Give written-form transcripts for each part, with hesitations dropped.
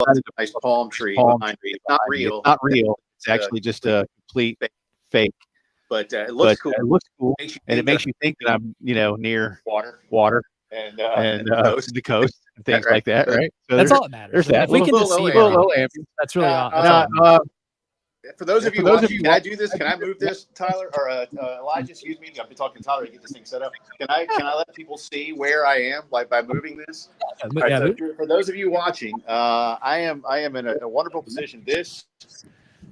a nice palm tree behind me. It's not real. It's not real. It's actually just a complete fake. But it looks cool. It looks cool, and it makes you think that I'm, near water and the coast and things like that, right? So that's all that matters. There's that. If we can just see little ambience. That's really awesome. For those of you watching, can I do this? Can I move this, Tyler or Elijah? Excuse me. I've been talking to Tyler to get this thing set up. Can I let people see where I am, like by moving this? Right, so for those of you watching, I am in a wonderful position. This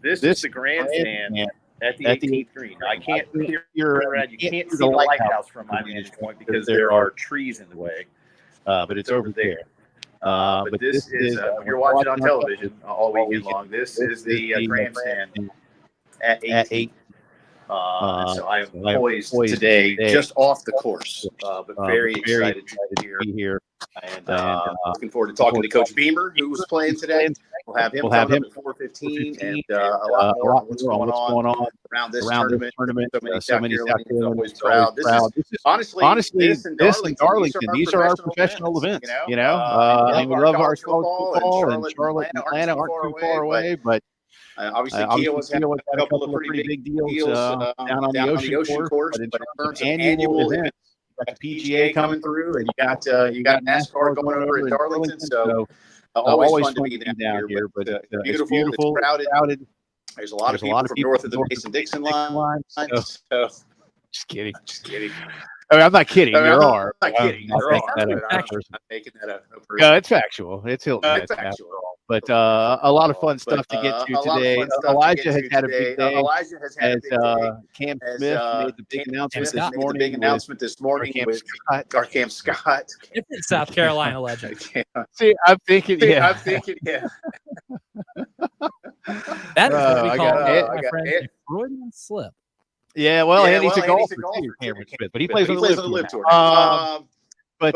is the grandstand at the 18th green. I can't you can't see the lighthouse from my vantage point because there are trees in the way. But it's over there. But this is when you're watching on television all weekend long. This is the grandstand at 8. So I am poised today just off the course, but very excited to be here. And looking forward to talking to Coach Beamer, who was playing today. We'll have him at 4:15, and a lot more on what's going on around this tournament. So many South Carolinians always proud. This is honestly, this and Darlington, these are our professional events. I mean, we love our college football, and Charlotte and Atlanta aren't too far away, but obviously, Kiowa's had a couple of pretty big deals down on the ocean course. But in terms of annual events, you got the PGA coming through, and you got NASCAR going over at Darlington. So always fun to be down here. But beautiful, it's crowded. There's a lot of people from north of the Mason-Dixon line. So just kidding. I mean, I'm not kidding. There are. I'm not kidding. I'm making that up. No, it's factual. It's Hilton. It's factual. But a lot of fun stuff to get to today. Elijah has had a big day. Cam Smith made the big announcement this morning with Cam Scott. Different South Carolina legend. See, I'm thinking, yeah. That is what we call my friend a Freudian slip. Yeah, well, Andy's a golfer too, Cameron Smith, but he plays on the LIV Tour. But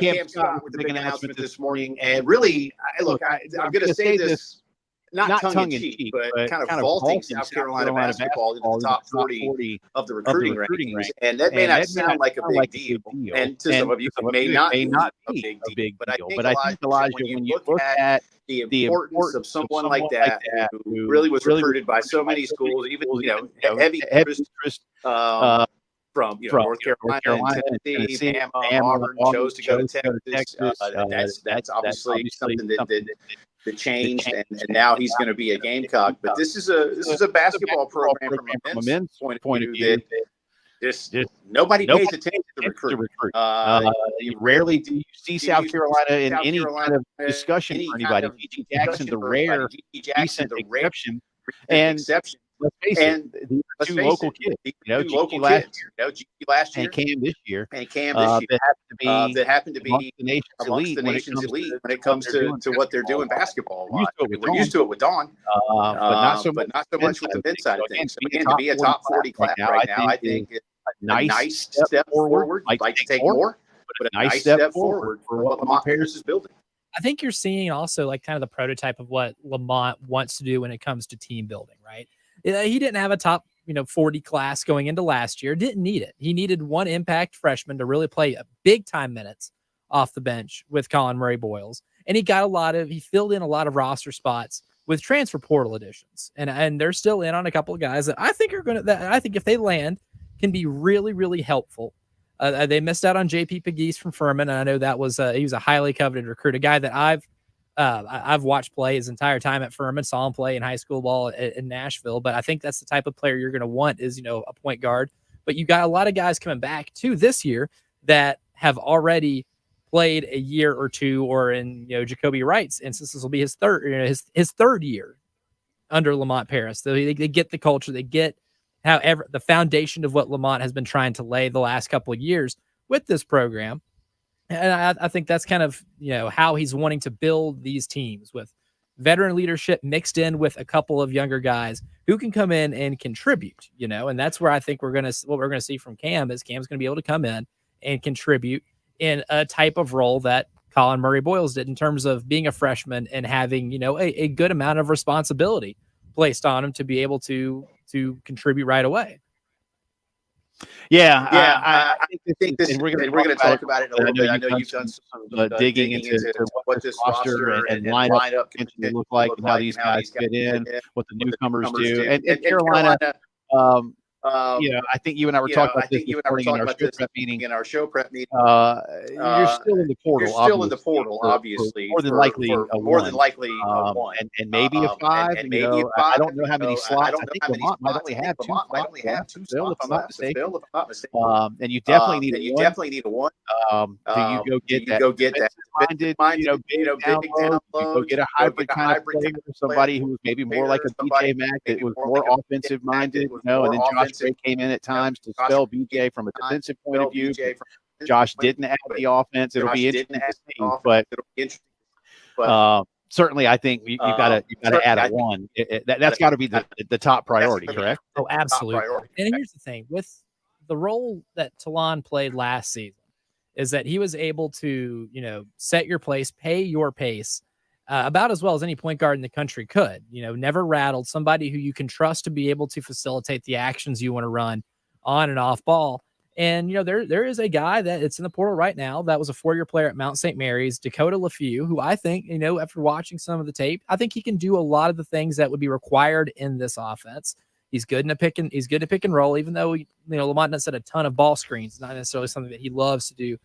Cam Scott with the big announcement this morning, and really, look, I'm going to say this not tongue in cheek, but kind of vaulting South Carolina basketball into the top 40 of the recruiting rankings, and that may not sound like a big deal, and to some of you, it may not be a big deal. But I think Elijah, when you look at the importance of someone like that who really was recruited by so many schools, even heavy interest from North Carolina, Tennessee, Auburn, chose to go to Texas. That's obviously something that changed, and now he's going to be a Gamecock. But this is a basketball program from a men's point of view that just nobody pays attention to recruit. Rarely do you see South Carolina in any kind of discussion for anybody. G.G. Jackson, the rare decent exception, and let's face it, these are two local kids. G.G. last year, and Cam this year, that happened to be amongst the nation's elite when it comes to what they're doing basketball. We're used to it with Dawn, but not so much with the men's side of things. So again, to be a top 40 class right now, I think it's a nice step forward. I'd like to take more, but a nice step forward for what Lamont Paris is building. I think you're seeing also like kind of the prototype of what Lamont wants to do when it comes to team building, right? He didn't have a top 40 class going into last year. Didn't need it. He needed one impact freshman to really play big time minutes off the bench with Colin Murray-Boyles. And he filled in a lot of roster spots with transfer portal additions. And they're still in on a couple of guys that I think I think if they land can be really, really helpful. They missed out on JP Pegues from Furman. And I know that was, he was a highly coveted recruit, a guy that I've watched play his entire time at Furman, saw him play in high school ball in Nashville. But I think that's the type of player you're going to want is, a point guard. But you got a lot of guys coming back too this year that have already played a year or two, or in, Jacoby Wright's instance, this will be his third year under Lamont Paris. So they get the culture, they get the foundation of what Lamont has been trying to lay the last couple of years with this program. And I think that's kind of, how he's wanting to build these teams with veteran leadership mixed in with a couple of younger guys who can come in and contribute, and that's where I think what we're going to see from Cam is Cam's going to be able to come in and contribute in a type of role that Colin Murray-Boyles did in terms of being a freshman and having, a good amount of responsibility placed on him to be able to contribute right away. I think this, and we're going to talk about it a little bit. I know you've done some digging into what this roster and lineup can look like, and how these guys fit in, what the newcomers do, and Carolina. I think you and I were talking about this in our show prep meeting. You're still in the portal. Obviously, more than likely a one, and maybe a five. I don't know how many slots. I think Lamont might only have two slots, if I'm not mistaken. And you definitely need a one. Do you go get that minded, big down low? You go get a hybrid kind of player, somebody who was maybe more like a BJ Mack, that was more offensive minded, and then Josh Gray came in at times to spell BJ from a defensive point of view. Josh didn't add the offense. It'll be interesting to see, but certainly I think you've got to add a one. That's got to be the top priority, correct? Oh, absolutely. And here's the thing with the role that Talon played last season is that he was able to, set your place, pay your pace, about as well as any point guard in the country could. Never rattled, somebody who you can trust to be able to facilitate the actions you want to run on and off ball. And, there is a guy that it's in the portal right now that was a 4-year player at Mount St. Mary's, Dakota LaFew, who I think, after watching some of the tape, I think he can do a lot of the things that would be required in this offense. He's good to pick and roll, even though, Lamont doesn't set a ton of ball screens, not necessarily something that he loves to do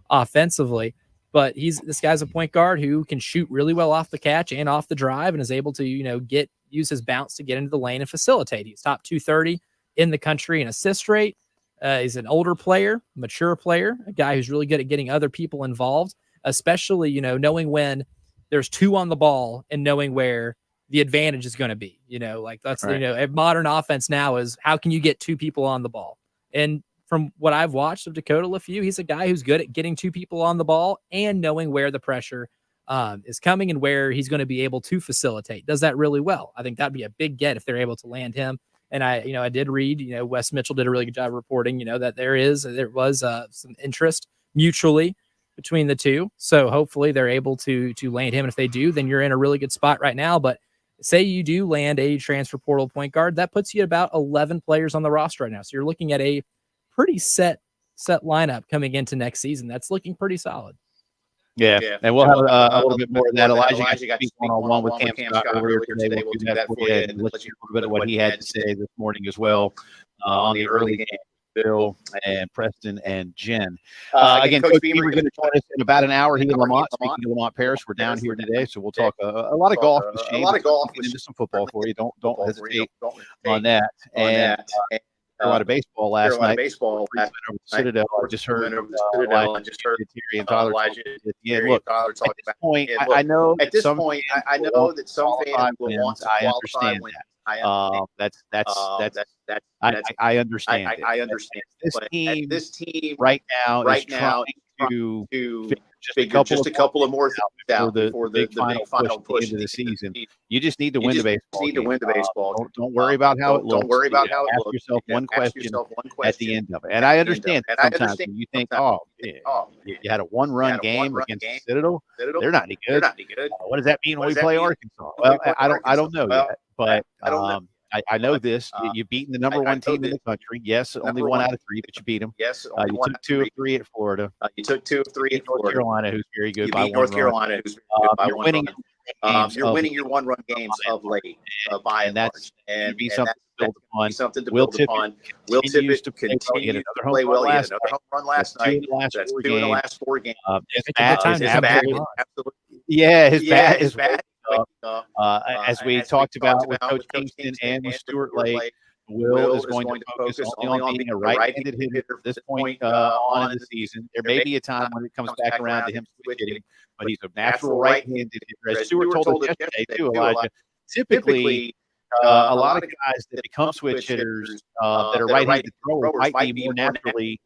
offensively. But this guy's a point guard who can shoot really well off the catch and off the drive, and is able to, use his bounce to get into the lane and facilitate. He's top 230 in the country in assist rate. He's an older player, mature player, a guy who's really good at getting other people involved, especially, knowing when there's two on the ball and knowing where the advantage is going to be. That's right. A modern offense now is how can you get two people on the ball? And from what I've watched of Dakota LaFew, he's a guy who's good at getting two people on the ball and knowing where the pressure is coming and where he's going to be able to facilitate. Does that really well. I think that'd be a big get if they're able to land him. And I did read, Wes Mitchell did a really good job reporting, that there was some interest mutually between the two. So hopefully they're able to land him. And if they do, then you're in a really good spot right now. But say you do land a transfer portal point guard, that puts you at about 11 players on the roster right now. So you're looking at a pretty set lineup coming into next season. That's looking pretty solid. Yeah. And we'll have a little bit more of that. Elijah got to speak one-on-one with Cam Scott earlier today. We'll do that for you and let you a little bit of what he had to say this morning as well on the early game. Bill and Preston and Jen. Again, Coach Beamer going to join us in about an hour. He and Lamont, speaking to Lamont Paris, we're down here today, so we'll talk a lot of golf with Shane. Into some football for you. Don't hesitate on that. And a lot of baseball last night. Citadel. I just heard Terry and Tyler. Look, at this point, I know that some fans will want to qualify wins. I understand. This team right now is trying to figure just a couple of more things out before the big final push into the season. You just need to win the baseball. Don't worry about how it looks. Ask yourself one question at the end of it. And I understand that sometimes when you think, you had a one-run game against Citadel, they're not any good. What does that mean when we play Arkansas? Well, I don't know yet, but I know this. You've beaten the number one team in the country. Yes, only 1 out of 3, but you beat them. Yes, you took 2 of 3 at Florida. You took 2 of 3 at North Carolina, who's very good by 1 North Carolina, who's very good by 1 winning. You're winning your one-run games of late, by and large, and be something to build upon. Will Tippett continue to play well. He had another home run last night. That's 2 in the last 4 games. His bat is absolutely. Yeah, his bat is bad. As we talked about with Coach Kingston and with Stuart Lake, Will is going to focus only on being a right-handed hitter at this point on in the season. There may be a time when it comes back around to him switch hitting, but he's a natural right-handed hitter. As Stuart told us yesterday too, Elijah, typically a lot of guys that become switch hitters that are right-handed throwers might be more naturally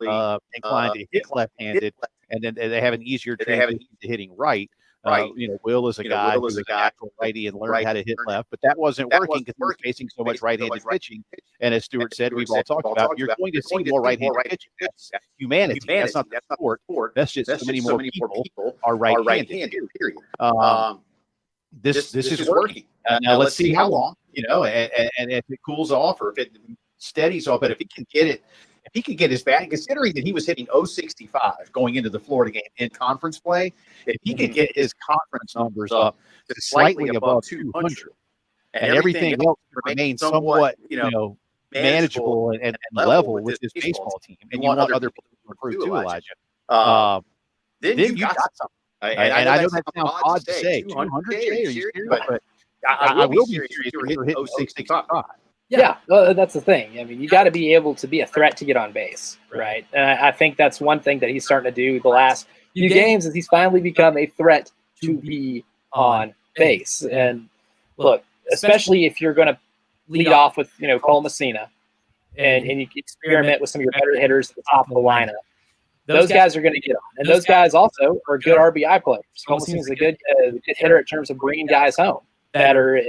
inclined to hit left-handed, and then they have an easier transition to hitting right. Will is a guy who's a natural righty and learned how to hit left, but that wasn't working because he was facing so much right-handed pitching. And as Stuart said, we've all talked about, you're going to see more right-handed pitching. That's humanity. That's not the sport. That's just so many more people are right-handed. Period. This is working. Now let's see how long. And if it cools off or if it steadies off, but if he can get it. If he could get his bat, considering that he was hitting 065 going into the Florida game in conference play. If he could get his conference numbers up to slightly above 200, and everything else remains somewhat, manageable and level with this baseball team, and you want other people to improve too, Elijah, then you got something. And I know that sounds odd to say. 200, Jay? Are you serious? But I will be serious if you're hitting 065. Yeah, that's the thing. I mean, you got to be able to be a threat to get on base, right? And I think that's one thing that he's starting to do the last few games is he's finally become a threat to be on base. And look, especially if you're going to lead off with, Cole Messina and you experiment with some of your better hitters at the top of the lineup, those guys are going to get on. And those guys also are good RBI players. Cole Messina's a good hitter in terms of bringing guys home that are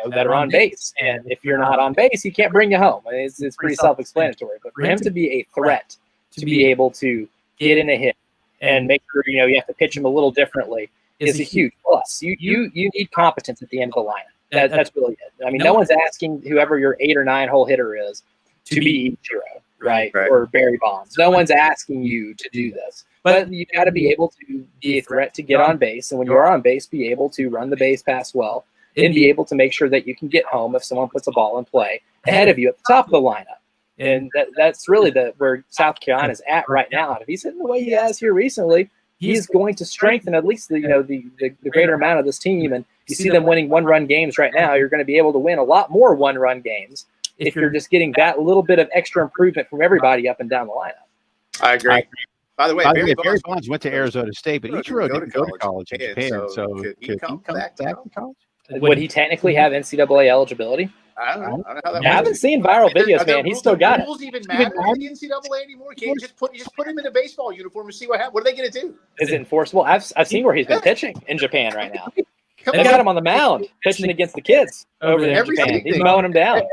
that are on base. And if you're not on base, he can't bring you home. I mean, it's pretty self-explanatory. But for him to be a threat, to be able to get in a hit and make sure you have to pitch him a little differently is a huge plus. You need competence at the end of the lineup. That's really it. I mean, no one's asking whoever your 8 or 9 hole hitter is to be Ichiro, right? Or Barry Bonds. No one's asking you to do this. But you got to be able to be a threat to get on base. And when you're on base, be able to run the base pass well and be able to make sure that you can get home if someone puts a ball in play ahead of you at the top of the lineup. And that's really where South Carolina is at right now. And if he's hitting the way he has here recently, he's going to strengthen at least the greater amount of this team. And you see them winning one-run games right now. You're going to be able to win a lot more one-run games if you're just getting that little bit of extra improvement from everybody up and down the lineup. I agree. By the way, Barry Bonds went to Arizona State, but Ichiro didn't go to college in Japan. So could he come back to college? Would he technically have NCAA eligibility? I don't know how that works. I haven't seen viral videos, man. He's still got it. Rules even matter in the NCAA anymore? Can't you just put him in a baseball uniform and see what happens? What are they going to do? Is it enforceable? I've seen where he's been pitching in Japan right now. They got him on the mound pitching against the kids over there in Japan. He's mowing them down.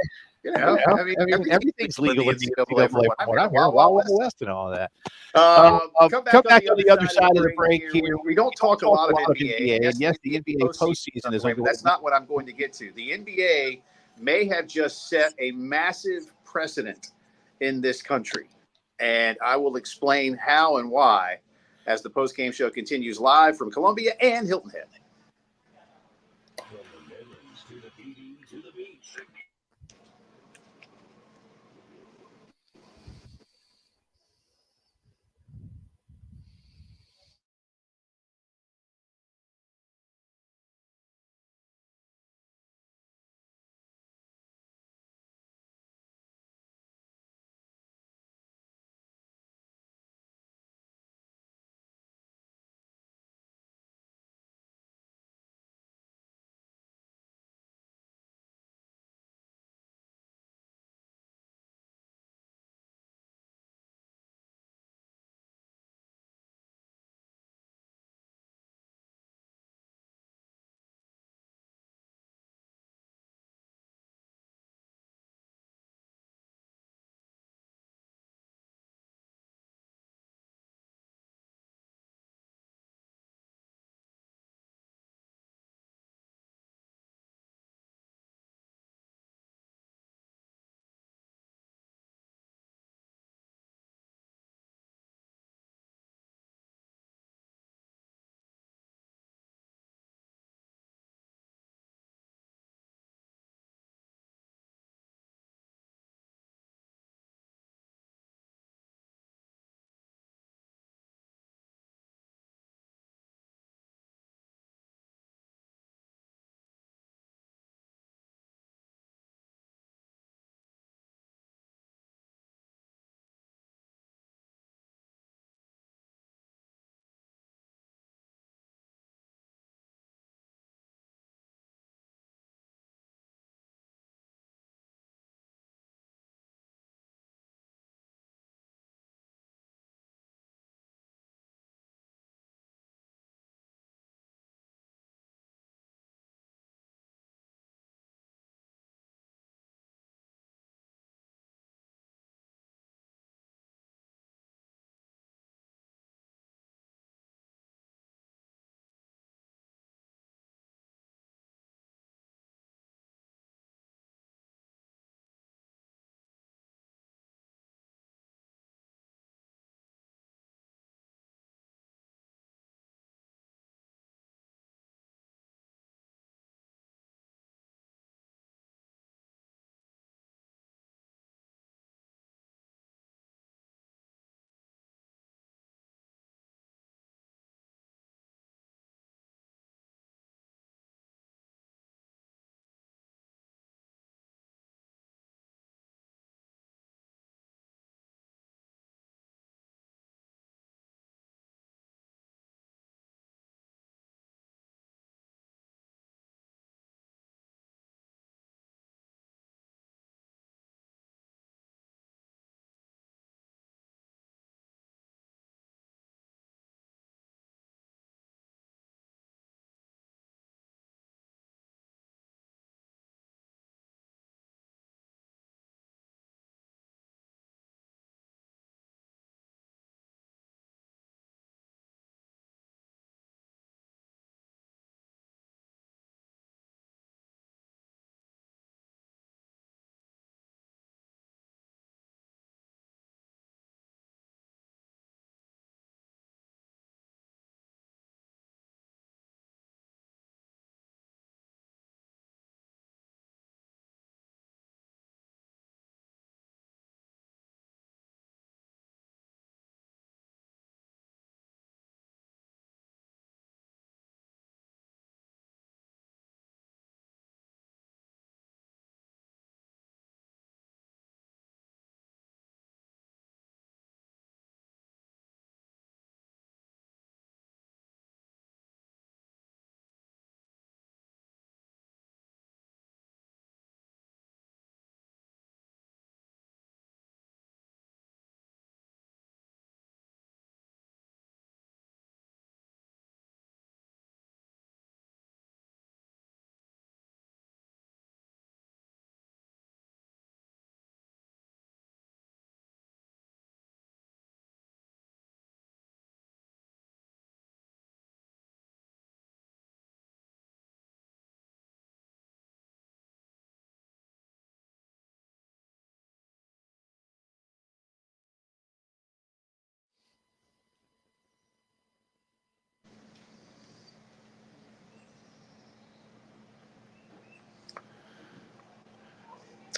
I mean, everything's legal in the NCAA. I'm here Wild West and all that. Come back on the other side of the break here. We don't talk a lot of NBA. And yes, the NBA postseason is underway, but that's not what I'm going to get to. The NBA may have just set a massive precedent in this country, and I will explain how and why as the postgame show continues live from Columbia and Hilton Head.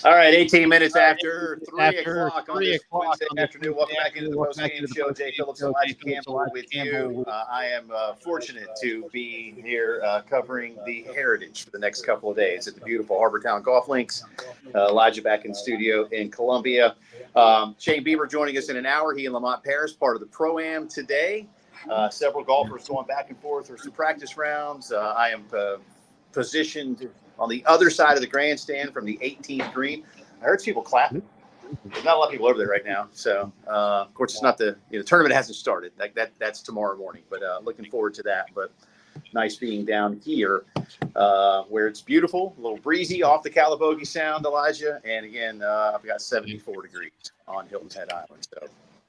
All right, 18 minutes after 3 o'clock on this Wednesday afternoon. Welcome back into the Postgame Show. Jay Phillips, Elijah Campbell with you. I am fortunate to be here covering the Heritage for the next couple of days at the beautiful Harbortown Golf Links. Elijah back in studio in Columbia. Shane Bieber joining us in an hour. He and Lamont Paris, part of the Pro-Am today. Several golfers going back and forth for some practice rounds. I am positioned on the other side of the grandstand from the 18th green. I heard people clapping. There's not a lot of people over there right now. So, of course, it's not the tournament hasn't started. That's tomorrow morning. But looking forward to that. But nice being down here where it's beautiful, a little breezy off the Calabogie Sound, Elijah. And again, I've got 74 degrees on Hilton Head Island.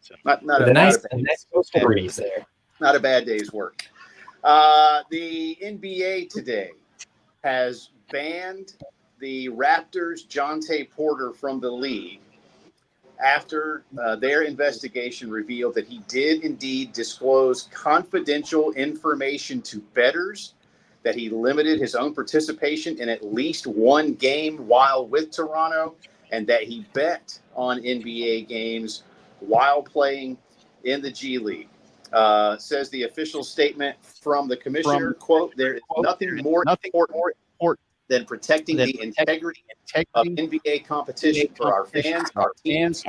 So not a nice coastal breeze there. Not a bad day's work. The NBA today has banned the Raptors' Jonte Porter from the league after their investigation revealed that he did indeed disclose confidential information to bettors, that he limited his own participation in at least one game while with Toronto, and that he bet on NBA games while playing in the G League. Says the official statement from the commissioner, quote, "There is nothing more important than protecting the integrity of NBA competition for our fans, our teams,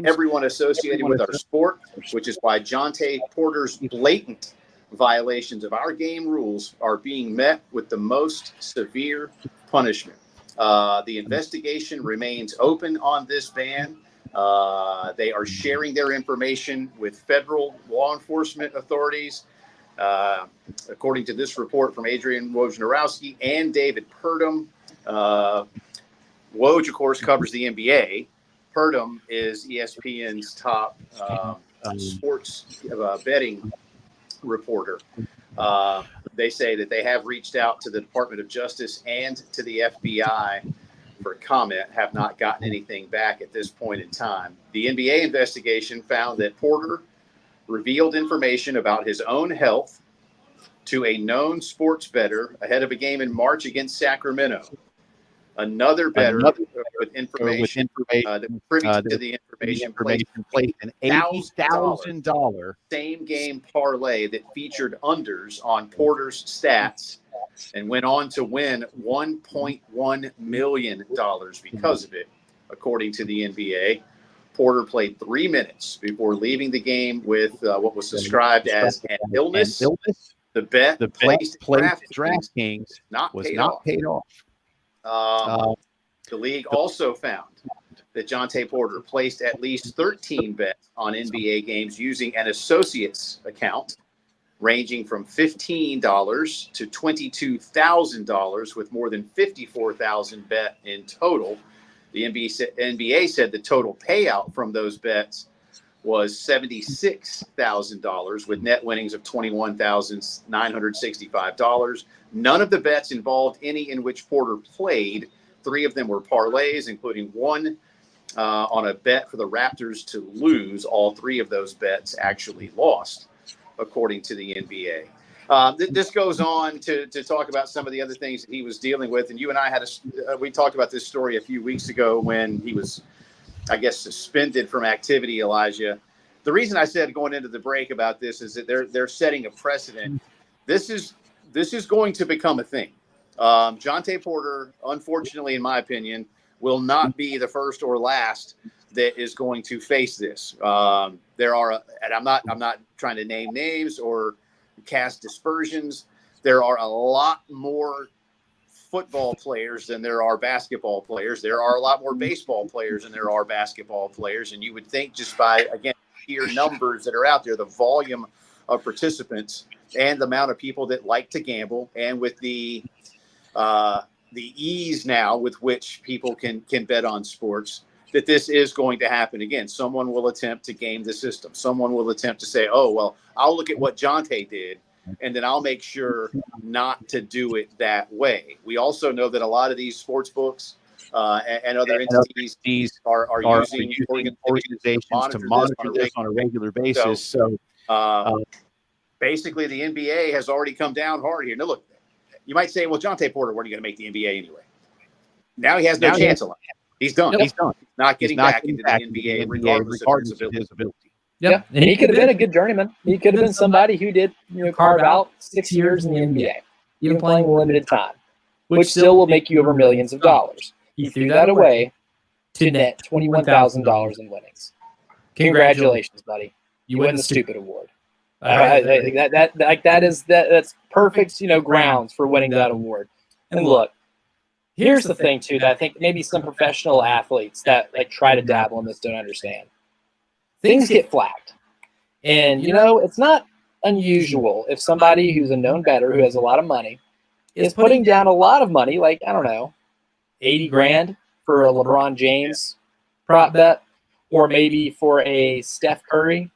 everyone associated with our sport, which is why Jonte Porter's blatant violations of our game rules are being met with the most severe punishment." The investigation remains open on this ban. They are sharing their information with federal law enforcement authorities. According to this report from Adrian Wojnarowski and David Purdom, Woj, of course, covers the NBA. Purdom is ESPN's top sports betting reporter. They say that they have reached out to the Department of Justice and to the FBI for comment, have not gotten anything back at this point in time. The NBA investigation found that Porter revealed information about his own health to a known sports bettor ahead of a game in March against Sacramento. Another bettor with information that privy to the information placed an $80,000 same game parlay that featured unders on Porter's stats and went on to win $1.1 million because of it, according to the NBA. Porter played 3 minutes before leaving the game with what was described as an illness. The bet placed DraftKings was not paid off. The league also found that Jonte Porter placed at least 13 bets on NBA games using an associate's account, ranging from $15 to $22,000, with more than $54,000 bet in total. The NBA said the total payout from those bets was $76,000, with net winnings of $21,965. None of the bets involved any in which Porter played. 3 of them were parlays, including one on a bet for the Raptors to lose. All 3 of those bets actually lost, according to the NBA. This goes on to talk about some of the other things that he was dealing with. And you and I we talked about this story a few weeks ago when he was, I guess, suspended from activity, Elijah. The reason I said going into the break about this is that they're setting a precedent. This is going to become a thing. Jonte Porter, unfortunately, in my opinion, will not be the first or last that is going to face this. There are, and I'm not trying to name names or cast dispersions. There are a lot more football players than there are basketball players. There are a lot more baseball players than there are basketball players. And you would think just by, again, sheer numbers that are out there, the volume of participants and the amount of people that like to gamble, and with the ease now with which people can bet on sports, that this is going to happen again. Someone will attempt to game the system. Someone will attempt to say, oh, well, I'll look at what Jonte did, and then I'll make sure not to do it that way. We also know that a lot of these sports books and other entities are using organizations to monitor this on a regular basis. So basically, the NBA has already come down hard here. Now, look, you might say, well, Jonte Porter, when are you going to make the NBA anyway? Now he has no chance of it. He's done. Yep. He's done. Not getting back into the NBA, regardless of his ability. Yep. And he could have been a good journeyman. He could have been somebody who did, carve out 6 years in the NBA, even playing limited time, which still will make you over millions of dollars. He threw that away to net $21,000 in winnings. Congratulations, buddy. You win the stupid award. That's perfect, grounds for winning that award. And look, here's the thing too, that I think maybe some professional athletes that try to dabble in this don't understand. Things get flagged. And it's not unusual if somebody who's a known bettor who has a lot of money is putting down a lot of money, like, I don't know, 80 grand for a LeBron James prop bet, or maybe for a Steph Curry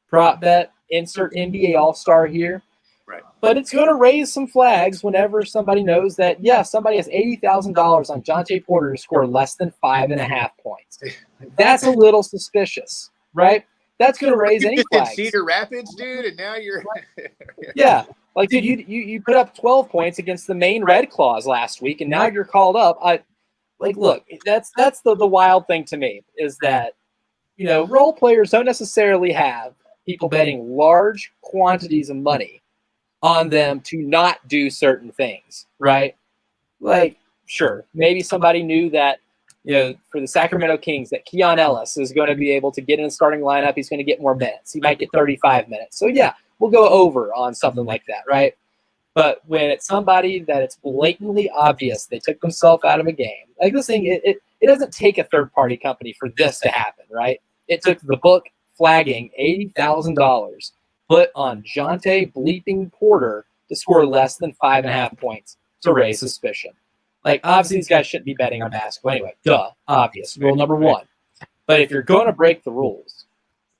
prop bet, insert NBA All-Star here. Right. But it's going to raise some flags whenever somebody knows that, somebody has $80,000 on Jontay Porter to score less than 5.5 points. That's a little suspicious, right? That's going to raise any flags. Cedar Rapids, dude, and now you're yeah. Like, dude, you put up 12 points against the Maine Red Claws last week, and now you're called up. Look, that's the wild thing to me is that, role players don't necessarily have people betting large quantities of money on them to not do certain things, right? Like, sure, maybe somebody knew that, for the Sacramento Kings, that Keon Ellis is going to be able to get in the starting lineup. He's going to get more minutes. He might get 35 minutes. So, yeah, we'll go over on something like that, right? But when it's somebody that it's blatantly obvious they took themselves out of a game, like this thing, it doesn't take a third-party company for this to happen, right? It took the book flagging $80,000 put on Jontay bleeping Porter to score less than 5.5 points to raise suspicion. Like, obviously, these guys shouldn't be betting on basketball anyway. Duh, obvious. Rule number one. But if you're going to break the rules,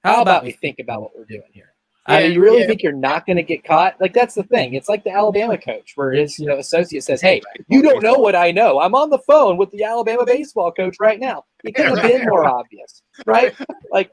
how about we think about what we're doing here? I mean, you really think you're not going to get caught? Like, that's the thing. It's like the Alabama coach where his associate says, hey, you don't know what I know. I'm on the phone with the Alabama baseball coach right now. It could have been more obvious, right? Like,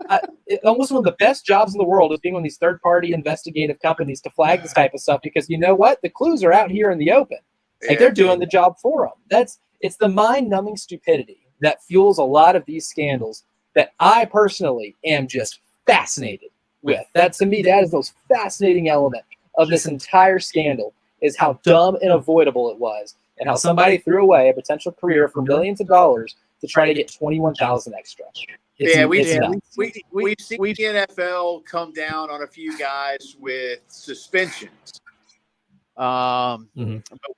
almost one of the best jobs in the world is being on these third-party investigative companies to flag this type of stuff because you know what? The clues are out here in the open. Like, they're doing the job for them. It's the mind-numbing stupidity that fuels a lot of these scandals that I personally am just fascinated with. That, to me, that is the most fascinating element of this entire scandal, is how dumb and avoidable it was, and how somebody threw away a potential career for millions of dollars to try to get 21,000 extra. We've seen the NFL come down on a few guys with suspensions. But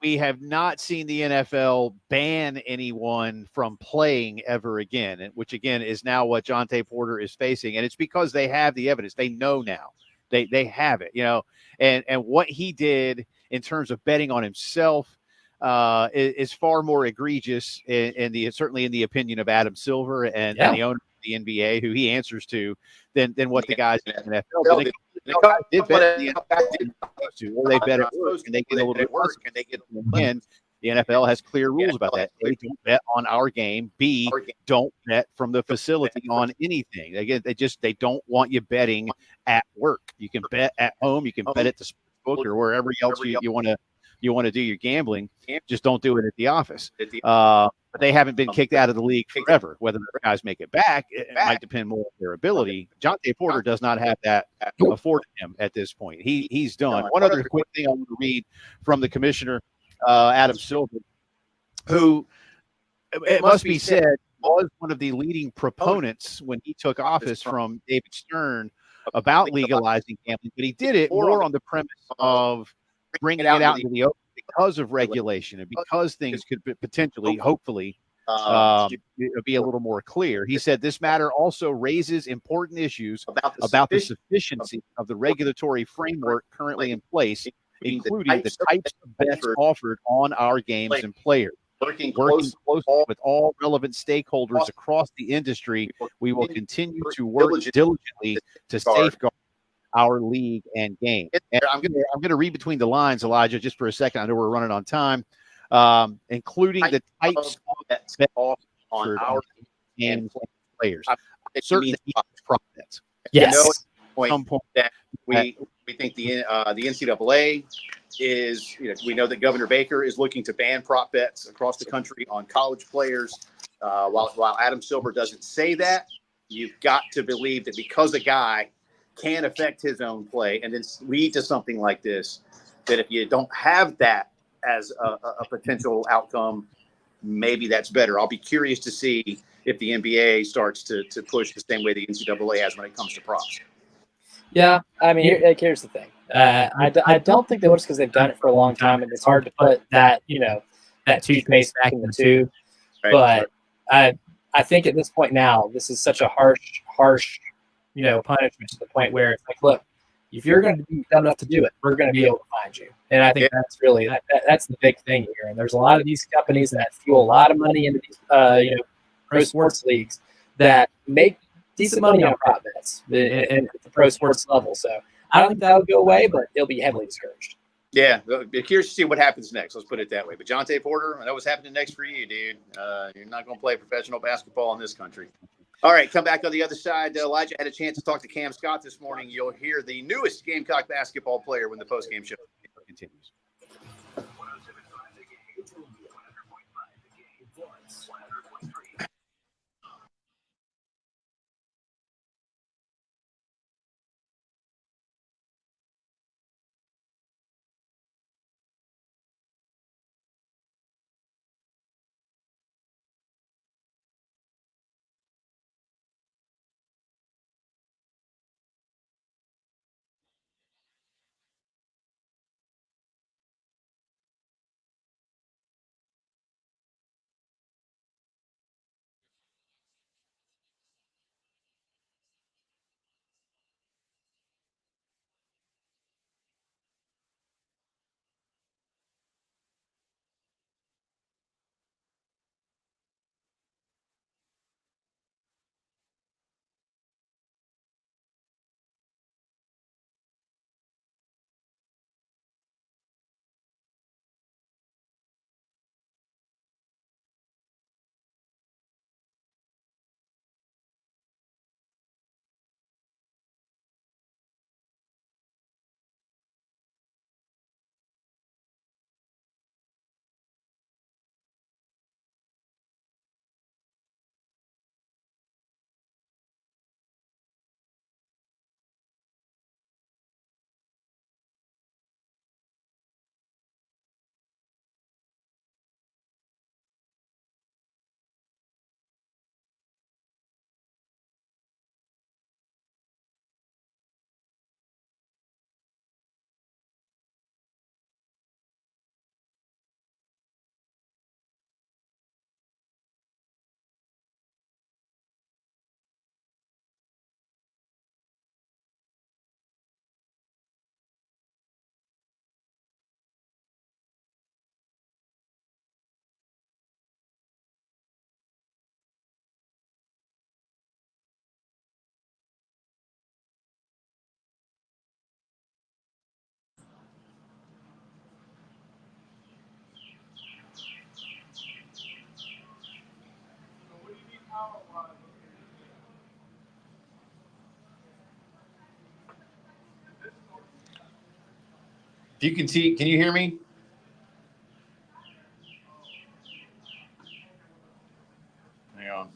we have not seen the NFL ban anyone from playing ever again, which again is now what Jontay Porter is facing. And it's because they have the evidence. They know now. They have it, and what he did in terms of betting on himself is far more egregious certainly in the opinion of Adam Silver and the owner of the NBA, who he answers to, than what the guys in the NFL did. They did bet the NFL, or they bet at work, and they get a little bit worse, and they get in. The NFL has clear rules about that. A, don't bet on our game. B, don't bet from the facility on anything. Again, they don't want you betting at work. You can bet at home. You can bet at the sports book or wherever else you want to do your gambling. Just don't do it at the office. But they haven't been kicked out of the league forever. Whether the guys make it back, it might depend more on their ability. Jontay Porter does not have that afforded him at this point. He's done. One other quick thing I want to read from the commissioner, Adam Silver, who, it must be said, was one of the leading proponents when he took office from David Stern about legalizing gambling, but he did it more on the premise of bringing it out into the open because of regulation and because things could potentially, hopefully, be a little more clear. He said this matter also raises important issues about the sufficiency of the regulatory framework currently in place, including the types of bets offered on our games and players. Working closely with all relevant stakeholders across the industry, we will continue to work diligently to safeguard our league and game. And I'm going to read between the lines, Elijah, just for a second. I know we're running on time. Including the types of bets offered on our games and players. Certain profits. Yes. At some point that we think the NCAA is, we know that Governor Baker is looking to ban prop bets across the country on college players. While Adam Silver doesn't say that, you've got to believe that because a guy can affect his own play and then lead to something like this, that if you don't have that as a potential outcome, maybe that's better. I'll be curious to see if the NBA starts to push the same way the NCAA has when it comes to props. Yeah, I mean, here's the thing. I don't think they would, because they've done it for a long time, and it's hard to put that that toothpaste back in the tube. Right. But I think at this point now, this is such a harsh punishment, to the point where it's like, look, if you're going to be dumb enough to do it, we're going to be able to find you. And I think that's really that's the big thing here. And there's a lot of these companies that fuel a lot of money into these pro sports leagues that make decent money on prop bets and at the pro sports level. So I don't think that'll go away, but it'll be heavily discouraged. Yeah, be curious to see what happens next. Let's put it that way. But Jonte Porter, I know what's happening next for you, dude. You're not going to play professional basketball in this country. All right, come back on the other side. Elijah had a chance to talk to Cam Scott this morning. You'll hear the newest Gamecock basketball player when the postgame show continues. If you can see, can you hear me? Hang on.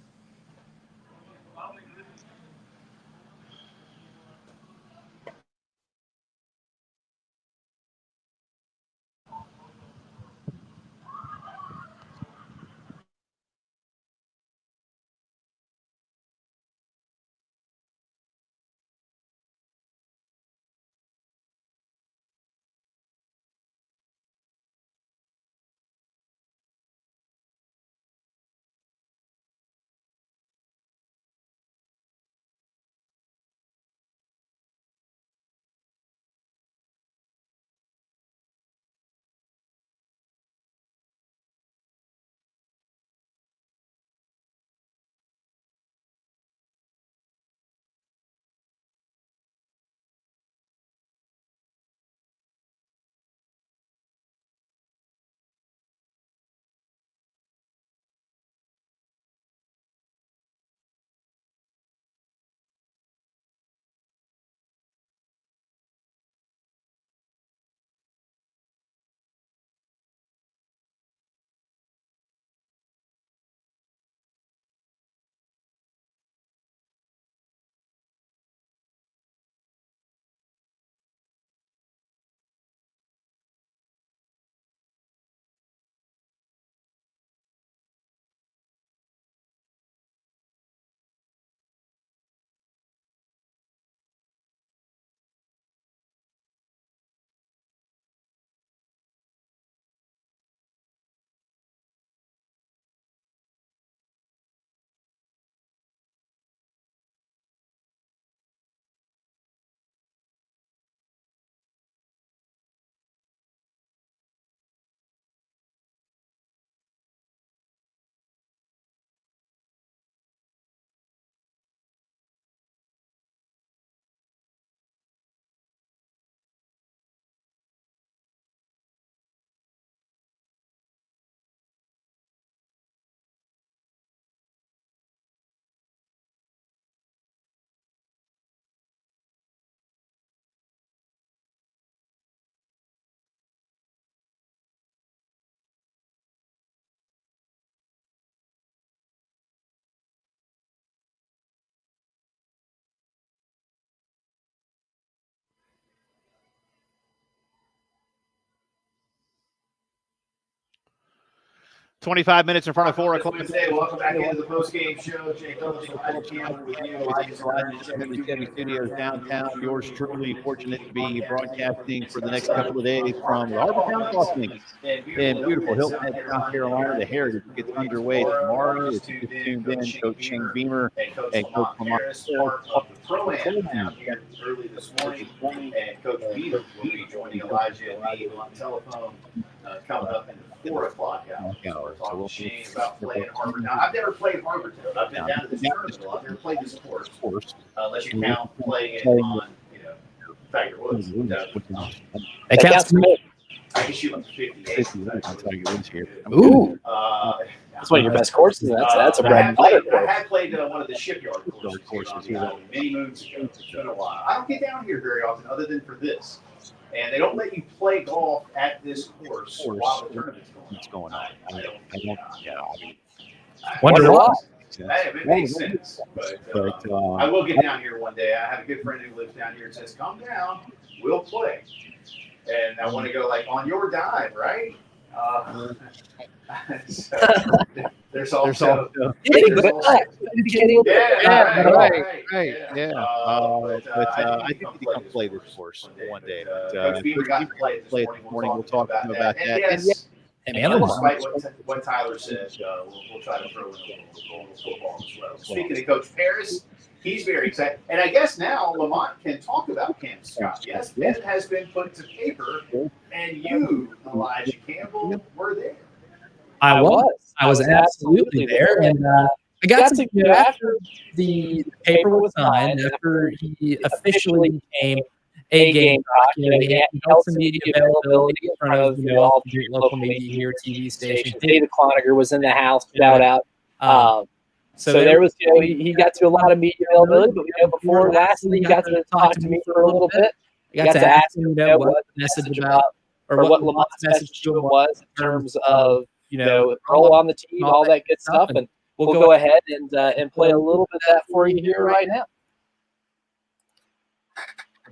25 minutes in front of 4 o'clock. Wednesday. Welcome back into the postgame show. Jay Phillips, Elijah Campbell with you. Elijah's Studios downtown. Yours truly fortunate to be broadcasting for the next couple of days from the Harbor Town Golf Links in beautiful Hilton Head, South Carolina. The Heritage gets underway tomorrow. It's just tuned in. Coach Shane Beamer and Coach Lamont part of the pro-am down here early this morning. And Coach Beamer will be joining Elijah and me on telephone coming up in the 4 o'clock hour. So we'll Shane about playing Harbor. Now, I've never played Harbor Town. I've been down to this tournament a lot. I've never played this course, unless you count playing it on, Tiger Woods. It counts to me. I can shoot like 58. Ooh. That's one of your best courses. That's a bread and butter course. I had played one of the shipyard courses many moons ago. It's been a while. I don't get down here very often other than for this. And they don't let you play golf at this course while the tournament's going on. Wonder why. It makes sense. But I will get down here one day. I have a good friend who lives down here and says, come down, we'll play. And I want to go like on your dime, right? There's also right. But I think he can play this course one day. But play it this morning. We'll talk about that. And despite what Tyler said, we'll try to throw in a little football as well. Speaking of Coach Paris, he's very excited. And I guess now Lamont can talk about Cam Scott. Yes, Ben has been put to paper, and you, Elijah Campbell, were there. I was absolutely there. And I got to, after the paper was signed, after he officially became a Gamecock, he held some media availability in front of all the local media here, TV stations. David Cloninger was in the house, shout out. So there was, he got to a lot of media availability, but before lastly, he got to talk to me for a little bit. I got to ask him, what the message about, or what Lamont's message to him was in terms of, role on the team, all that good stuff. And we'll go ahead and play a little bit of that for you here right now.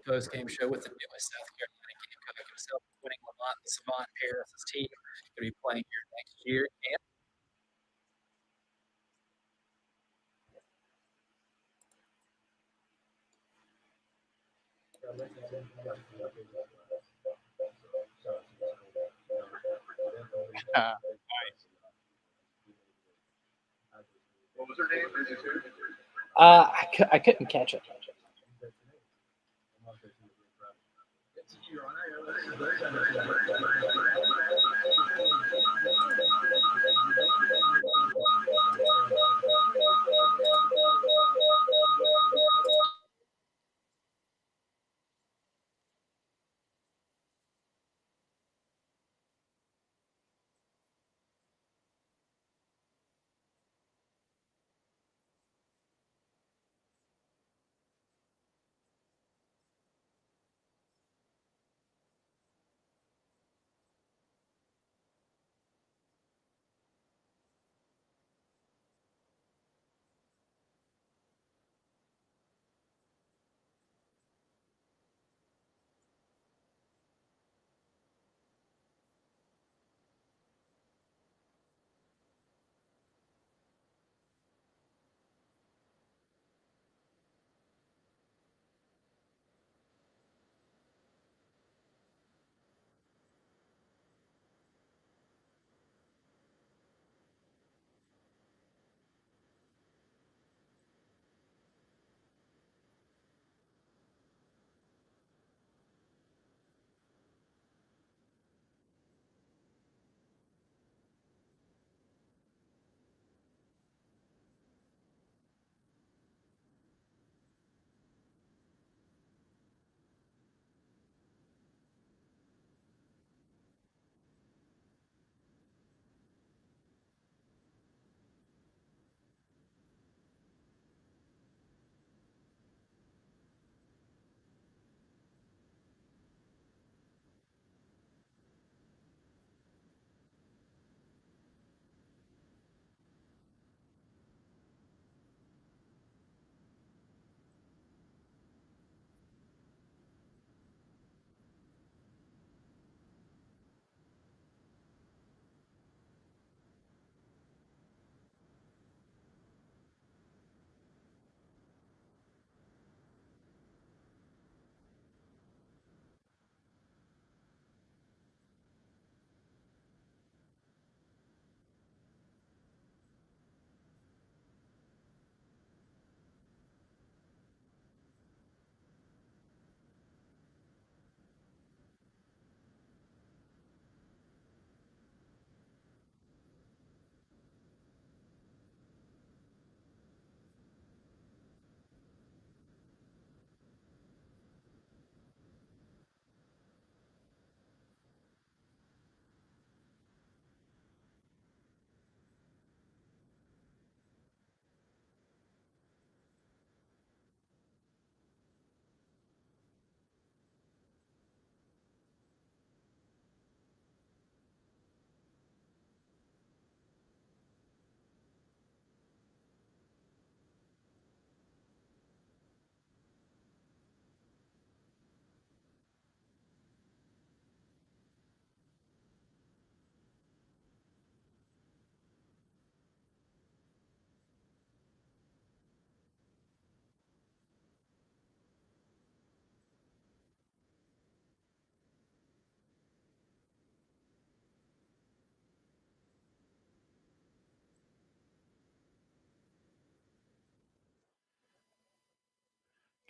Post-game show with the newest South Carolina Gamecock himself, winning Lamont and Savant Paris' team. Going to be playing here next year. What was her name? I couldn't catch it.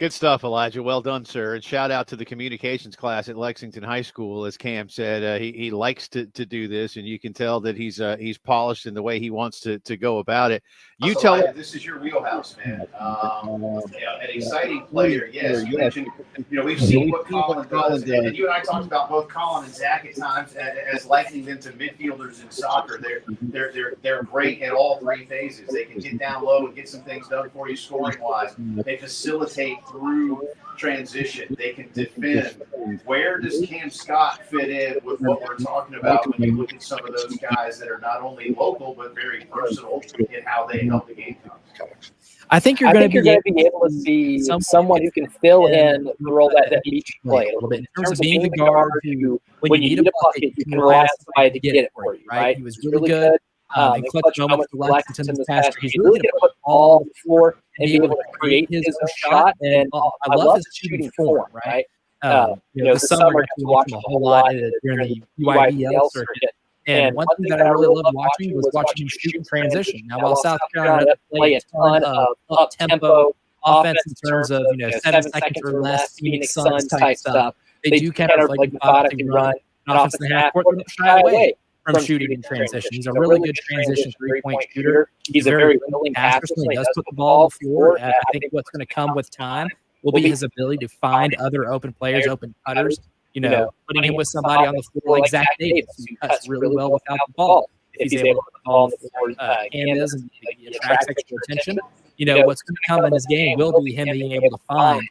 Good stuff, Elijah. Well done, sir. And shout out to the communications class at Lexington High School. As Cam said, he likes to do this, and you can tell that he's polished in the way he wants to go about it. You tell Elijah, this is your wheelhouse, man. An exciting player. Yes, you mentioned. We've seen what Colin does, and you and I talked about both Colin and Zach at times as likening them to midfielders in soccer. They're great in all three phases. They can get down low and get some things done for you scoring wise. They facilitate through transition. They can defend. Where does Cam Scott fit in with what we're talking about when you look at some of those guys that are not only local but very versatile in how they help the game? I think you're going to be able to see someone who can fill in the role that Beach played a little bit. In terms of being the guard who, when you need a bucket, you can rely on somebody to get it for you, right? He was really good. In clutch moments for Lexington this past year, he's really going to put the ball on the floor and be able to create his own shot. And I love his shooting form, right? This summer I got to watch him a whole lot during the UIBL circuit. And one thing that I really loved watching was watching him shoot in transition. Now, while South Carolina doesn't play a ton of up-tempo offense in terms of 7 seconds or less, Phoenix Suns type stuff, they do kind of like methodically run an offense in the half court. They don't shy away from shooting in transition. He's a really good transition three-point shooter. He's a very willing passer, so he does put the ball on the floor. I think what's going to come with time will be his ability to find other open players, open cutters. Putting him with somebody on the floor like Zach Davis, who cuts really well without the ball. If he's able to put the ball on the floor, Cam is, and he attracts extra attention. What's going to come in his game will be him being able to find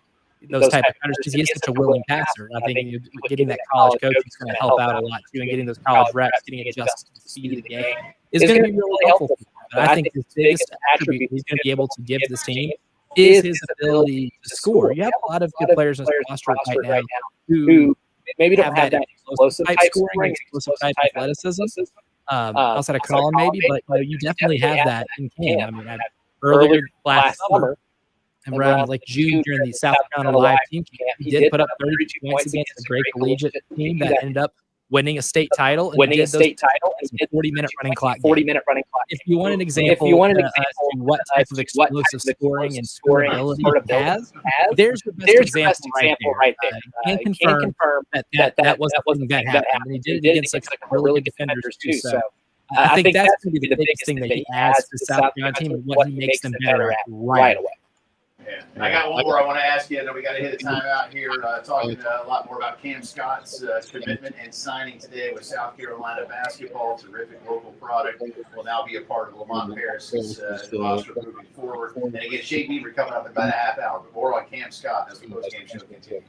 those type of cutters because he is such a willing passer. And I think getting that college coach is going to help out a lot too, and getting those college reps, getting adjusted to the speed of the game is going to be really helpful. But I think his biggest attribute he's going to be able to give this team is his ability to score. You have a lot of good players in this roster right now who maybe don't have that explosive type scoring, explosive type athleticism. Outside of Colin, maybe, but you definitely have that in Cam. I mean, earlier last summer, and around like June during the South Carolina Live team camp, he did put up 32 points against a great collegiate team that ended up winning a state title. And did those 40-minute running clock. If you want an example, as to what type of explosive scoring and scoring ability he has, there's the best example right there. Can confirm that was something that happened. And he did it against really good defenders too. So I think that's going to be the biggest thing that he adds to the South Carolina team and what he makes them better at right away. Yeah. I got one more I want to ask you, and then we got to hit a timeout here, talking a lot more about Cam Scott's commitment and signing today with South Carolina basketball. Terrific local product. Will now be a part of Lamont Paris's roster moving forward. And again, Shea Beaver coming up in about a half hour, but more on Cam Scott as the post-game show continues.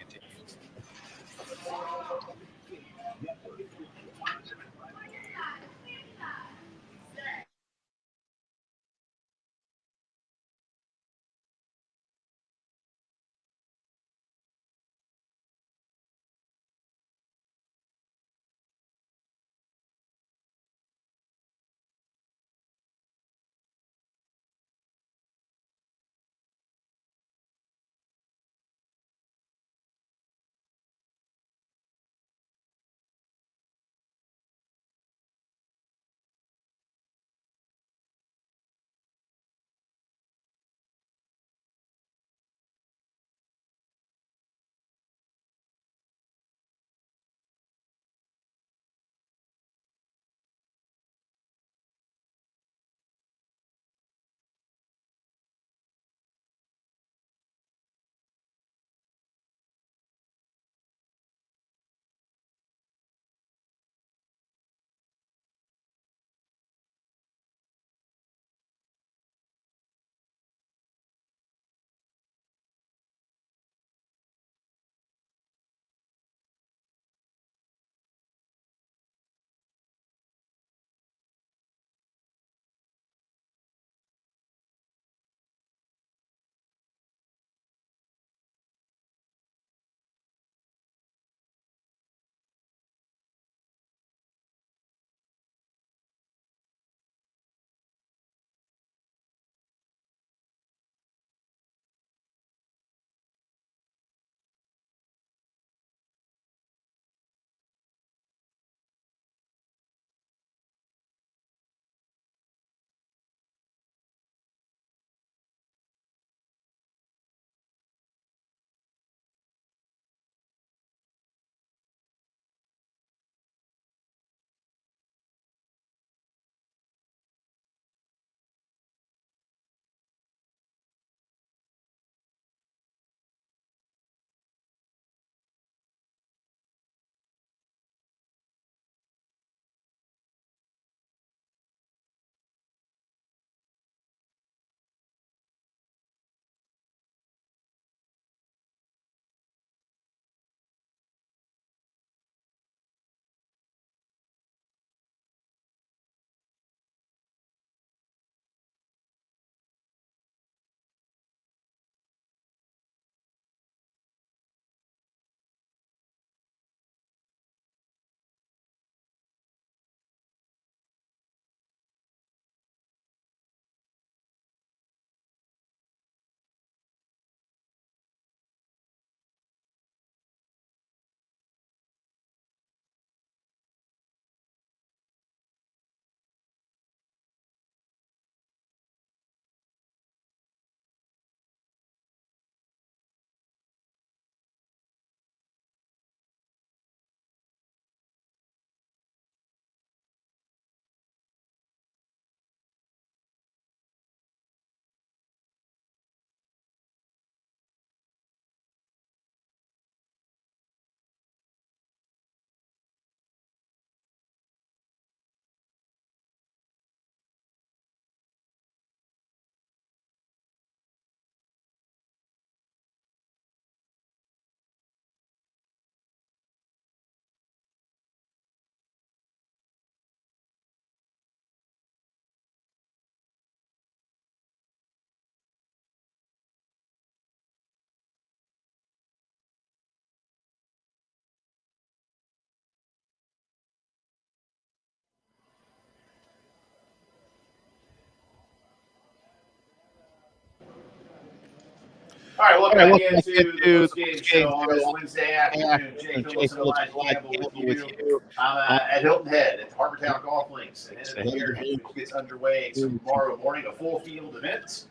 All right, welcome back into the Postgame show on this Wednesday afternoon. Jay Phillips and Elijah Campbell with you. I'm at Hilton Head at the Harbortown Golf Links, and the Heritage, which gets underway tomorrow morning. A full field event,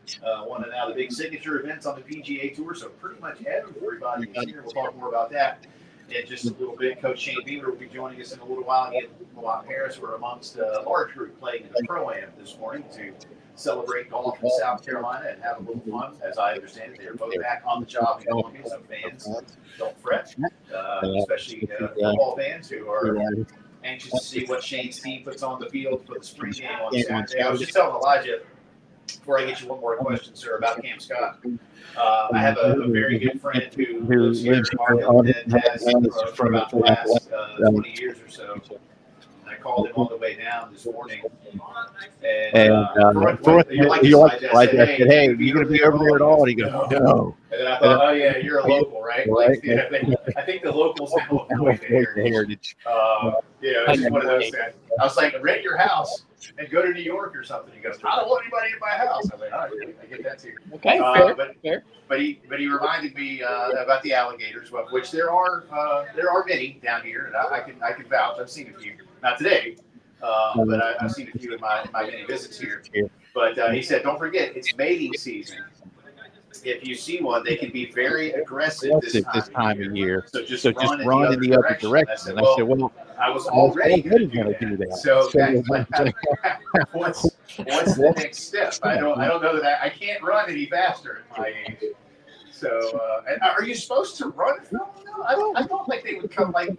one of now the big signature events on the PGA Tour. So pretty much everybody is here. We'll talk more about that in just a little bit. Coach Shane Beaver will be joining us in a little while. He and Lamont Harris were amongst a large group playing in the Pro-Am this morning to celebrate golf in South Carolina and have a little fun. As I understand it, they're both back on the job in Columbia, so fans don't fret, especially football fans who are anxious to see what Shane's team puts on the field for the spring game on Saturday. I was just telling Elijah, before I get you one more question, sir, about Cam Scott. I have a very good friend who lives here in Arlington and has for about the last 20 years or so. I called him on the way down this morning, and I said, "Hey, are you going to be over there at all?" And he goes, "No." And then I thought, "Oh yeah, you're a local, right?" Like, I think the locals now avoid the Heritage. It's one of those things. I was like, "Rent your house and go to New York or something." He goes, "I don't want anybody in my house." I was like, "All right, I get that too." Okay, fair. But he reminded me about the alligators, which there are many down here, and I can vouch. I've seen a few. Not today, but I've seen a few in my many visits here. But he said, don't forget, it's mating season. If you see one, they can be very aggressive this time of year. So just run in the other direction. And I said, well, I was already going to do that. So what's the next step? I don't know that I can't run any faster at my age. So, are you supposed to run from them? I don't think they would come like.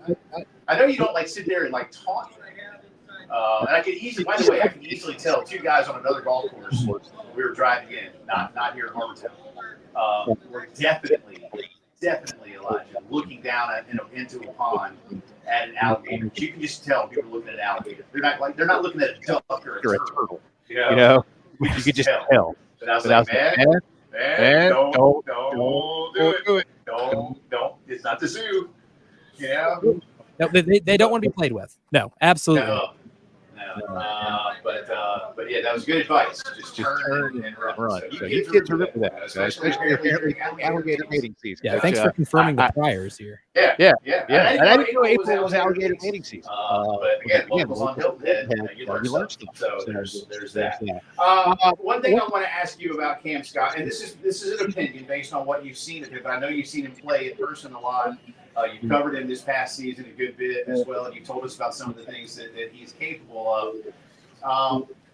I know you don't like sit there and like talk. And I can easily, by the way, tell two guys on another golf course we were driving in, not here in Harbortown. We're definitely, Elijah, looking down into a pond at an alligator. You can just tell people are looking at an alligator. They're not looking at a duck or a turtle. You could just tell. And I was like, man, don't do it. Don't. It's not the zoo. No, they don't want to be played with. No, absolutely. No. But yeah, that was good advice. Just turn and run. So you kids remember that, especially alligator mating season. Yeah, thanks for confirming the priors here. Yeah. And I didn't know April was alligator mating season. But again, locals on Hilton Head, you learn stuff. So there's that. One thing I want to ask you about Cam Scott, and this is an opinion based on what you've seen of him, but I know you've seen him play in person a lot. You've covered him this past season a good bit as well, and you told us about some of the things that he's capable of.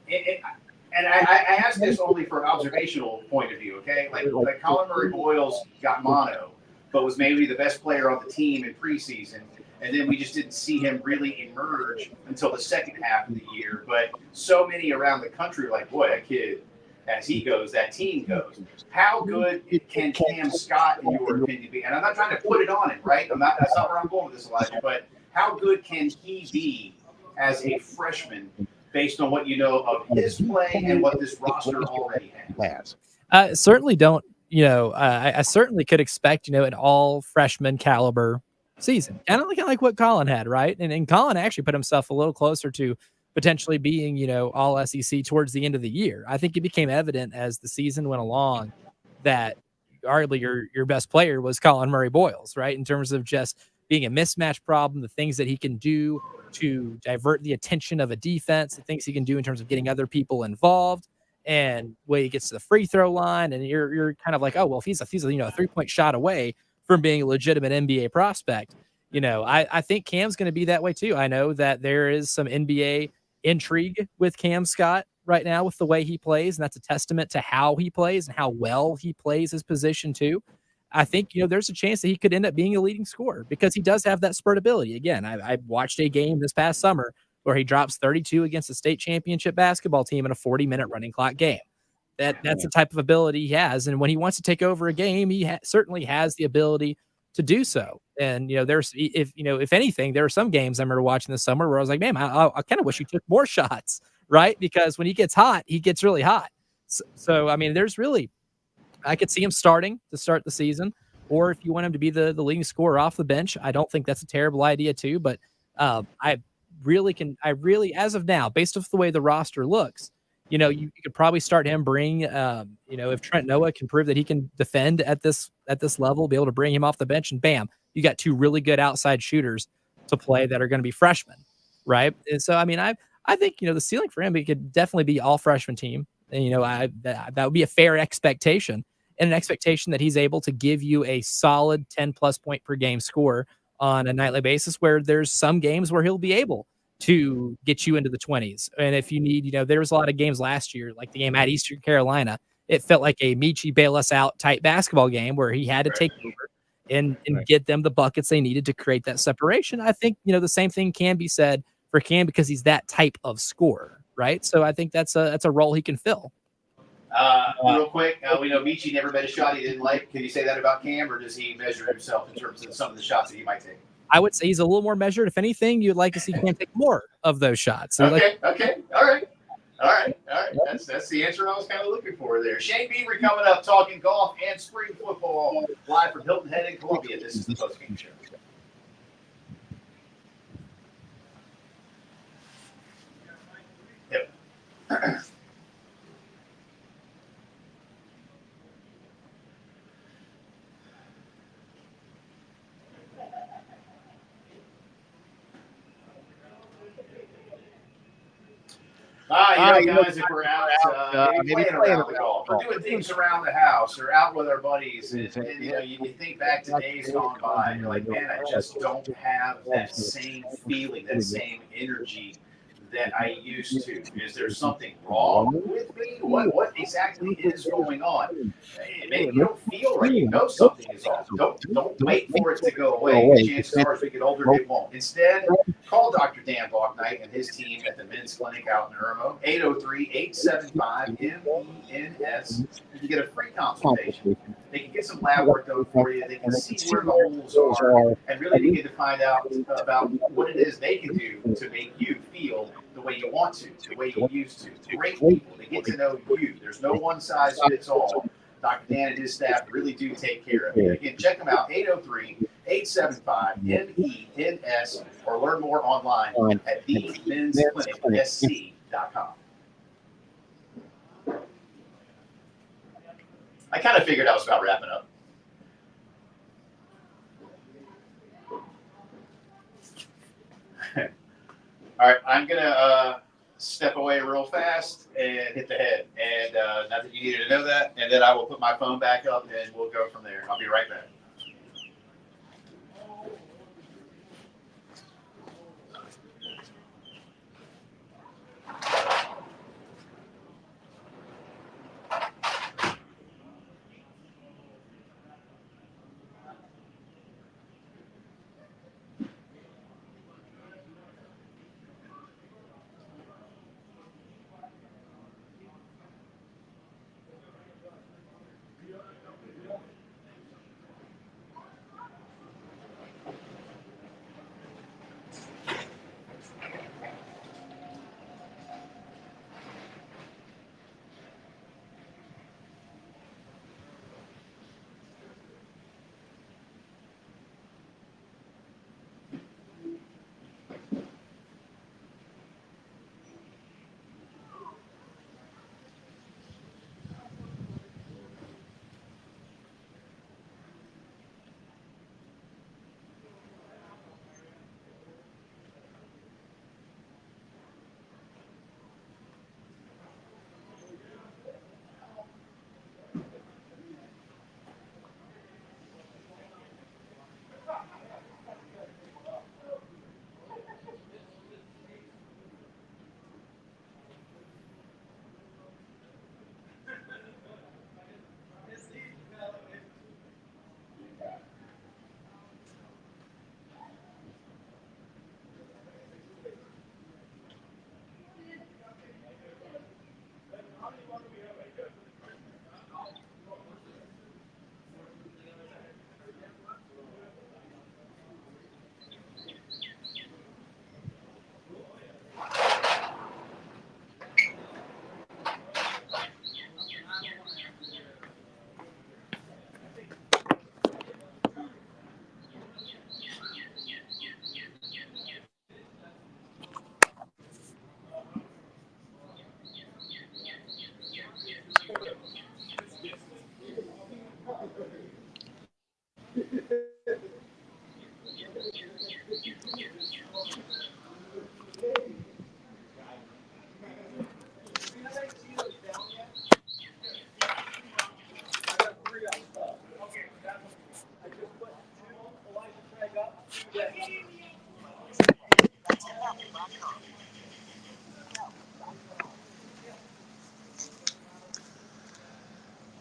And I ask this only from an observational point of view, okay? Like Colin Murray-Boyles got mono, but was maybe the best player on the team in preseason, and then we just didn't see him really emerge until the second half of the year. But so many around the country are like, boy, that kid, as he goes, that team goes. How good can Cam Scott, in your opinion, be? And I'm not trying to put it on him, right? That's not where I'm going with this, Elijah. But how good can he be as a freshman, based on what you know of his play and what this roster already has? Certainly don't. I certainly could expect an all freshman caliber season, kind of like what Colin had, right? And Colin actually put himself a little closer to potentially being, all SEC towards the end of the year. I think it became evident as the season went along that arguably your best player was Colin Murray-Boyles, right? In terms of just being a mismatch problem, the things that he can do to divert the attention of a defense, the things he can do in terms of getting other people involved, and when he gets to the free throw line, and you're kind of like, oh, well, if he's a 3-point shot away from being a legitimate NBA prospect, I think Cam's going to be that way too. I know that there is some NBA intrigue with Cam Scott right now with the way he plays, and that's a testament to how he plays and how well he plays his position too. I think there's a chance that he could end up being a leading scorer because he does have that spurt ability. Again, I watched a game this past summer where he drops 32 against a state championship basketball team in a 40-minute running clock game. That's the type of ability he has, and when he wants to take over a game, he certainly has the ability to do so. And there's if anything, there are some games I remember watching this summer where I was like, man, I kind of wish he took more shots, right? Because when he gets hot, he gets really hot. So I mean, I could see him starting to start the season, or if you want him to be the leading scorer off the bench, I don't think that's a terrible idea too. But I really, as of now, based off the way the roster looks, you could probably start him. Bring, if Trent Noah can prove that he can defend at this level, be able to bring him off the bench, and bam, you got two really good outside shooters to play that are going to be freshmen, right? And so, I mean, I think the ceiling for him, it could definitely be all freshman team. And that would be a fair expectation, and an expectation that he's able to give you a solid 10+ point per game score on a nightly basis. Where there's some games where he'll be able to get you into the 20s. And if you need, there was a lot of games last year, like the game at Eastern Carolina, it felt like a Michi bail us out type basketball game where he had to take over and get them the buckets they needed to create that separation. I think, the same thing can be said for Cam because he's that type of scorer, right? So I think that's a role he can fill. Real quick, we know Michi never made a shot he didn't like. Can you say that about Cam, or does he measure himself in terms of some of the shots that he might take? I would say he's a little more measured. If anything, you'd like to see Cam take more of those shots. Okay. All right. That's the answer I was kind of looking for there. Shane Beaver coming up, talking golf and spring football, live from Hilton Head in Columbia. This is the Postgame Show. Yep. Guys, if we're out, maybe playing around the golf, or doing things around the house, or out with our buddies, and you think back to days gone by, and you're like, man, I just don't have that same feeling, that same energy that I used to. Is there something wrong with me? What exactly is going on? Maybe you don't feel right. You know something is off. Don't wait for it to go away. Chances are, as we get older, it won't. Instead, call Dr. Dan Balknight and his team at the Men's Clinic out in Irmo, 803-875-MENS. You can get a free consultation. They can get some lab work done for you. They can see where the holes are and really begin to find out about what it is they can do to make you feel the way you want to, the way you used to. Great people. They get to know you. There's no one size fits all. Dr. Dan and his staff really do take care of you. Again, check them out, 803-875-MENS, or learn more online at themensclinicsc.com. I kind of figured I was about wrapping up. All right, I'm going to step away real fast and hit the head. And not that you needed to know that. And then I will put my phone back up and we'll go from there. I'll be right back.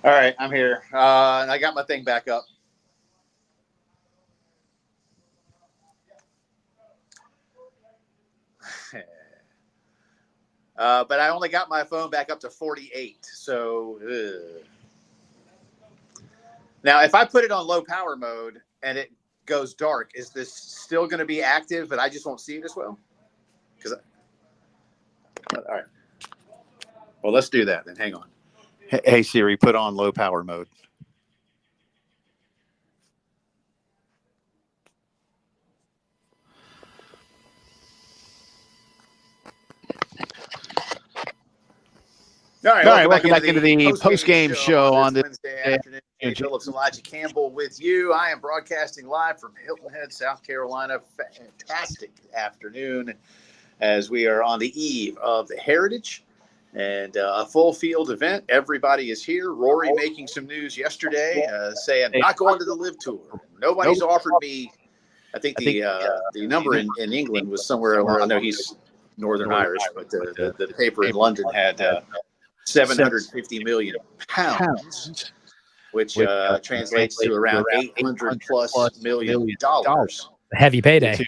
All right, I'm here. And I got my thing back up. But I only got my phone back up to 48. So now, if I put it on low power mode and it goes dark, is this still going to be active, but I just won't see it as well? All right. Well, let's do that then. Hang on. Hey Siri, put on low power mode. All right, welcome back into the post-game show on this Wednesday afternoon. Jay Phillips and Elijah Campbell with you. I am broadcasting live from Hilton Head, South Carolina. Fantastic afternoon as we are on the eve of the Heritage and a full field event. Everybody is here. Rory making some news yesterday saying not going to the Live Tour. Nobody's offered me. I think the number in England was somewhere along. I know he's Northern Irish, but the paper in London had 750 million pounds, which translates to around $800+ million. Heavy payday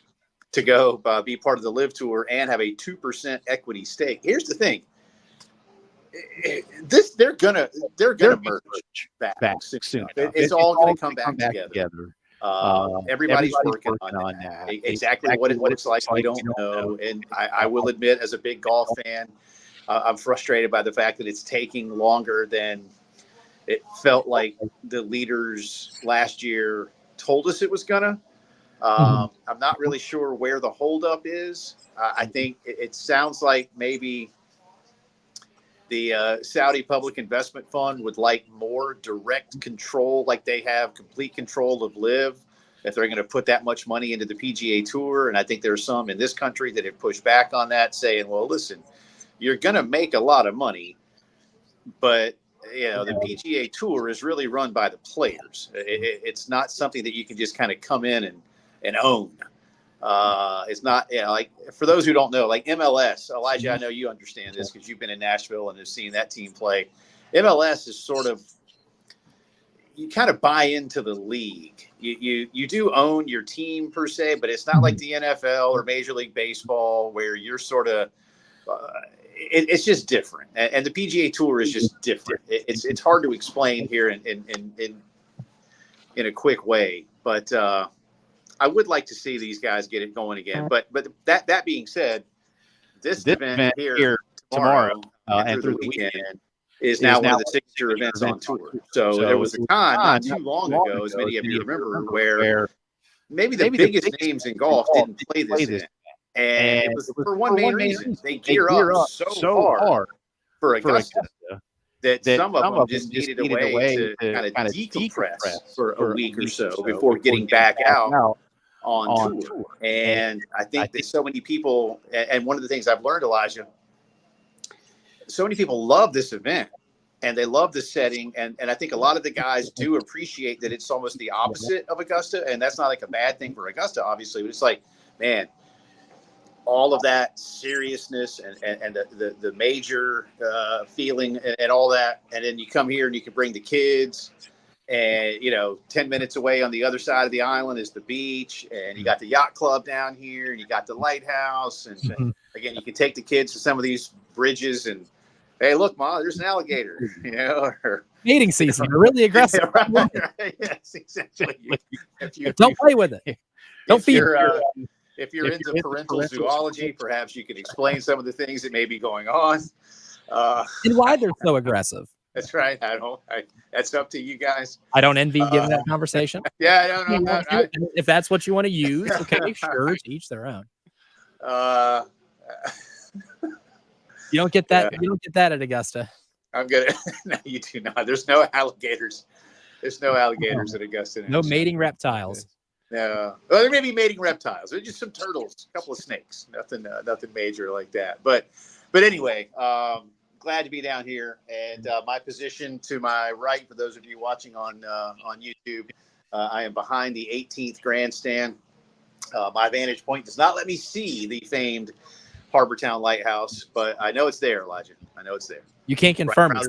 to go be part of the Live Tour and have a 2% equity stake. Here's the thing: they're gonna merge back soon. It's all gonna come back together. Everybody's working on that. Exactly what it looks like, we don't know. And I will admit, as a big golf fan, I'm frustrated by the fact that it's taking longer than it felt like the leaders last year told us it was gonna. I'm not really sure where the holdup is. I think it sounds like maybe the Saudi Public Investment Fund would like more direct control, like they have complete control of Live, if they're going to put that much money into the PGA Tour. And I think there are some in this country that have pushed back on that, saying, well, listen, you're going to make a lot of money, but the PGA Tour is really run by the players. It's not something that you can just kind of come in and own. It's not, like, for those who don't know, like MLS, Elijah, I know you understand this because you've been in Nashville and have seen that team play. MLS is sort of, you kind of buy into the league. You do own your team per se, but it's not like the NFL or Major League Baseball where you're sort of, it's just different. And the PGA Tour is just different. It's hard to explain here in a quick way, but I would like to see these guys get it going again. But that being said, this event here tomorrow and through the weekend is now one of the signature events on tour. So there was a time not too long ago, as many of you remember, where maybe the biggest names in golf didn't play this event. And it was for one main reason. They gear up so hard for Augusta that some of them just needed a way to kind of decompress for a week or so before getting back out on tour. And I think that so many people, and one of the things I've learned, Elijah, so many people love this event and they love the setting. And I think a lot of the guys do appreciate that it's almost the opposite of Augusta. And that's not like a bad thing for Augusta, obviously, but it's like, man, all of that seriousness and the major feeling and all that. And then you come here and you can bring the kids and, 10 minutes away on the other side of the island is the beach, and you got the yacht club down here and you got the lighthouse. And again, you can take the kids to some of these bridges and, hey, look, Ma, there's an alligator, or mating season. You're really aggressive. Yeah, right. Yes, exactly. Don't play with it. Don't feed If you're into parental zoology, perhaps you can explain some of the things that may be going on. And why they're so aggressive. That's right. That's up to you guys. I don't envy giving that conversation. Yeah, I don't know. If that's what you want to use, okay, sure, to each their own. You don't get that. Yeah. You don't get that at Augusta. I'm gonna. No, you do not. There's no alligators. There's no alligators at Augusta. No mating reptiles. No. Well, there may be mating reptiles. There's just some turtles, a couple of snakes. Nothing major like that. But anyway, glad to be down here. And my position to my right, for those of you watching on YouTube, I am behind the 18th grandstand. My vantage point does not let me see the famed Harbortown Lighthouse, but I know it's there, Elijah. I know it's there. You can't confirm it.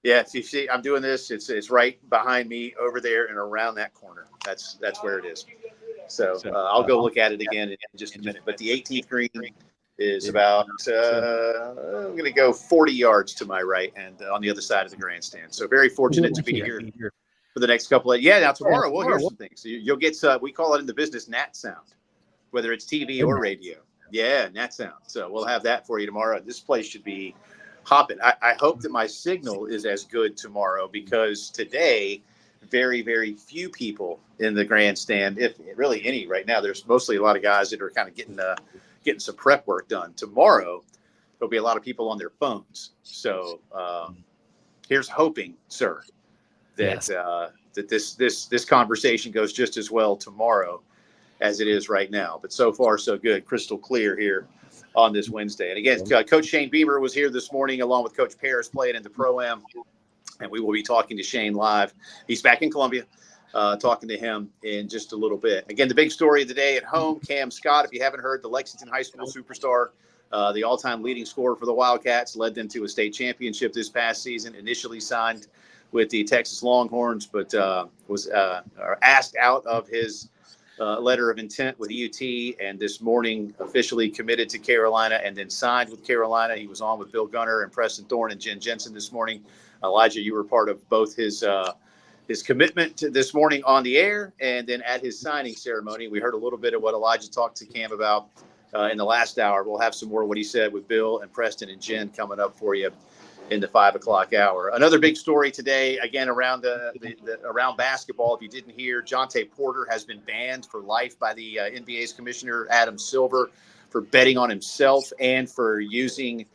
Yeah, if you see, I'm doing this. It's right behind me over there and around that corner. That's where it is. So I'll go look at it again in just a minute. But the 18th green is about, I'm going to go 40 yards to my right and on the other side of the grandstand. So very fortunate to be here for the next couple of, now tomorrow we'll hear some things. So you'll get, we call it in the business nat sound, whether it's TV or radio. Yeah, nat sound. So we'll have that for you tomorrow. This place should be hopping. I hope that my signal is as good tomorrow, because today, very, very few people in the grandstand, if really any right now. There's mostly a lot of guys that are kind of getting some prep work done. Tomorrow, there'll be a lot of people on their phones. So here's hoping, sir, that that this conversation goes just as well tomorrow as it is right now. But so far, so good. Crystal clear here on this Wednesday. And again, Coach Shane Beamer was here this morning along with Coach Paris playing in the Pro-Am. And we will be talking to Shane live. He's back in Columbia, talking to him in just a little bit. Again, the big story of the day at home, Cam Scott, if you haven't heard, the Lexington High School superstar, the all-time leading scorer for the Wildcats, led them to a state championship this past season, initially signed with the Texas Longhorns, but was asked out of his letter of intent with UT, and this morning officially committed to Carolina and then signed with Carolina. He was on with Bill Gunner and Preston Thorne and Jen Jensen this morning. Elijah, you were part of both his commitment to this morning on the air and then at his signing ceremony. We heard a little bit of what Elijah talked to Cam about in the last hour. We'll have some more of what he said with Bill and Preston and Jen coming up for you in the 5 o'clock hour. Another big story today, again, around around basketball. If you didn't hear, Jonte Porter has been banned for life by the NBA's commissioner, Adam Silver, for betting on himself and for using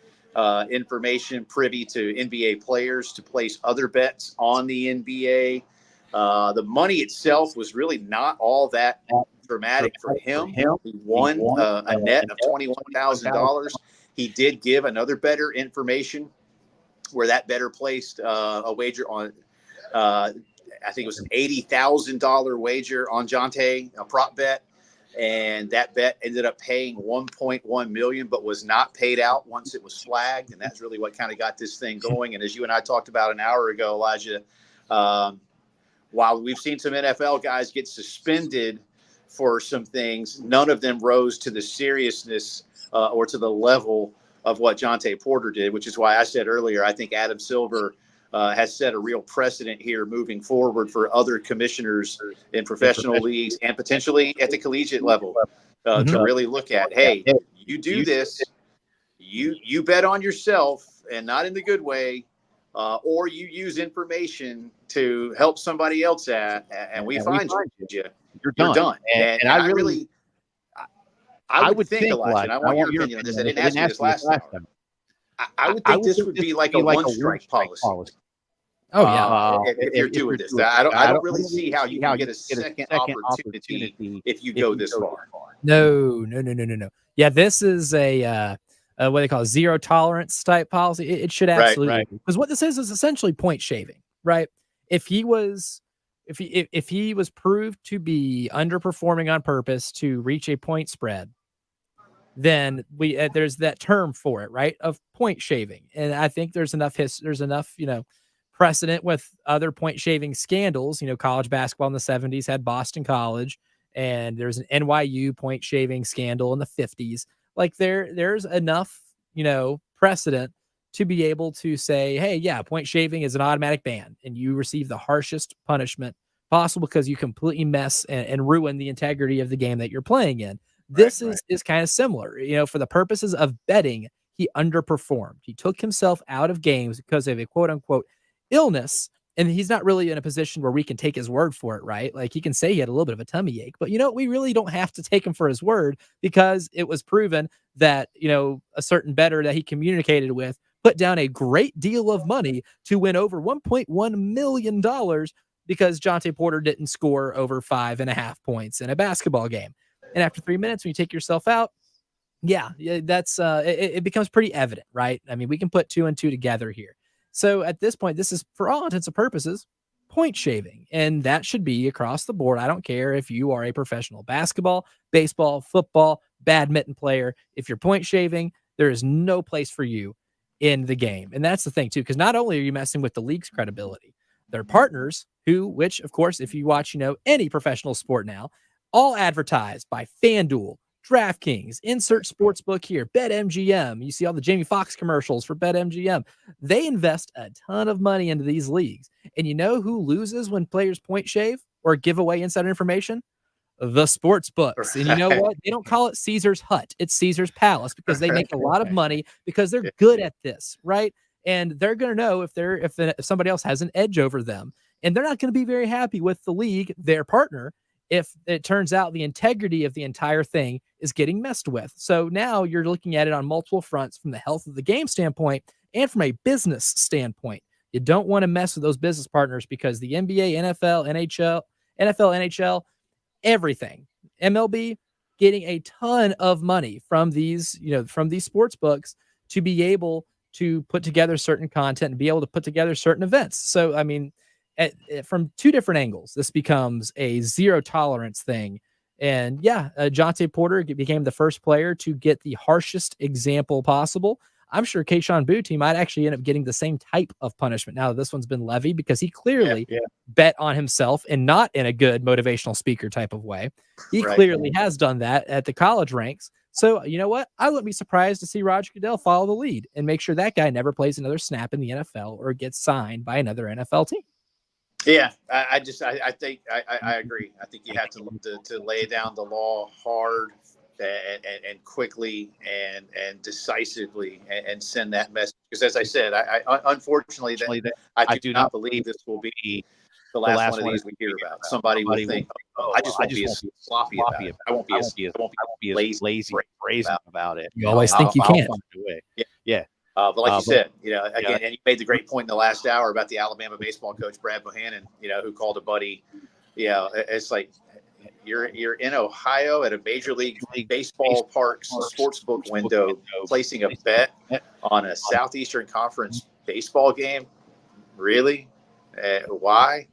information privy to NBA players to place other bets on the NBA. The money itself was really not all that dramatic for him. He won a net of $21,000. He did give another bettor information where that bettor placed a wager on, I think it was an $80,000 wager on Jonte, a prop bet. And that bet ended up paying $1.1 million, but was not paid out once it was flagged. And that's really what kind of got this thing going. And as you and I talked about an hour ago, Elijah, while we've seen some NFL guys get suspended for some things, none of them rose to the seriousness or to the level of what Jonte Porter did, which is why I said earlier, I think Adam Silver has set a real precedent here moving forward for other commissioners in professional leagues and potentially at the collegiate level to really look at, hey, you do this, you bet on yourself and not in the good way, or you use information to help somebody else and we find you, you're done. And I really, I would think, Elijah, and I want your opinion on this. I didn't ask you this last time. I would think this would be like a one-strike policy. Oh yeah, if you're doing this, I don't really see how you can get a second opportunity if you go this far. No. Yeah, this is a what they call a zero tolerance type policy. It should absolutely, because what this is essentially point shaving, right? If he was proved to be underperforming on purpose to reach a point spread, then there's that term for it, right? Of point shaving. And I think there's enough precedent with other point shaving scandals. College basketball in the 70s had Boston College, and there's an NYU point shaving scandal in the 50s. Like there's enough, precedent to be able to say, hey, yeah, point shaving is an automatic ban and you receive the harshest punishment possible because you completely mess and ruin the integrity of the game that you're playing in. This is kind of similar, for the purposes of betting, he underperformed. He took himself out of games because of a quote unquote illness. And he's not really in a position where we can take his word for it, right? Like he can say he had a little bit of a tummy ache, but we really don't have to take him for his word because it was proven that, a certain bettor that he communicated with put down a great deal of money to win over $1.1 million because Jonte Porter didn't score over 5.5 points in a basketball game. And after 3 minutes, when you take yourself out, that's it becomes pretty evident, right? I mean, we can put 2 and 2 together here. So at this point, this is, for all intents and purposes, point shaving. And that should be across the board. I don't care if you are a professional basketball, baseball, football, badminton player. If you're point shaving, there is no place for you in the game. And that's the thing too, because not only are you messing with the league's credibility, their partners which of course, if you watch, any professional sport now, all advertised by FanDuel, DraftKings, insert sportsbook here, BetMGM. You see all the Jamie Foxx commercials for BetMGM. They invest a ton of money into these leagues. And you know who loses when players point shave or give away insider information? The sports books. And you know what? They don't call it Caesar's Hut. It's Caesar's Palace because they make a lot of money because they're good at this, right? And they're going to know if somebody else has an edge over them. And they're not going to be very happy with the league, their partner, if it turns out the integrity of the entire thing is getting messed with. So now you're looking at it on multiple fronts from the health of the game standpoint and from a business standpoint. You don't want to mess with those business partners because the NBA, NFL, NHL, everything, MLB getting a ton of money from these, from these sports books to be able to put together certain content and be able to put together certain events. So, I mean, from two different angles, this becomes a zero tolerance thing. And yeah, Jonte Porter became the first player to get the harshest example possible. I'm sure Kayshon Boutte might actually end up getting the same type of punishment now that this one's been levied because he clearly bet on himself and not in a good motivational speaker type of way. He clearly has done that at the college ranks. So you know what? I wouldn't be surprised to see Roger Goodell follow the lead and make sure that guy never plays another snap in the NFL or gets signed by another NFL team. Yeah, I think I agree. I think you have to lay down the law hard and quickly and decisively and send that message. Because as I said, I unfortunately I do not believe this will be the last one of these we hear about. Somebody will think, "Oh, I just won't be as sloppy about it. I won't be as lazy brazen about it." You always think you can. Yeah. But like you said, again, and you made the great point in the last hour about the Alabama baseball coach, Brad Bohannon, who called a buddy. It's like you're in Ohio at a Major League Baseball park's sportsbook window, placing a bet on a Southeastern Conference baseball game. Really? Why?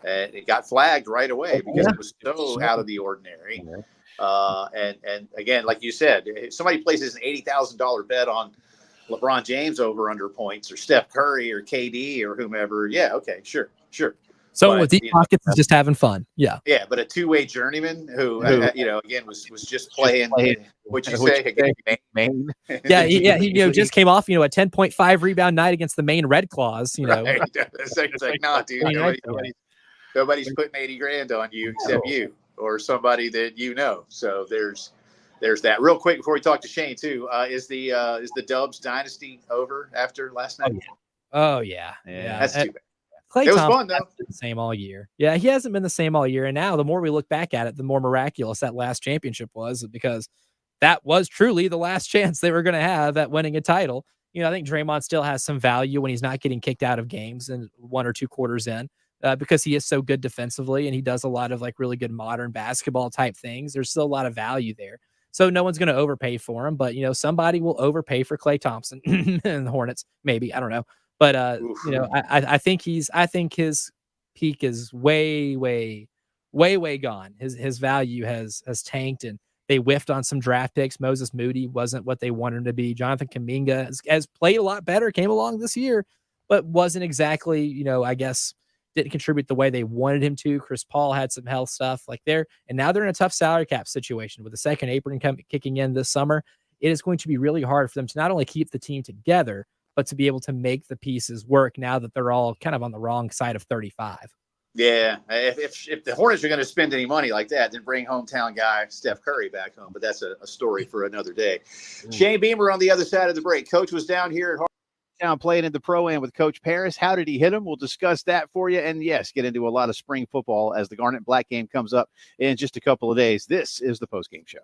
And it got flagged right away because it was so out of the ordinary. And again, like you said, if somebody places an $80,000 bet on LeBron James over under points or Steph Curry or KD or whomever. Yeah. Okay. Sure. Someone with deep pockets is just having fun. Yeah. Yeah. But a two-way journeyman who again, was just playing, what'd you say? Against Maine. Yeah. He just came off, a 10.5 rebound night against the Maine Red Claws, Right. It's like, nah, dude, nobody's putting 80 grand on you except you or somebody that So there's that. Real quick before we talk to Shane too, is the Dubs dynasty over after last night? Oh yeah. That's too bad. Klay it was Thompson fun though. The same all year. Yeah, he hasn't been the same all year. And now the more we look back at it, the more miraculous that last championship was because that was truly the last chance they were going to have at winning a title. I think Draymond still has some value when he's not getting kicked out of games and 1 or 2 quarters in. Because he is so good defensively and he does a lot of like really good modern basketball type things. There's still a lot of value there. So no one's going to overpay for him, but somebody will overpay for Klay Thompson and the Hornets. Maybe, I don't know. But I think his peak is way gone. His value has tanked and they whiffed on some draft picks. Moses Moody wasn't what they wanted him to be. Jonathan Kuminga has played a lot better, came along this year, but wasn't exactly, I guess, didn't contribute the way they wanted him to. Chris Paul had some health stuff and now they're in a tough salary cap situation with the second apron kicking in this summer. It is going to be really hard for them to not only keep the team together, but to be able to make the pieces work now that they're all kind of on the wrong side of 35. Yeah. If the Hornets are going to spend any money like that, then bring hometown guy Steph Curry back home. But that's a story for another day. Shane Beamer on the other side of the break. Coach was down here at Town playing in the Pro-Am with Coach Paris. How did he hit him? We'll discuss that for you. And yes, get into a lot of spring football as the Garnet Black game comes up in just a couple of days. This is the Postgame Show.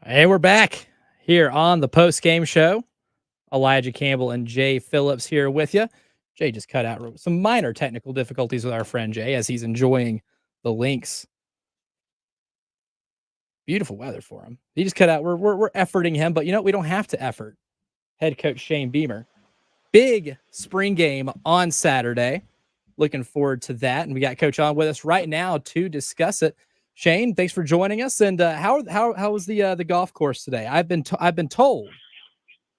And we're back here on the post-game show. Elijah Campbell and Jay Phillips here with you. Jay just cut out some minor technical difficulties with our friend Jay as he's enjoying the Lynx. Beautiful weather for him. He just cut out. We're efforting him, but we don't have to effort. Head coach Shane Beamer. Big spring game on Saturday. Looking forward to that. And we got Coach on with us right now to discuss it. Shane, thanks for joining us. And how was the golf course today? I've been told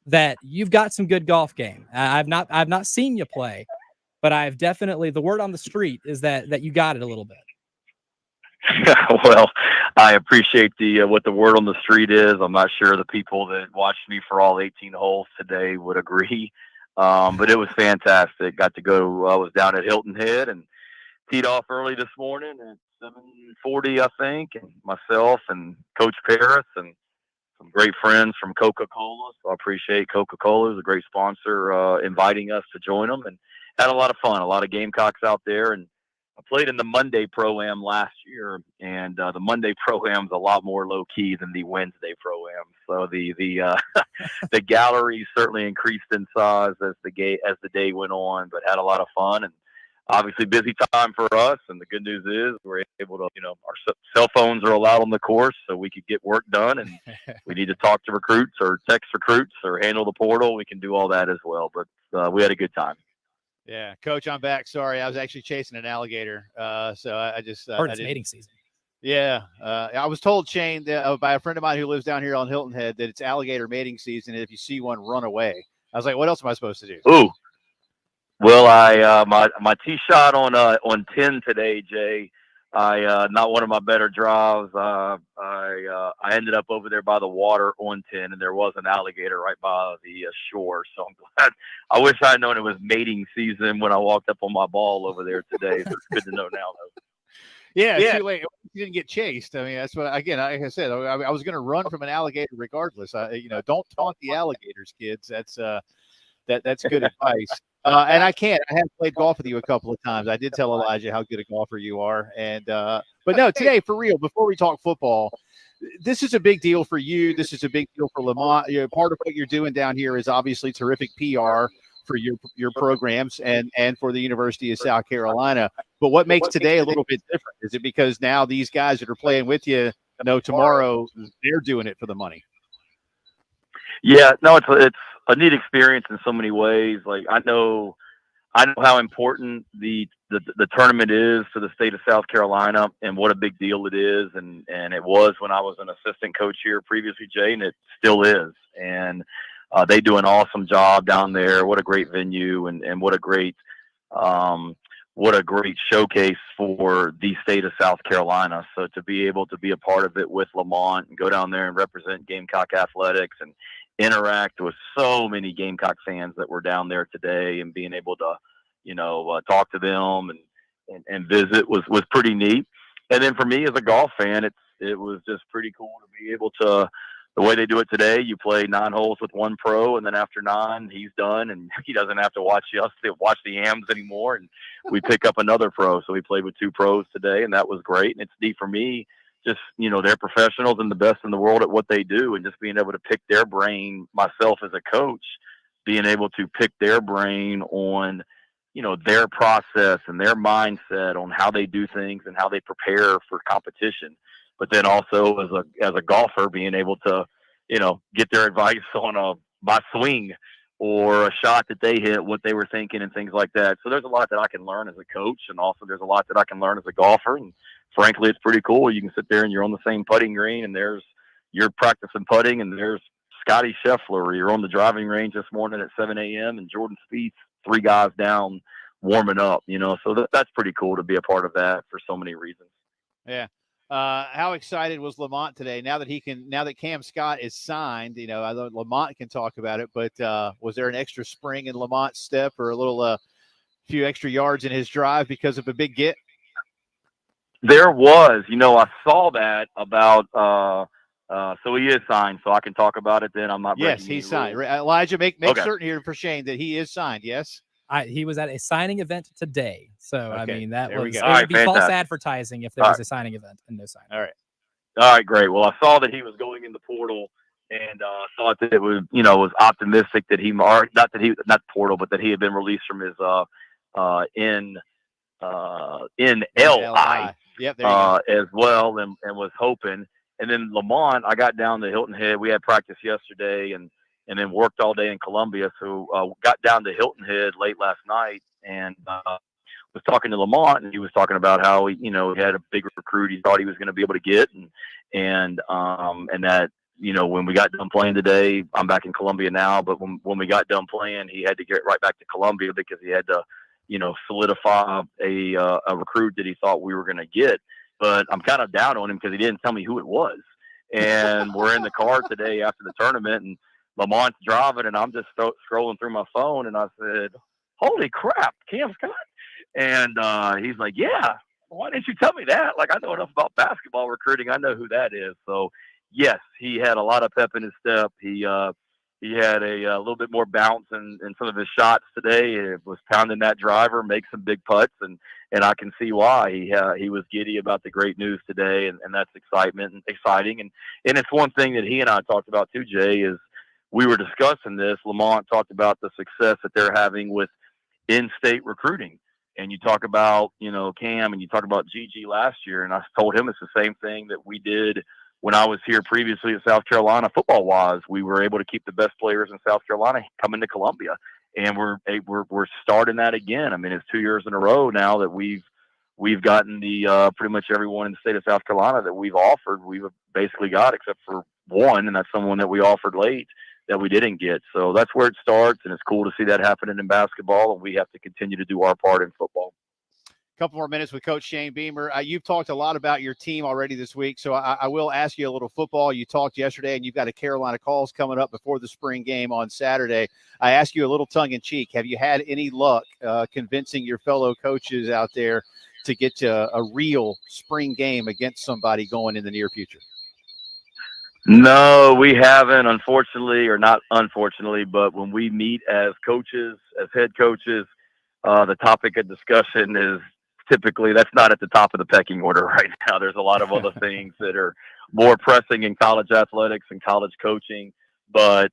that you've got some good golf game. I've not seen you play, but I've definitely, the word on the street is that you got it a little bit. Well, I appreciate what the word on the street is. I'm not sure the people that watched me for all 18 holes today would agree. But it was fantastic. Got to go, I was down at Hilton Head and teed off early this morning at 7:40, I think, and myself and Coach Paris and some great friends from Coca-Cola. So I appreciate Coca-Cola. It was a great sponsor, inviting us to join them, and had a lot of fun, a lot of Gamecocks out there. And I played in the Monday Pro-Am last year, and the Monday Pro-Am is a lot more low-key than the Wednesday Pro-Am. So the the gallery certainly increased in size as the day went on, but had a lot of fun. And obviously busy time for us. And the good news is we're able to, our cell phones are allowed on the course, so we could get work done. And we need to talk to recruits or text recruits or handle the portal. We can do all that as well. But we had a good time. Yeah, Coach, I'm back. Sorry, I was actually chasing an alligator. So I just heard it's mating season. Yeah, I was told, Shane, by a friend of mine who lives down here on Hilton Head, that it's alligator mating season. And if you see one, run away. I was like, what else am I supposed to do? Ooh, well, I my tee shot on 10 today, Jay. Not one of my better drives. I ended up over there by the water on 10, and there was an alligator right by the shore. So I'm glad. I wish I had known it was mating season when I walked up on my ball over there today. So it's good to know now, though. Yeah. Too late. You didn't get chased. I mean, that's what. Again, like I said, I was going to run from an alligator regardless. Don't taunt the alligators, kids. That's good advice. And I have played golf with you a couple of times. I did tell Elijah how good a golfer you are. And but no, today, for real, before we talk football, this is a big deal for you. This is a big deal for Lamont. Part of what you're doing down here is obviously terrific PR for your programs and for the University of South Carolina. But what makes today a little bit different? Is it because now these guys that are playing with you know tomorrow they're doing it for the money? Yeah, no, it's a neat experience in so many ways. Like I know how important the tournament is to the state of South Carolina and what a big deal it is. And it was when I was an assistant coach here previously, Jay, and it still is. And they do an awesome job down there. What a great venue and what a great showcase for the state of South Carolina. So to be able to be a part of it with Lamont and go down there and represent Gamecock athletics and interact with so many Gamecock fans that were down there today and being able to, talk to them and visit was pretty neat. And then for me as a golf fan, it was just pretty cool to be able to, the way they do it today, you play 9 holes with one pro, and then after 9, he's done, and he doesn't have to watch the AMs anymore, and we pick up another pro. So we played with 2 pros today, and that was great. And it's neat for me, just, they're professionals and the best in the world at what they do, and just being able to pick their brain, myself as a coach, being able to pick their brain on, their process and their mindset on how they do things and how they prepare for competition. But then also as a golfer, being able to, get their advice on my swing or a shot that they hit, what they were thinking and things like that. So there's a lot that I can learn as a coach, and also there's a lot that I can learn as a golfer. And frankly, it's pretty cool. You can sit there and you're on the same putting green, and you're practicing putting, and there's Scotty Scheffler. You're on the driving range this morning at 7 a.m. and Jordan Spieth, 3 guys down warming up, so that's pretty cool to be a part of that for so many reasons. Yeah. How excited was Lamont today? Now that Cam Scott is signed, I know Lamont can talk about it, but was there an extra spring in Lamont's step or a little few extra yards in his drive because of a big get? There was, I saw that about, so he is signed, so I can talk about it then. I'm not. Yes, he's signed. Elijah, make certain here for Shane that he is signed. Yes. He was at a signing event today. So, okay. I mean, that was, it would be false advertising if there was a signing event and no signing. All right. All right, great. Well, I saw that he was going in the portal, and thought that it was, was optimistic that not portal, but that he had been released from his in LI, yep, there you go. as well, and was hoping. And then Lamont, I got down to Hilton Head. We had practice yesterday, and then worked all day in Columbia. So got down to Hilton Head late last night, and was talking to Lamont, and he was talking about how he had a big recruit he thought he was going to be able to get, and that when we got done playing today, I'm back in Columbia now, but when we got done playing, he had to get right back to Columbia because he had to solidify a recruit that he thought we were going to get. But I'm kind of down on him because he didn't tell me who it was. And we're in the car today after the tournament, and Lamont's driving, and I'm just scrolling through my phone, and I said, "Holy crap, Cam Scott!" And he's like, "Yeah, why didn't you tell me that? Like, I know enough about basketball recruiting. I know who that is." So, yes, he had a lot of pep in his step. He had a little bit more bounce in some of his shots today. It was pounding that driver, make some big putts, and I can see why he was giddy about the great news today, and that's exciting. And it's one thing that he and I talked about too, Jay, is we were discussing this. Lamont talked about the success that they're having with in-state recruiting. And you talk about, Cam, and you talk about Gigi last year, and I told him it's the same thing that we did when I was here previously at South Carolina football-wise. We were able to keep the best players in South Carolina coming to Columbia, and we're starting that again. I mean, it's 2 years in a row now that we've gotten the pretty much everyone in the state of South Carolina that we've offered. We've basically got, except for one, and that's someone that we offered late that we didn't get. So that's where it starts, and it's cool to see that happening in basketball, and we have to continue to do our part in football. A couple more minutes with Coach Shane Beamer. You've talked a lot about your team already this week, so I will ask you a little football. You talked yesterday, and you've got a Carolina Calls coming up before the spring game on Saturday. I ask you a little tongue-in-cheek. Have you had any luck convincing your fellow coaches out there to get to a real spring game against somebody going in the near future? No, we haven't, unfortunately, or not unfortunately, but when we meet as coaches, as head coaches, the topic of discussion is typically, that's not at the top of the pecking order right now. There's a lot of other things that are more pressing in college athletics and college coaching, but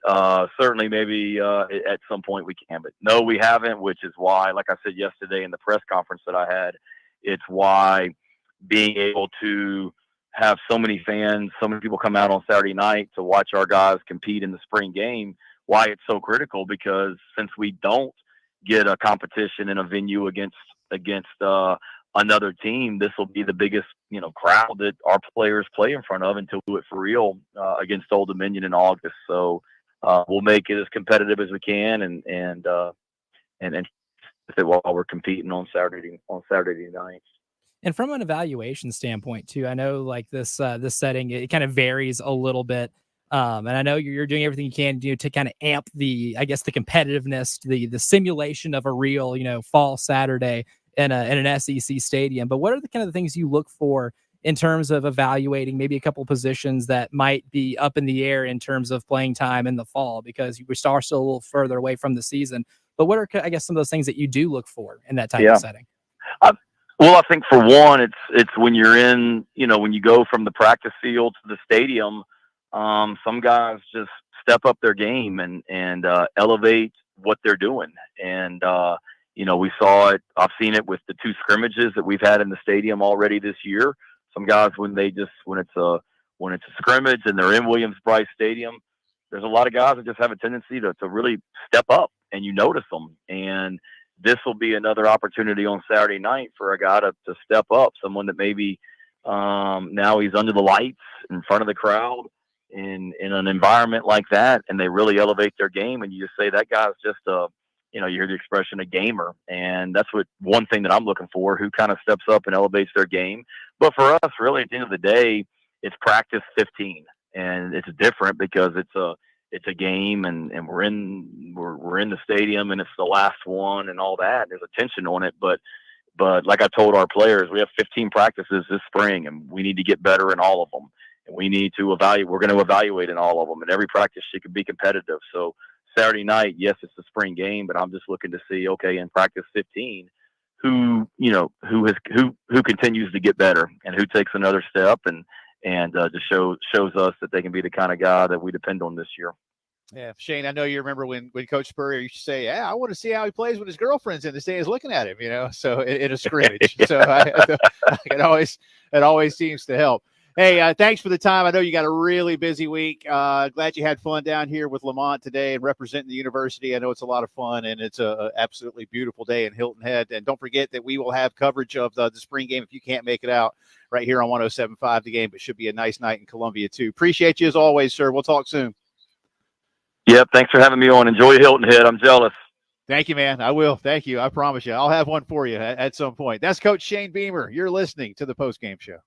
certainly maybe at some point we can. But no, we haven't, which is why, like I said yesterday in the press conference that I had, it's why being able to have so many fans, so many people come out on Saturday night to watch our guys compete in the spring game, why it's so critical, because since we don't get a competition in a venue against another team, this will be the biggest, crowd that our players play in front of until we do it for real against Old Dominion in August. So we'll make it as competitive as we can and while we're competing on Saturday night. And from an evaluation standpoint too, I know like this setting, it kind of varies a little bit. And I know you're doing everything you can do to kind of amp the competitiveness, the simulation of a real, fall Saturday in an SEC stadium. But what are the kind of the things you look for in terms of evaluating maybe a couple positions that might be up in the air in terms of playing time in the fall, because we are still a little further away from the season? But what are, I guess, some of those things that you do look for in that type of setting? Well, I think for one, it's when you're in, when you go from the practice field to the stadium, some guys just step up their game and elevate what they're doing. And, we saw it, I've seen it with the 2 scrimmages that we've had in the stadium already this year. Some guys, when it's a scrimmage and they're in Williams-Brice Stadium, there's a lot of guys that just have a tendency to really step up, and you notice them. And this will be another opportunity on Saturday night for a guy to step up, someone that maybe now he's under the lights in front of the crowd in an environment like that, and they really elevate their game. And you just say that guy's just you hear the expression, a gamer. And that's one thing that I'm looking for, who kind of steps up and elevates their game. But for us, really, at the end of the day, it's practice 15, and it's different because it's a game, and we're in the stadium, and it's the last one and all that. There's a tension on it, but like I told our players, we have 15 practices this spring, and we need to get better in all of them. And we need to evaluate. We're going to evaluate in all of them, and every practice she can be competitive. So Saturday night, yes, it's a spring game, but I'm just looking to see, okay, in practice 15, who continues to get better and who takes another step, and and just shows us that they can be the kind of guy that we depend on this year. Yeah, Shane, I know you remember when Coach Spurrier used to say, "Yeah, I want to see how he plays when his girlfriend's in the stands looking at him," so in a scrimmage. So it always seems to help. Hey, thanks for the time. I know you got a really busy week. Glad you had fun down here with Lamont today and representing the university. I know it's a lot of fun, and it's a absolutely beautiful day in Hilton Head. And don't forget that we will have coverage of the spring game if you can't make it out right here on 107.5 The Game. But it should be a nice night in Columbia, too. Appreciate you as always, sir. We'll talk soon. Yep, thanks for having me on. Enjoy Hilton Head. I'm jealous. Thank you, man. I will. Thank you. I promise you. I'll have one for you at some point. That's Coach Shane Beamer. You're listening to the Postgame Show.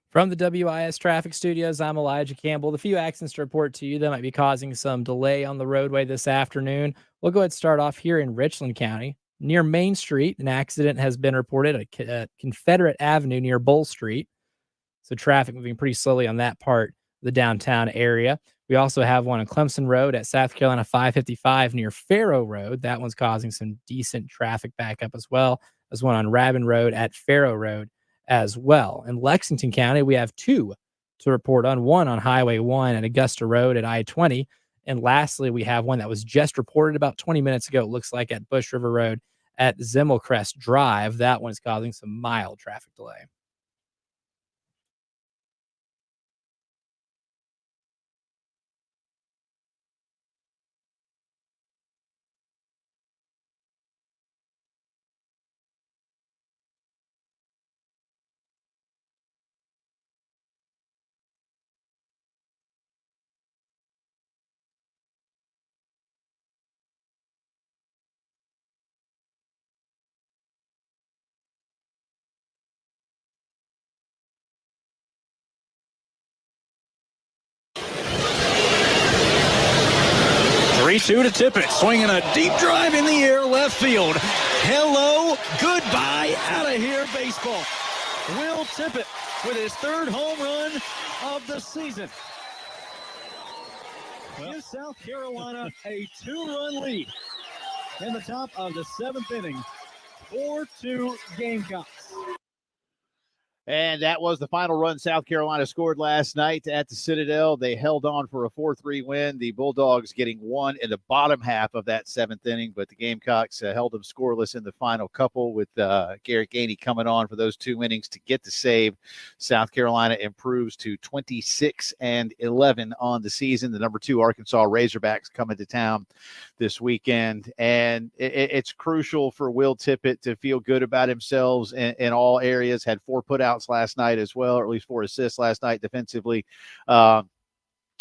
From the WIS Traffic Studios, I'm Elijah Campbell. The few accidents to report to you that might be causing some delay on the roadway this afternoon. We'll go ahead and start off here in Richland County. Near Main Street, an accident has been reported at Confederate Avenue near Bull Street. So traffic moving pretty slowly on that part of the downtown area. We also have one on Clemson Road at South Carolina 555 near Faro Road. That one's causing some decent traffic backup as well. There's one on Rabin Road at Faro Road as well. In Lexington County, we have two to report on, one on Highway 1 at Augusta Road at I-20. And lastly, we have one that was just reported about 20 minutes ago. It looks like at Bush River Road at Zimmelcrest Drive. That one's causing some mild traffic delay. Three-two to Tippett, swinging a deep drive in the air, left field. Hello, goodbye, out of here, baseball. Will Tippett with his third home run of the season. Gives South Carolina a 2-run lead in the top of the 7th inning. 4-2 Gamecocks. And that was the final run South Carolina scored last night at the Citadel. They held on for a 4-3 win. The Bulldogs getting one in the bottom half of that 7th inning, but the Gamecocks held them scoreless in the final couple with Garrett Gainey coming on for those 2 innings to get the save. South Carolina improves to 26-11 on the season. The number 2 Arkansas Razorbacks coming to town this weekend. And it's crucial for Will Tippett to feel good about himself in all areas. Had 4 putouts last night as well, or at least 4 assists last night defensively,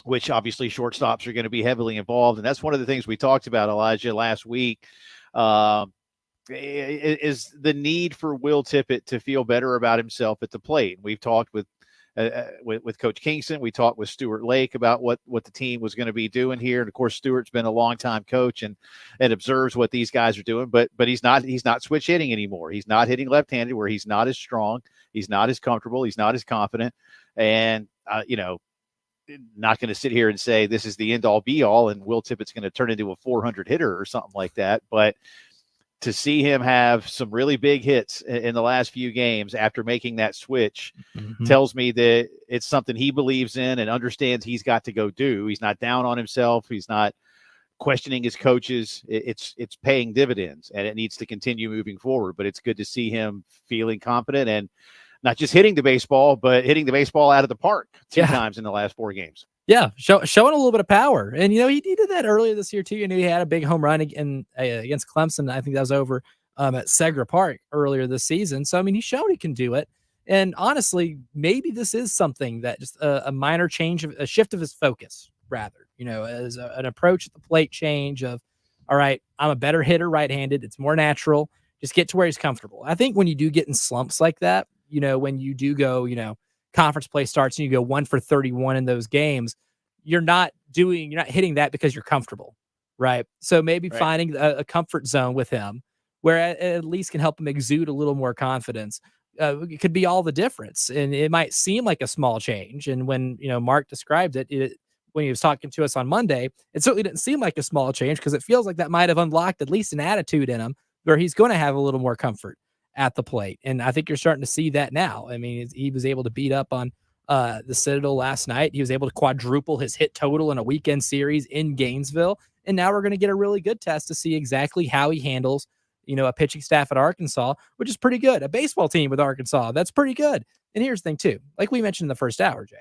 which obviously shortstops are going to be heavily involved. And that's one of the things we talked about, Elijah, last week, is the need for Will Tippett to feel better about himself at the plate. We've talked with Coach Kingston. We talked with Stuart Lake about what the team was going to be doing here. And of course, Stuart's been a longtime coach and observes what these guys are doing, but he's not switch hitting anymore. He's not hitting left-handed where he's not as strong. He's not as comfortable. He's not as confident. And, not going to sit here and say this is the end all be all and Will Tippett's going to turn into a 400 hitter or something like that. But to see him have some really big hits in the last few games after making that switch tells me that it's something he believes in and understands he's got to go do. He's not down on himself. He's not questioning his coaches. It's paying dividends and it needs to continue moving forward. But it's good to see him feeling confident and not just hitting the baseball, but hitting the baseball out of the park 2 times in the last 4 games. Yeah, showing a little bit of power. And, he did that earlier this year, too. He had a big home run against Clemson. I think that was over at Segra Park earlier this season. So, he showed he can do it. And honestly, maybe this is something that just a minor change, a shift of his focus, rather, as an approach at the plate change of, all right, I'm a better hitter right-handed. It's more natural. Just get to where he's comfortable. I think when you do get in slumps like that, when you do go, conference play starts and you go 1 for 31 in those games, you're not hitting that because you're comfortable, right? So maybe finding a comfort zone with him where at least can help him exude a little more confidence. It could be all the difference. And it might seem like a small change. And when, Mark described it, when he was talking to us on Monday, it certainly didn't seem like a small change because it feels like that might have unlocked at least an attitude in him where he's going to have a little more comfort at the plate. And I think you're starting to see that now. He was able to beat up on the Citadel last night. He was able to quadruple his hit total in a weekend series in Gainesville. And now we're going to get a really good test to see exactly how he handles, a pitching staff at Arkansas, which is pretty good. A baseball team with Arkansas, that's pretty good. And here's the thing too, like we mentioned in the first hour, Jay,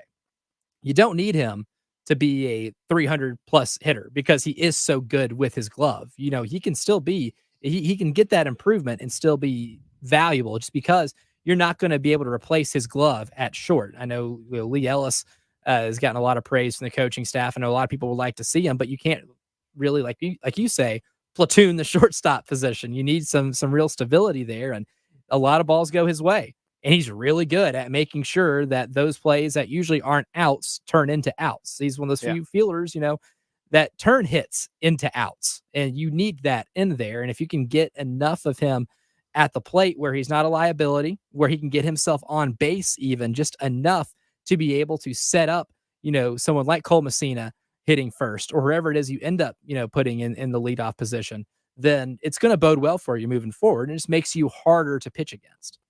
you don't need him to be a 300 plus hitter because he is so good with his glove. He can still be, he can get that improvement and still be valuable just because you're not going to be able to replace his glove at short. I know Lee Ellis has gotten a lot of praise from the coaching staff. I know a lot of people would like to see him, but you can't really, like you say, platoon the shortstop position. You need some real stability there, and a lot of balls go his way. And he's really good at making sure that those plays that usually aren't outs turn into outs. He's one of those few fielders, that turn hits into outs, and you need that in there. And if you can get enough of him at the plate where he's not a liability, where he can get himself on base even just enough to be able to set up, someone like Cole Messina hitting first or whoever it is you end up, putting in the leadoff position, then it's going to bode well for you moving forward. And it just makes you harder to pitch against.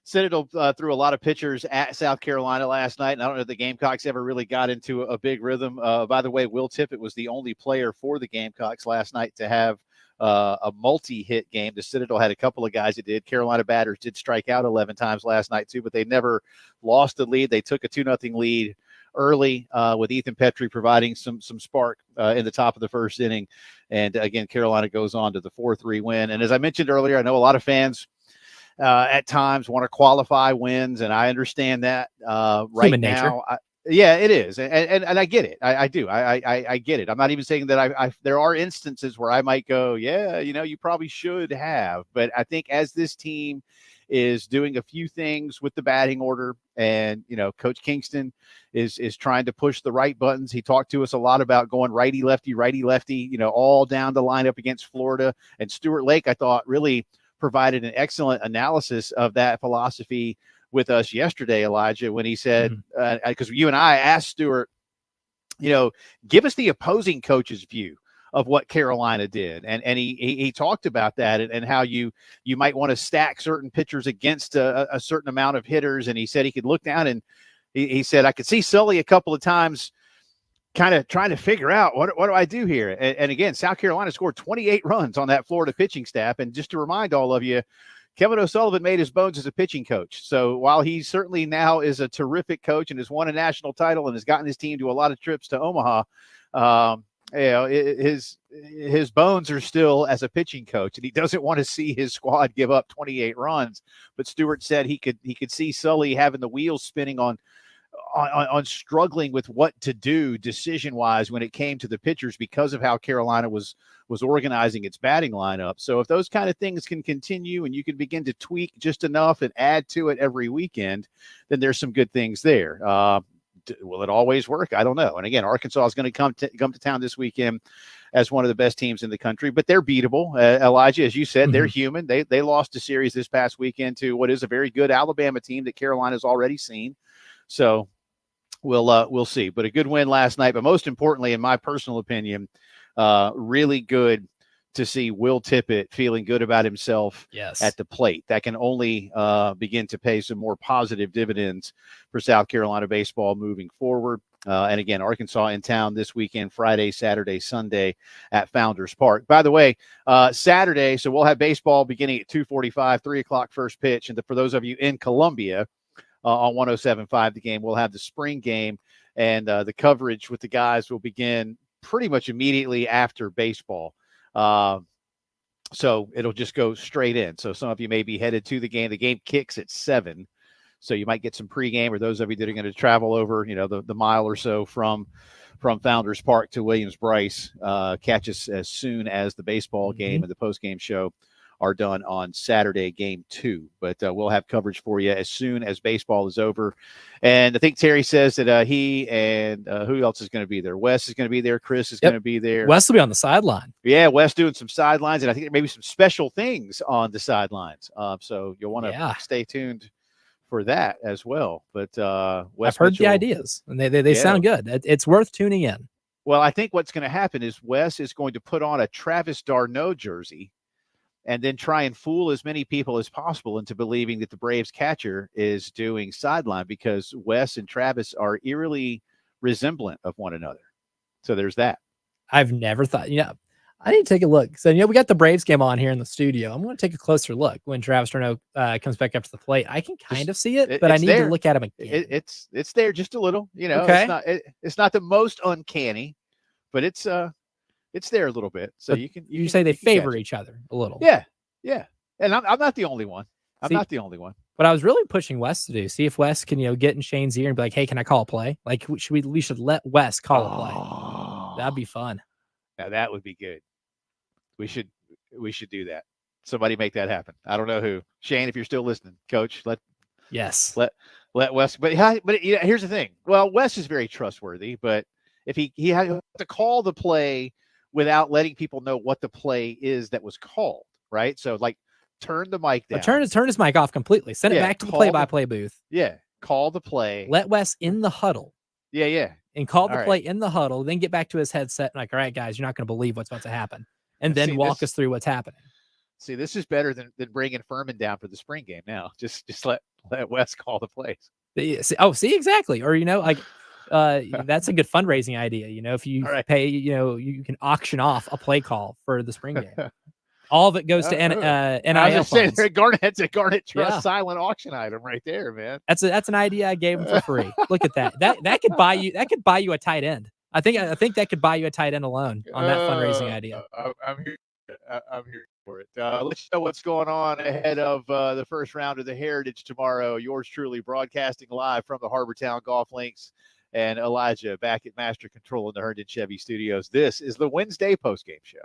Citadel threw a lot of pitchers at South Carolina last night, and I don't know if the Gamecocks ever really got into a big rhythm. By the way, Will Tippett was the only player for the Gamecocks last night to have a multi-hit game. The Citadel had a couple of guys that did. Carolina batters did strike out 11 times last night too, but they never lost the lead. They took a 2-0 lead early with Ethan Petrie providing some spark in the top of the first inning. And again, Carolina goes on to the 4-3 win. And as I mentioned earlier, I know a lot of fans at times want to qualify wins, and I understand that right Human now. Yeah, it is. And I get it. I do. I get it. I'm not even saying that there are instances where I might go, yeah, you probably should have. But I think as this team is doing a few things with the batting order, and, Coach Kingston is trying to push the right buttons. He talked to us a lot about going righty, lefty, all down the lineup against Florida. And Stuart Lake, I thought, really provided an excellent analysis of that philosophy with us yesterday, Elijah, when he said, because you and I asked Stuart, give us the opposing coach's view of what Carolina did. And he talked about that and how you might want to stack certain pitchers against a certain amount of hitters. And he said he could look down and he said, I could see Sully a couple of times kind of trying to figure out what do I do here? And again, South Carolina scored 28 runs on that Florida pitching staff. And just to remind all of you, Kevin O'Sullivan made his bones as a pitching coach. So while he certainly now is a terrific coach and has won a national title and has gotten his team to a lot of trips to Omaha, his bones are still as a pitching coach, and he doesn't want to see his squad give up 28 runs. But Stewart said he could see Sully having the wheels spinning on struggling with what to do decision-wise when it came to the pitchers because of how Carolina was organizing its batting lineup. So if those kind of things can continue and you can begin to tweak just enough and add to it every weekend, then there's some good things there. Will it always work? I don't know. And again, Arkansas is going to come to town this weekend as one of the best teams in the country, but they're beatable. Elijah, as you said, they're human. They lost a series this past weekend to what is a very good Alabama team that Carolina's already seen. So we'll see. But a good win last night. But most importantly, in my personal opinion, really good to see Will Tippett feeling good about himself at the plate. That can only begin to pay some more positive dividends for South Carolina baseball moving forward. And again, Arkansas in town this weekend, Friday, Saturday, Sunday at Founders Park. By the way, Saturday, so we'll have baseball beginning at 2:45, 3 o'clock first pitch. And for those of you in Columbia, on 107.5 The Game, we'll have the spring game, and the coverage with the guys will begin pretty much immediately after baseball. So it'll just go straight in. So some of you may be headed to the game. The game kicks at 7. So you might get some pregame, or those of you that are going to travel over, the mile or so from Founders Park to Williams-Brice, catch us as soon as the baseball game and the postgame show are done on Saturday, game 2. But we'll have coverage for you as soon as baseball is over. And I think Terry says that he and who else is going to be there? Wes is going to be there. Chris is going to be there. Wes will be on the sideline. Yeah, Wes doing some sidelines, and I think maybe some special things on the sidelines. So you'll want to stay tuned for that as well. But Wes, I've heard the ideas, and they sound good. It's worth tuning in. Well, I think what's going to happen is Wes is going to put on a Travis d'Arnaud jersey and then try and fool as many people as possible into believing that the Braves catcher is doing sideline, because Wes and Travis are eerily resemblant of one another. So there's that. I've never thought, I need to take a look. So, we got the Braves game on here in the studio. I'm going to take a closer look when Travis d'Arnaud comes back up to the plate. I can kind of see it, but I need to look at him again. It's there just a little, Okay. It's not the most uncanny, but it's there a little bit. So but you say they favor each other a little. Yeah. And I'm not the only one. I'm not the only one. What I was really pushing Wes to do, see if Wes can, get in Shane's ear and be like, hey, can I call a play? Like, we should let Wes call a play. That'd be fun. Now that would be good. We should do that. Somebody make that happen. I don't know who. Shane, if you're still listening, Coach, let Wes. But here's the thing. Well, Wes is very trustworthy, but if he had to call the play without letting people know what the play is that was called, right? So like turn the mic down. Turn his mic off completely. Send it back to the play-by-play booth. Yeah. Call the play. Let Wes in the huddle. Yeah. And call the play in the huddle, then get back to his headset and like, all right, guys, you're not going to believe what's about to happen. And then walk us through what's happening. See, this is better than bringing Furman down for the spring game now. Just let Wes call the plays. See, exactly. Or, like, that's a good fundraising idea. If you pay, you can auction off a play call for the spring game. All of it goes to NIL I was just saying, Garnett's a Garnet Trust silent auction item right there, man. That's an idea I gave him for free. Look at that. That could buy you a tight end. I think that could buy you a tight end alone on that fundraising idea. I'm here for it. Let's know what's going on ahead of the first round of the Heritage tomorrow. Yours truly broadcasting live from the Harbortown Golf Links, and Elijah back at Master Control in the Herndon Chevy Studios. This is the Wednesday postgame show.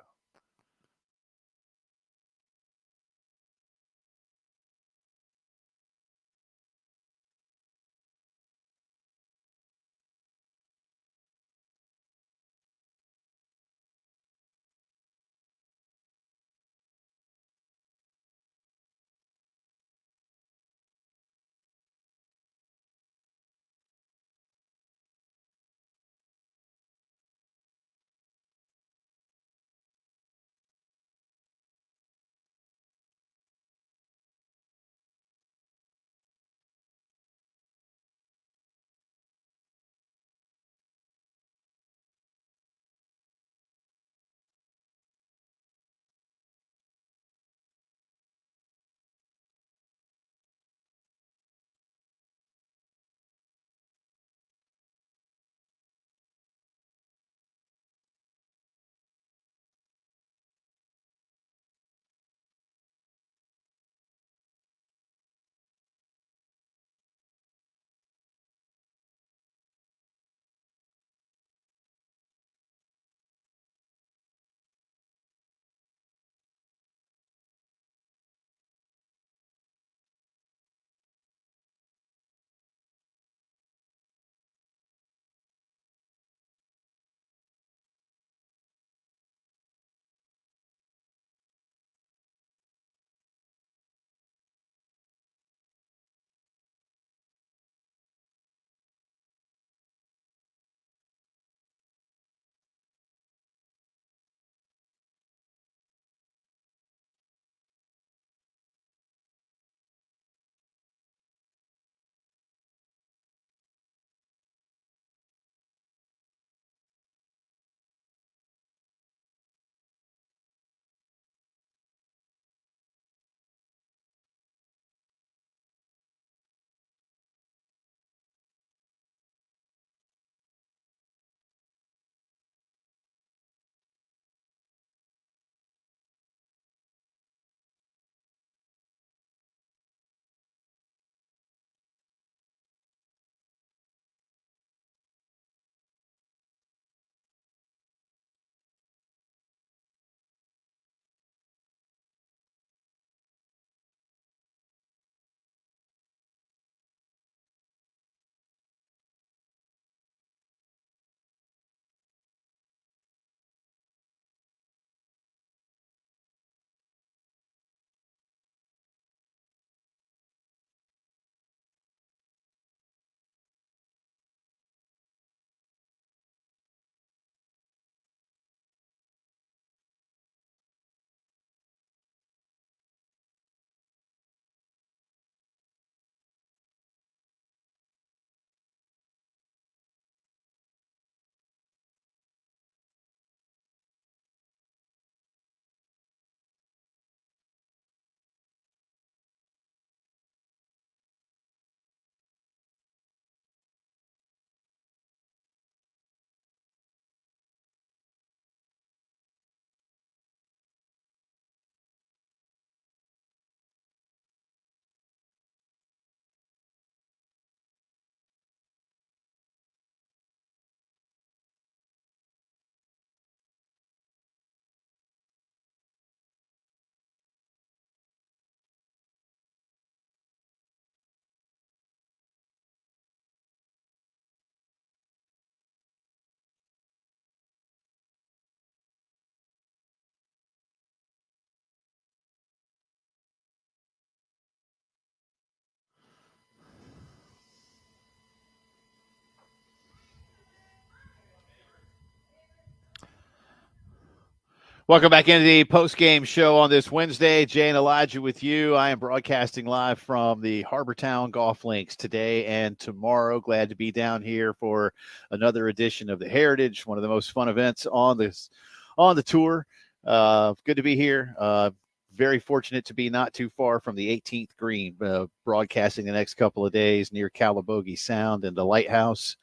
Welcome back into the post-game show on this Wednesday. Jay and Elijah with you. I am broadcasting live from the Harbortown Golf Links today and tomorrow. Glad to be down here for another edition of the Heritage, one of the most fun events on the tour. Good to be here. Very fortunate to be not too far from the 18th green, broadcasting the next couple of days near Calabogie Sound and the Lighthouse.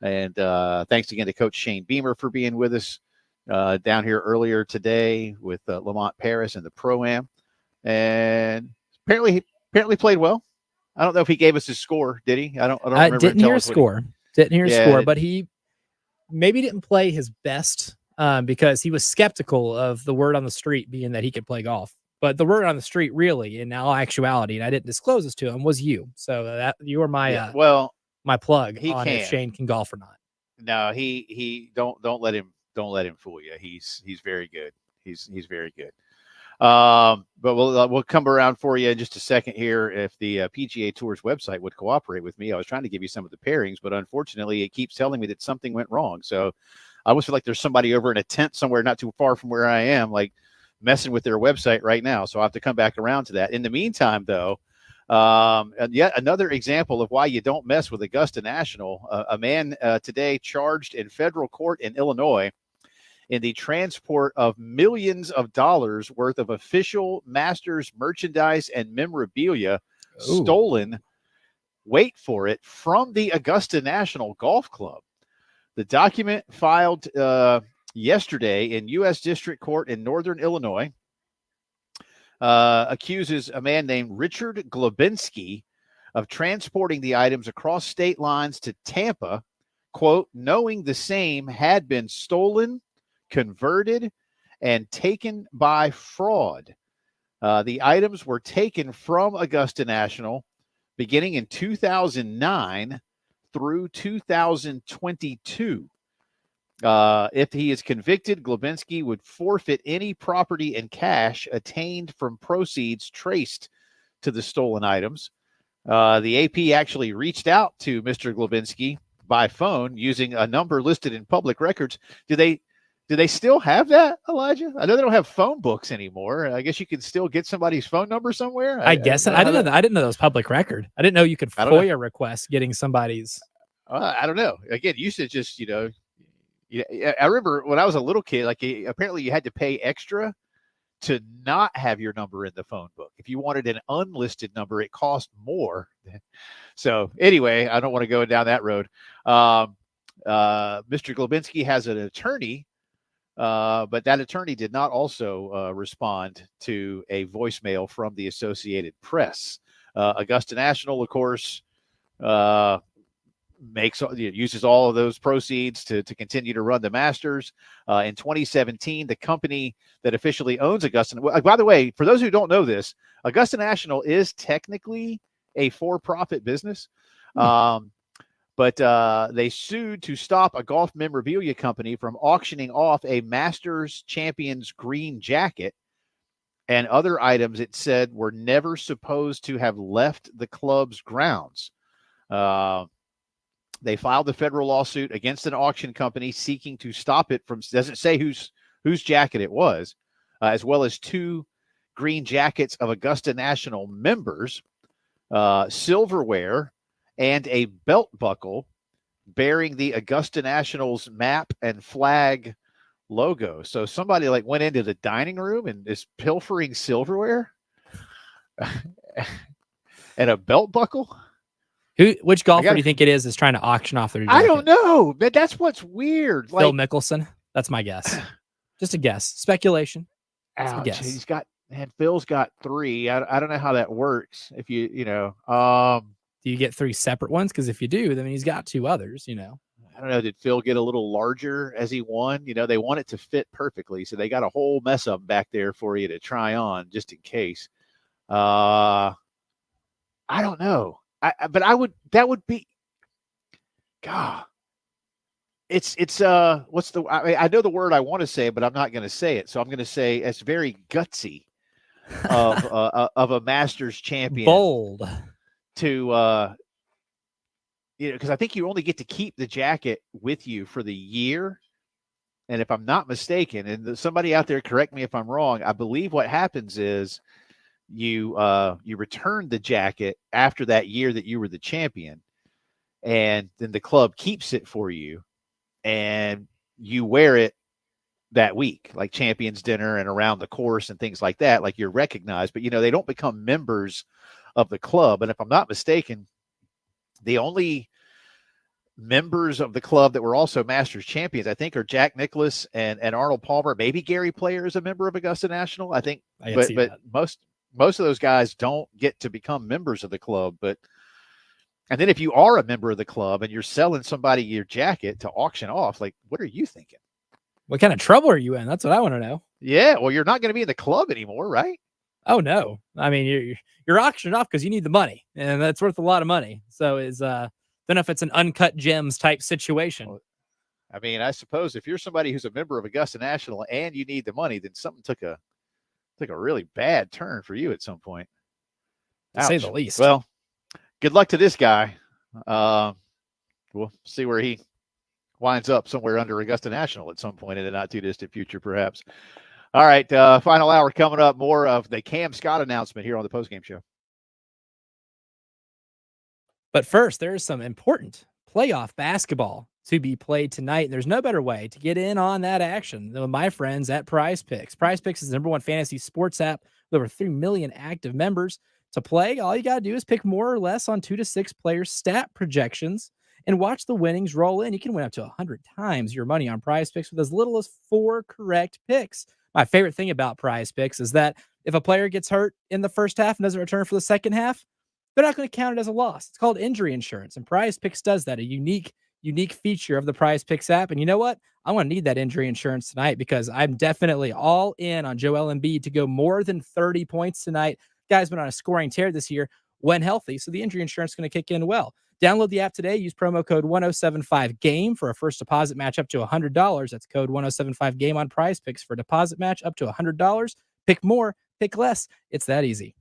And thanks again to Coach Shane Beamer for being with us down here earlier today with Lamont Paris and the Pro-Am. And apparently played well. I don't know if he gave us his score, did he? I don't remember. Didn't hear a score. Didn't hear a score, but he maybe didn't play his best because he was skeptical of the word on the street being that he could play golf. But the word on the street, really, in all actuality, and I didn't disclose this to him, was you. So that you were my my plug on if Shane can golf or not. No, he don't let him fool you. He's very good. He's very good. But we'll come around for you in just a second here. If the PGA Tour's website would cooperate with me, I was trying to give you some of the pairings, but unfortunately, it keeps telling me that something went wrong. So I almost feel like there's somebody over in a tent somewhere not too far from where I am, like messing with their website right now. So I have to come back around to that. In the meantime, though, and yet another example of why you don't mess with Augusta National. A man today charged in federal court in Illinois in the transport of millions of dollars worth of official Masters merchandise and memorabilia stolen, wait for it, from the Augusta National Golf Club. The document filed yesterday in U.S. District Court in Northern Illinois accuses a man named Richard Globinski of transporting the items across state lines to Tampa, quote, knowing the same had been stolen, converted, and taken by fraud. The items were taken from Augusta National beginning in 2009 through 2022. If he is convicted, Globinski would forfeit any property and cash attained from proceeds traced to the stolen items. The AP actually reached out to Mr. Globinski by phone using a number listed in public records. Do they still have that, Elijah? I know they don't have phone books anymore. I guess you can still get somebody's phone number somewhere. I guess I didn't know. I didn't know that was public record. I didn't know you could FOIA request getting somebody's. I don't know. Again, you should just I remember when I was a little kid, like apparently you had to pay extra to not have your number in the phone book. If you wanted an unlisted number, it cost more. So anyway, I don't want to go down that road. Mr. Globinski has an attorney. But that attorney did not also respond to a voicemail from the Associated Press. Augusta National, of course, uses all of those proceeds to continue to run the Masters. In 2017, the company that officially owns Augusta. By the way, for those who don't know this, Augusta National is technically a for-profit business. But they sued to stop a golf memorabilia company from auctioning off a Masters Champions green jacket and other items it said were never supposed to have left the club's grounds. They filed a federal lawsuit against an auction company seeking to stop it from, doesn't say whose jacket it was, as well as 2 green jackets of Augusta National members, silverware, and a belt buckle bearing the Augusta National's map and flag logo. So somebody went into the dining room and is pilfering silverware and a belt buckle. Which golfer do you think it is trying to auction off their jacket? I don't know, but that's what's weird. Phil Mickelson. That's my guess. Just a guess. Speculation. Ouch, guess. Phil's got 3. I don't know how that works. If do you get 3 separate ones? Because if you do, then he's got 2 others, I don't know. Did Phil get a little larger as he won? They want it to fit perfectly. So they got a whole mess up back there for you to try on just in case. I don't know. That would be, God, it's what's the, I know the word I want to say, but I'm not going to say it. So I'm going to say it's very gutsy of a Masters champion. Bold. To because I think you only get to keep the jacket with you for the year, And if I'm not mistaken, and somebody out there correct me if I'm wrong, I believe what happens is you return the jacket after that year that you were the champion, and then the club keeps it for you, and you wear it that week, like champions dinner and around the course and things like that. Like, you're recognized, but they don't become members of the club. And if I'm not mistaken, the only members of the club that were also Masters champions, I think, are Jack Nicklaus and Arnold Palmer. Maybe Gary Player is a member of Augusta National, I think. But most of those guys don't get to become members of the club. And then if you are a member of the club and you're selling somebody your jacket to auction off, like, what are you thinking? What kind of trouble are you in? That's what I want to know. Yeah, well, you're not going to be in the club anymore, right? Oh no, I mean you're auctioning off because you need the money, and that's worth a lot of money. So don't know if it's an uncut gems type situation. Well, I mean, I suppose if you're somebody who's a member of Augusta National and you need the money, then something took a really bad turn for you at some point. To say the least. Well, good luck to this guy. We'll see where he winds up, somewhere under Augusta National at some point in the not too distant future, perhaps. All right, final hour coming up. More of the Cam Scott announcement here on the Postgame Show. But first, there is some important playoff basketball to be played tonight. And there's no better way to get in on that action than with my friends at Prize Picks. Prize Picks is the #1 fantasy sports app with over 3 million active members. To play, all you got to do is pick more or less on 2 to 6 players' stat projections and watch the winnings roll in. You can win up to 100 times your money on Prize Picks with as little as 4 correct picks. My favorite thing about Prize Picks is that if a player gets hurt in the first half and doesn't return for the second half, they're not going to count it as a loss. It's called injury insurance, and Prize Picks does that, a unique feature of the Prize Picks app. And you know what? I want to need that injury insurance tonight because I'm definitely all in on Joel Embiid to go more than 30 points tonight. Guy's been on a scoring tear this year when healthy, so the injury insurance is going to kick in well. Download the app today. Use promo code 1075GAME for a first deposit match up to $100. That's code 1075GAME on Prize Picks for a deposit match up to $100. Pick more, pick less. It's that easy.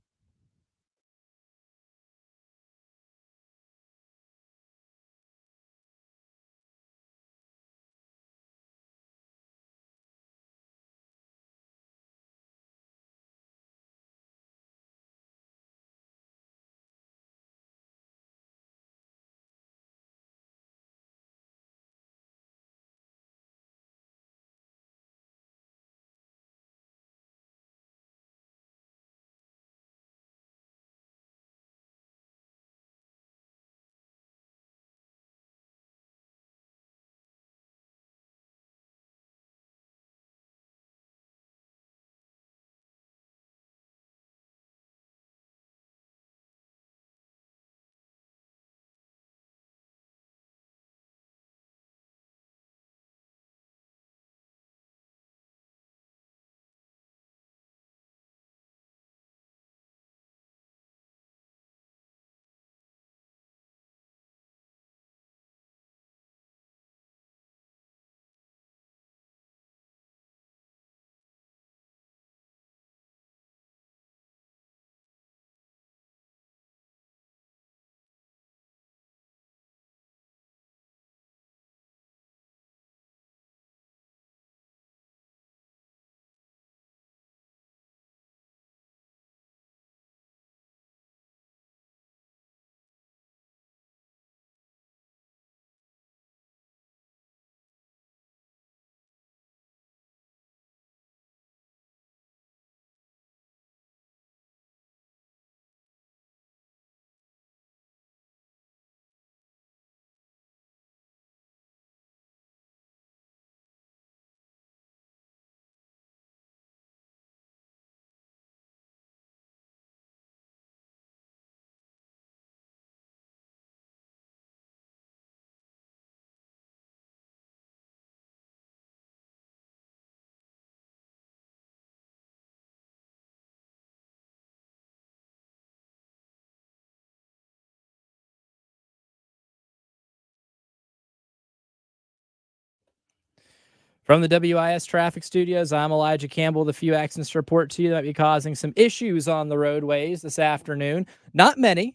From the WIS Traffic Studios, I'm Elijah Campbell. The few accidents to report to you that might be causing some issues on the roadways this afternoon. Not many,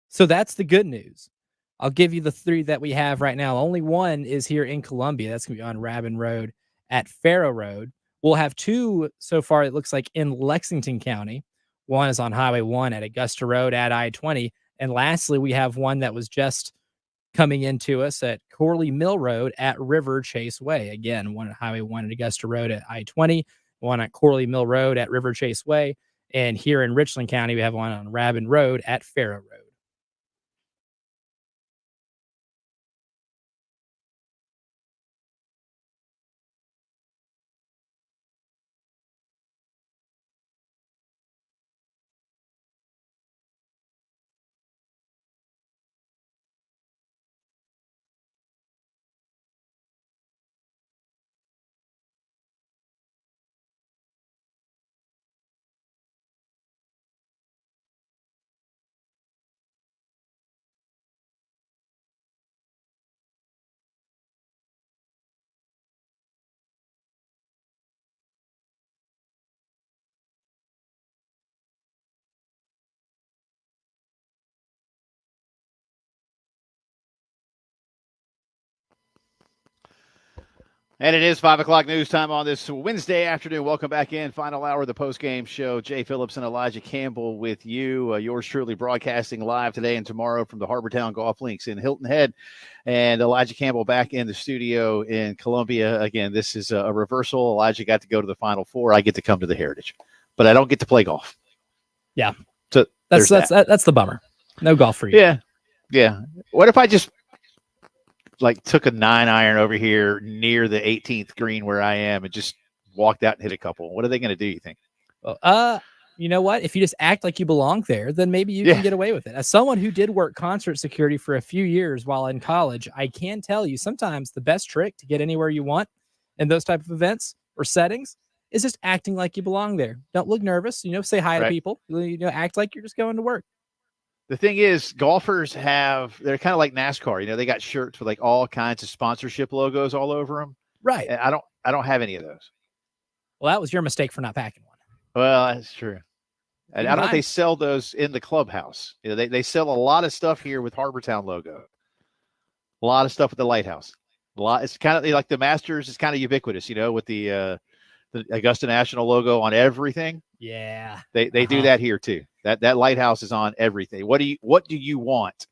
so that's the good news. I'll give you the 3 that we have right now. Only one is here in Columbia. That's going to be on Rabin Road at Faro Road. We'll have 2 so far, it looks like, in Lexington County. One is on Highway 1 at Augusta Road at I-20. And lastly, we have one that was just coming into us at Corley Mill Road at River Chase Way. Again, one at Highway 1 at Augusta Road at I-20, one at Corley Mill Road at River Chase Way. And here in Richland County, we have one on Rabin Road at Faro Road. And it is 5 o'clock news time on this Wednesday afternoon. Welcome back in. Final hour of the postgame show. Jay Phillips and Elijah Campbell with you. Yours truly broadcasting live today and tomorrow from the Harbortown Golf Links in Hilton Head. And Elijah Campbell back in the studio in Columbia. Again, this is a reversal. Elijah got to go to the Final Four. I get to come to the Heritage. But I don't get to play golf. Yeah. So that's the bummer. No golf for you. Yeah. Yeah. What if I just took a 9-iron over here near the 18th green where I am and just walked out and hit a couple? What are they going to do, you think? You know what? If you just act like you belong there, then maybe you can get away with it. As someone who did work concert security for a few years while in college, I can tell you sometimes the best trick to get anywhere you want in those type of events or settings is just acting like you belong there. Don't look nervous. Say hi to people. Act like you're just going to work. The thing is, golfers they're kind of like NASCAR. They got shirts with all kinds of sponsorship logos all over them. Right. And I don't have any of those. Well, that was your mistake for not packing one. Well, that's true. And I don't think they sell those in the clubhouse. They sell a lot of stuff here with Harbortown logo. A lot of stuff with the lighthouse. It's kind of like the Masters is kind of ubiquitous, with the Augusta National logo on everything. Yeah. They do that here too. That lighthouse is on everything. What do you want?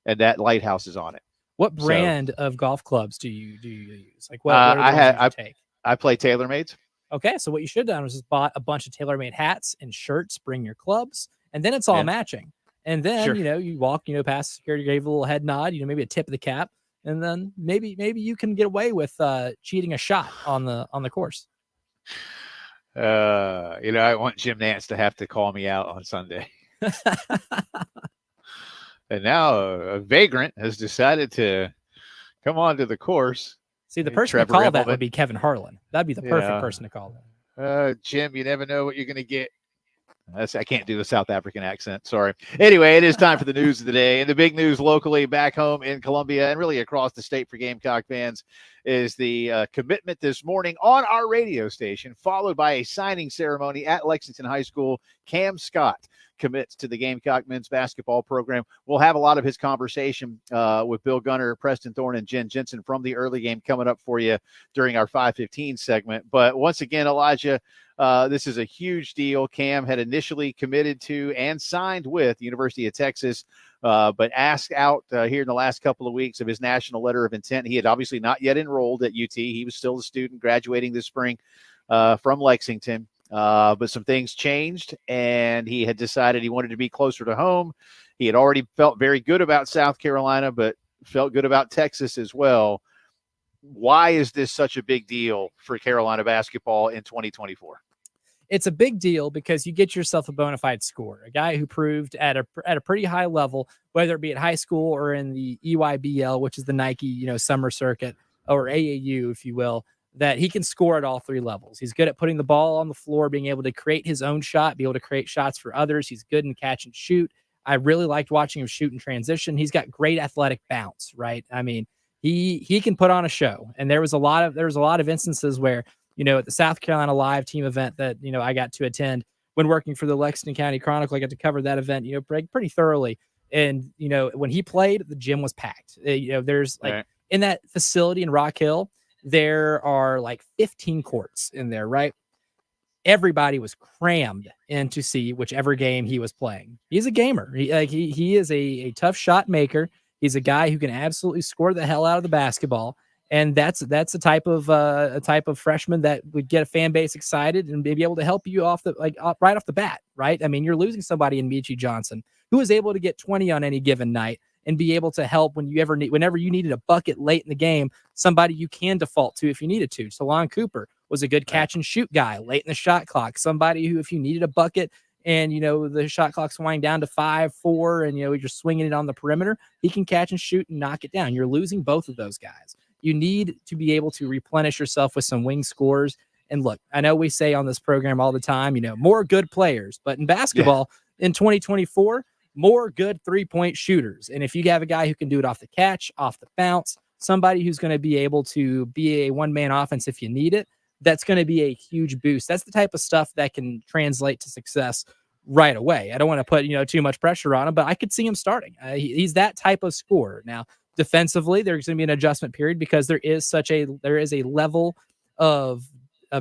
And that lighthouse is on it. What brand of golf clubs do you use? What are the take? I play TaylorMades. Okay, so what you should have done was just bought a bunch of TaylorMade hats and shirts, bring your clubs, and then it's all matching. And then, you walk, past security, gave a little head nod, maybe a tip of the cap, and then maybe you can get away with cheating a shot on the course. I want Jim Nance to have to call me out on Sunday. And now a vagrant has decided to come onto the course. See, the person to call that would be Kevin Harlan. That'd be the perfect person to call that. Jim, you never know what you're going to get. I can't do the South African accent. Sorry. Anyway, it is time for the news of the day. And the big news locally back home in Columbia and really across the state for Gamecock fans is the commitment this morning on our radio station, followed by a signing ceremony at Lexington High School. Cam Scott commits to the Gamecock men's basketball program. We'll have a lot of his conversation with Bill Gunner, Preston Thorne, and Jen Jensen from the early game coming up for you during our 5:15 segment. But once again, Elijah, this is a huge deal. Cam had initially committed to and signed with the University of Texas, but asked out here in the last couple of weeks of his national letter of intent. He had obviously not yet enrolled at UT. He was still a student graduating this spring from Lexington. But some things changed, and he had decided he wanted to be closer to home. He had already felt very good about South Carolina, but felt good about Texas as well. Why is this such a big deal for Carolina basketball in 2024? It's a big deal because you get yourself a bona fide scorer, a guy who proved at a pretty high level, whether it be at high school or in the EYBL, which is the Nike, summer circuit, or AAU, if you will, that he can score at all three levels. He's good at putting the ball on the floor, being able to create his own shot, be able to create shots for others. He's good in catch and shoot. I really liked watching him shoot in transition. He's got great athletic bounce, right? I mean, he can put on a show. And there was a lot of instances where, at the South Carolina Live team event that, I got to attend when working for the Lexington County Chronicle, I got to cover that event, pretty thoroughly. And, when he played, the gym was packed. There's in that facility in Rock Hill, there are like 15 courts in there, right? Everybody was crammed in to see whichever game he was playing. He's a gamer. He is a tough shot maker. He's a guy who can absolutely score the hell out of the basketball. And that's a type of freshman that would get a fan base excited and be able to help you right off the bat, right? I mean, you're losing somebody in Michi Johnson who was able to get 20 on any given night and be able to help whenever you needed a bucket late in the game, somebody you can default to if you needed to. Salon Cooper was a good catch and shoot guy late in the shot clock, somebody who, if you needed a bucket and, the shot clock's winding down to 5-4 and, you're swinging it on the perimeter, he can catch and shoot and knock it down. You're losing both of those guys. You need to be able to replenish yourself with some wing scores. And look, I know we say on this program all the time, more good players, but in basketball in 2024, more good 3-point shooters. And if you have a guy who can do it off the catch, off the bounce, somebody who's going to be able to be a one-man offense if you need it, that's going to be a huge boost. That's the type of stuff that can translate to success right away. I don't want to put, too much pressure on him, but I could see him starting. He's that type of scorer. Now, defensively, there's going to be an adjustment period because there is a level of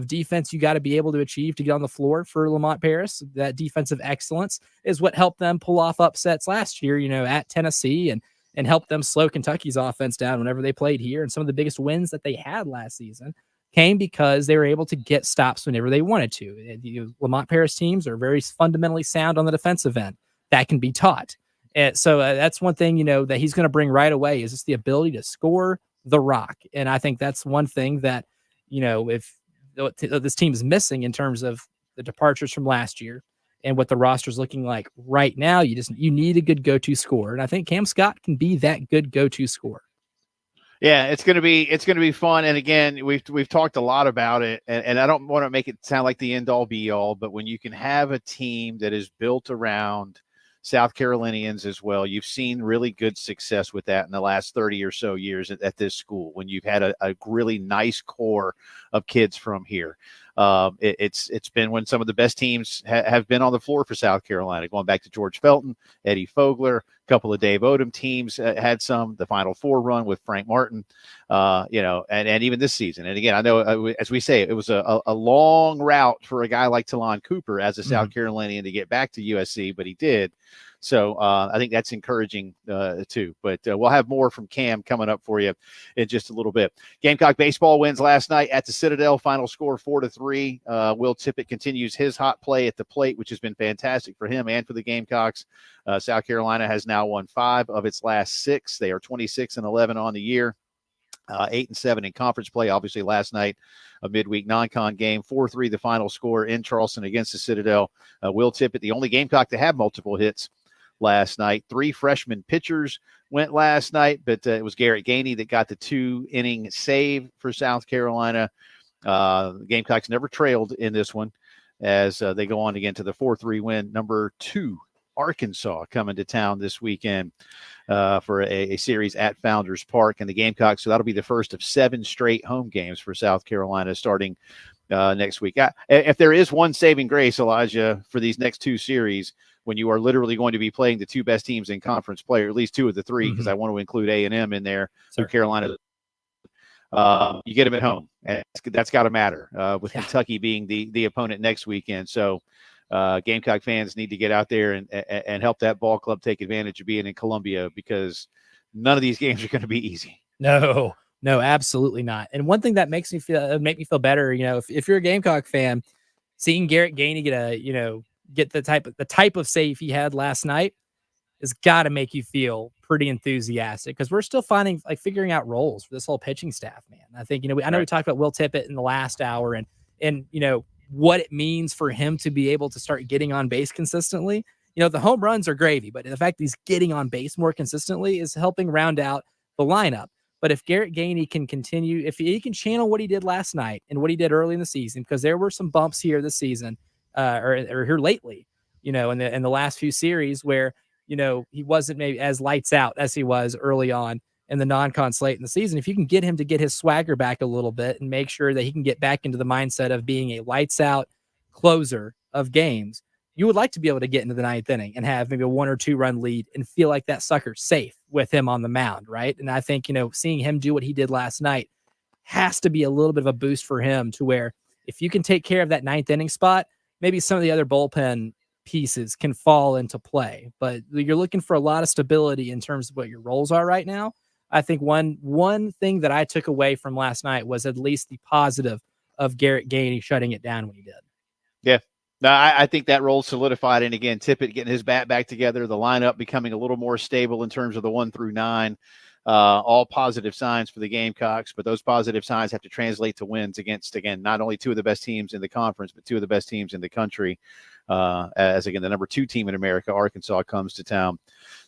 defense you got to be able to achieve to get on the floor for Lamont Paris. That defensive excellence is what helped them pull off upsets last year, at Tennessee and helped them slow Kentucky's offense down whenever they played here. And some of the biggest wins that they had last season came because they were able to get stops whenever they wanted to. Lamont Paris teams are very fundamentally sound on the defensive end. That can be taught. And so that's one thing, that he's going to bring right away is just the ability to score the rock. And I think that's one thing that, if this team is missing in terms of the departures from last year and what the roster is looking like right now, you need a good go-to scorer. And I think Cam Scott can be that good go-to scorer. Yeah, it's going to be fun. And again, we've talked a lot about it, and I don't want to make it sound like the end all be all, but when you can have a team that is built around South Carolinians as well, you've seen really good success with that in the last 30 or so years at this school, when you've had a really nice core of kids from here. It's been when some of the best teams have been on the floor for South Carolina, going back to George Felton, Eddie Fogler, a couple of Dave Odom teams had the Final Four run with Frank Martin, and even this season. And again, I know, as we say, it was a long route for a guy like Talon Cooper as a South Carolinian to get back to USC, but he did. So I think that's encouraging too. But we'll have more from Cam coming up for you in just a little bit. Gamecock baseball wins last night at the Citadel. Final score 4-3. Will Tippett continues his hot play at the plate, which has been fantastic for him and for the Gamecocks. South Carolina has now won 5 of its last 6. They are 26-11 on the year. 8-7 in conference play. Obviously, last night, a midweek non-con game, 4-3 the final score in Charleston against the Citadel. Will Tippett, the only Gamecock to have multiple hits last night. 3 freshman pitchers went last night, but it was Garrett Gainey that got the 2-inning save for South Carolina. The Gamecocks never trailed in this one as they go on again to the 4-3 win. Number 2, Arkansas, coming to town this weekend for a series at Founders Park and the Gamecocks. So that'll be the first of 7 straight home games for South Carolina starting next week. If there is one saving grace, Elijah, for these next 2 series, when you are literally going to be playing the 2 best teams in conference play, or at least 2 of the 3, because I want to include A&M in there, so Carolina, you get them at home, and that's got to matter with Kentucky being the opponent next weekend. So Gamecock fans need to get out there and help that ball club take advantage of being in Columbia, because none of these games are going to be easy. No, absolutely not. And one thing that makes me feel better, if you're a Gamecock fan, seeing Garrett Gainey get the type of save he had last night has got to make you feel pretty enthusiastic, because we're still figuring out roles for this whole pitching staff, man. I think, I know we talked about Will Tippett in the last hour and what it means for him to be able to start getting on base consistently. The home runs are gravy, but the fact he's getting on base more consistently is helping round out the lineup. But if Garrett Gainey can continue, if he can channel what he did last night and what he did early in the season, because there were some bumps here this season, or here lately, in the last few series where, he wasn't maybe as lights out as he was early on in the non-con slate in the season. If you can get him to get his swagger back a little bit and make sure that he can get back into the mindset of being a lights out closer of games, you would like to be able to get into the 9th inning and have maybe a 1 or 2 run lead and feel like that sucker's safe with him on the mound. Right. And I think, seeing him do what he did last night has to be a little bit of a boost for him to where if you can take care of that 9th inning spot, maybe some of the other bullpen pieces can fall into play. But you're looking for a lot of stability in terms of what your roles are right now. I think one thing that I took away from last night was at least the positive of Garrett Gainey shutting it down when he did. Yeah. No, I think that role solidified. And again, Tippett getting his bat back together, the lineup becoming a little more stable in terms of the 1 through 9. All positive signs for the Gamecocks, but those positive signs have to translate to wins against, again, not only 2 of the best teams in the conference, but 2 of the best teams in the country. As again, the number 2 team in America, Arkansas, comes to town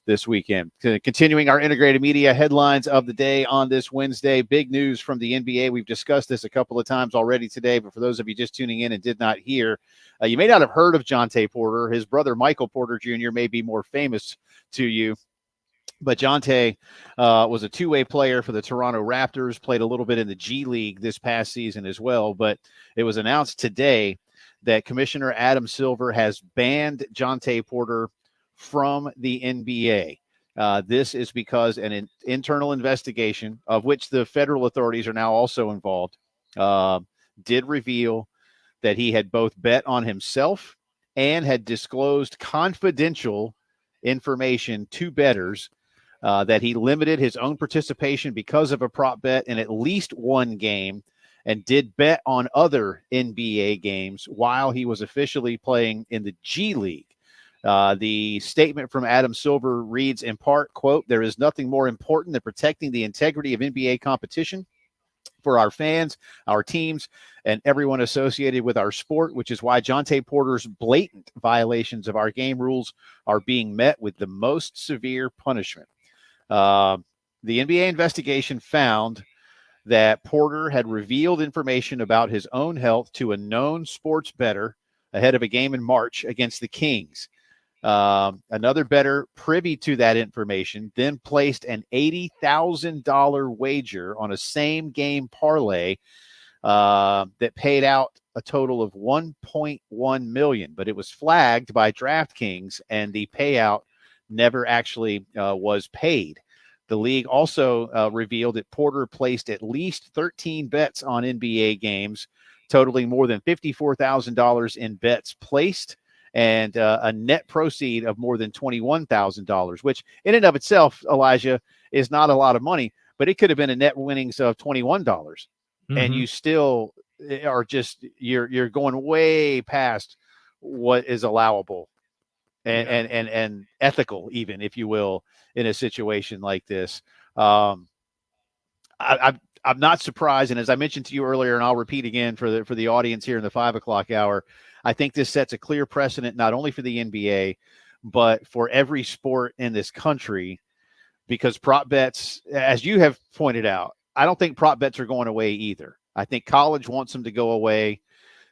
this weekend. Continuing our integrated media headlines of the day on this Wednesday, big news from the NBA. We've discussed this a couple of times already today, but for those of you just tuning in and did not hear, you may not have heard of Jonte Porter. His brother, Michael Porter Jr., may be more famous to you. But Jonte was a 2-way player for the Toronto Raptors, played a little bit in the G League this past season as well. But it was announced today that Commissioner Adam Silver has banned Jonte Porter from the NBA. This is because an internal investigation, of which the federal authorities are now also involved, did reveal that he had both bet on himself and had disclosed confidential information to bettors, that he limited his own participation because of a prop bet in at least one game and did bet on other NBA games while he was officially playing in the G League. The statement from Adam Silver reads in part, quote, "There is nothing more important than protecting the integrity of NBA competition for our fans, our teams, and everyone associated with our sport, which is why Jonte Porter's blatant violations of our game rules are being met with the most severe punishment." The NBA investigation found that Porter had revealed information about his own health to a known sports bettor ahead of a game in March against the Kings. Another bettor privy to that information then placed an $80,000 wager on a same game parlay that paid out a total of $1.1 million, but it was flagged by DraftKings and the payout never actually was paid. The league also revealed that Porter placed at least 13 bets on NBA games, totaling more than $54,000 in bets placed and a net proceed of more than $21,000, which in and of itself, Elijah, is not a lot of money, but it could have been a net winnings of $21. Mm-hmm. And you still are just, you're going way past what is allowable and ethical, even, if you will, in a situation like this. I'm not surprised, and as I mentioned to you earlier, and I'll repeat again for the audience here in the 5 o'clock hour, I think this sets a clear precedent not only for the NBA, but for every sport in this country, because prop bets, as you have pointed out, I don't think prop bets are going away either. I think college wants them to go away.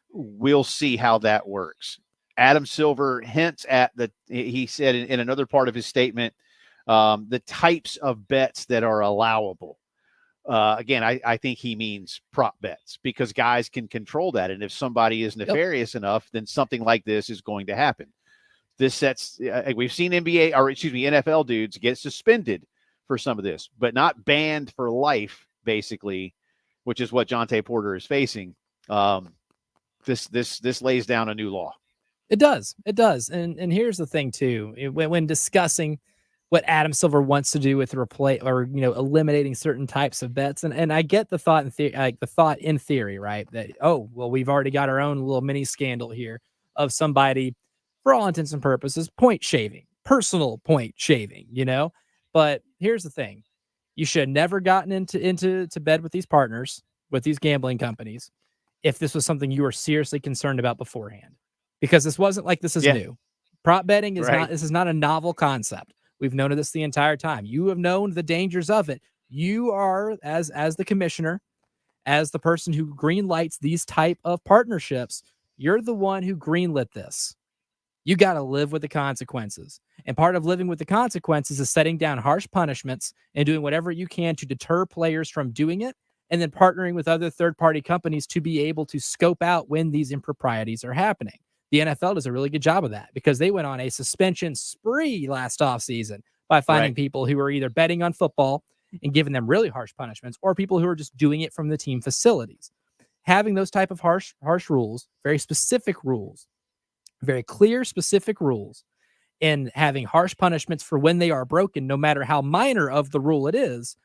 We'll see how that works. Adam Silver hints at he said in another part of his statement, the types of bets that are allowable. Again, I think he means prop bets, because guys can control that. And if somebody is nefarious enough, then something like this is going to happen. This sets, we've seen NFL dudes get suspended for some of this, but not banned for life, basically, which is what Jonte Porter is facing. This lays down a new law. It does. And here's the thing too, when discussing what Adam Silver wants to do with eliminating certain types of bets. And I get the thought in theory, right? That, oh, well, we've already got our own little mini scandal here of somebody, for all intents and purposes, personal point shaving, But here's the thing. You should have never gotten into bed with these partners, with these gambling companies, if this was something you were seriously concerned about beforehand. Because this wasn't like this is new. Prop betting is this is not a novel concept. We've known of this the entire time. You have known the dangers of it. You are, as the commissioner, as the person who greenlights these type of partnerships, you're the one who greenlit this. You got to live with the consequences. And part of living with the consequences is setting down harsh punishments and doing whatever you can to deter players from doing it, and then partnering with other third-party companies to be able to scope out when these improprieties are happening. The NFL does a really good job of that, because they went on a suspension spree last offseason by finding people who were either betting on football and giving them really harsh punishments, or people who are just doing it from the team facilities. Having those type of harsh rules, very specific rules, very clear, specific rules, and having harsh punishments for when they are broken, no matter how minor of the rule it is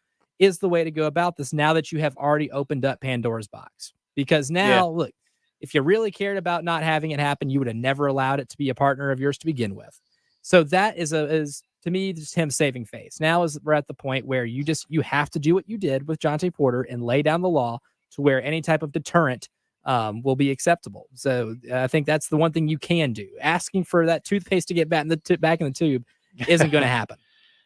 the way to go about this now that you have already opened up Pandora's box. Because now, look, if you really cared about not having it happen, you would have never allowed it to be a partner of yours to begin with. So that is to me just him saving face. Now we're at the point where you have to do what you did with Jonte Porter and lay down the law to where any type of deterrent will be acceptable. So I think that's the one thing you can do. Asking for that toothpaste to get back in the tube isn't going to happen.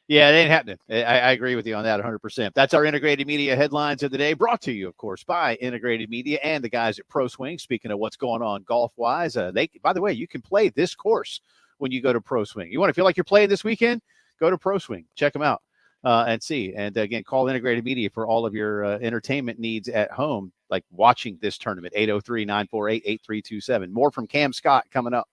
Yeah, it ain't happening. I agree with you on that 100%. That's our Integrated Media headlines of the day, brought to you, of course, by Integrated Media and the guys at Pro Swing. Speaking of what's going on golf-wise, by the way, you can play this course when you go to Pro Swing. You want to feel like you're playing this weekend? Go to Pro Swing. Check them out and see. And, again, call Integrated Media for all of your entertainment needs at home, like watching this tournament, 803-948-8327. More from Cam Scott coming up.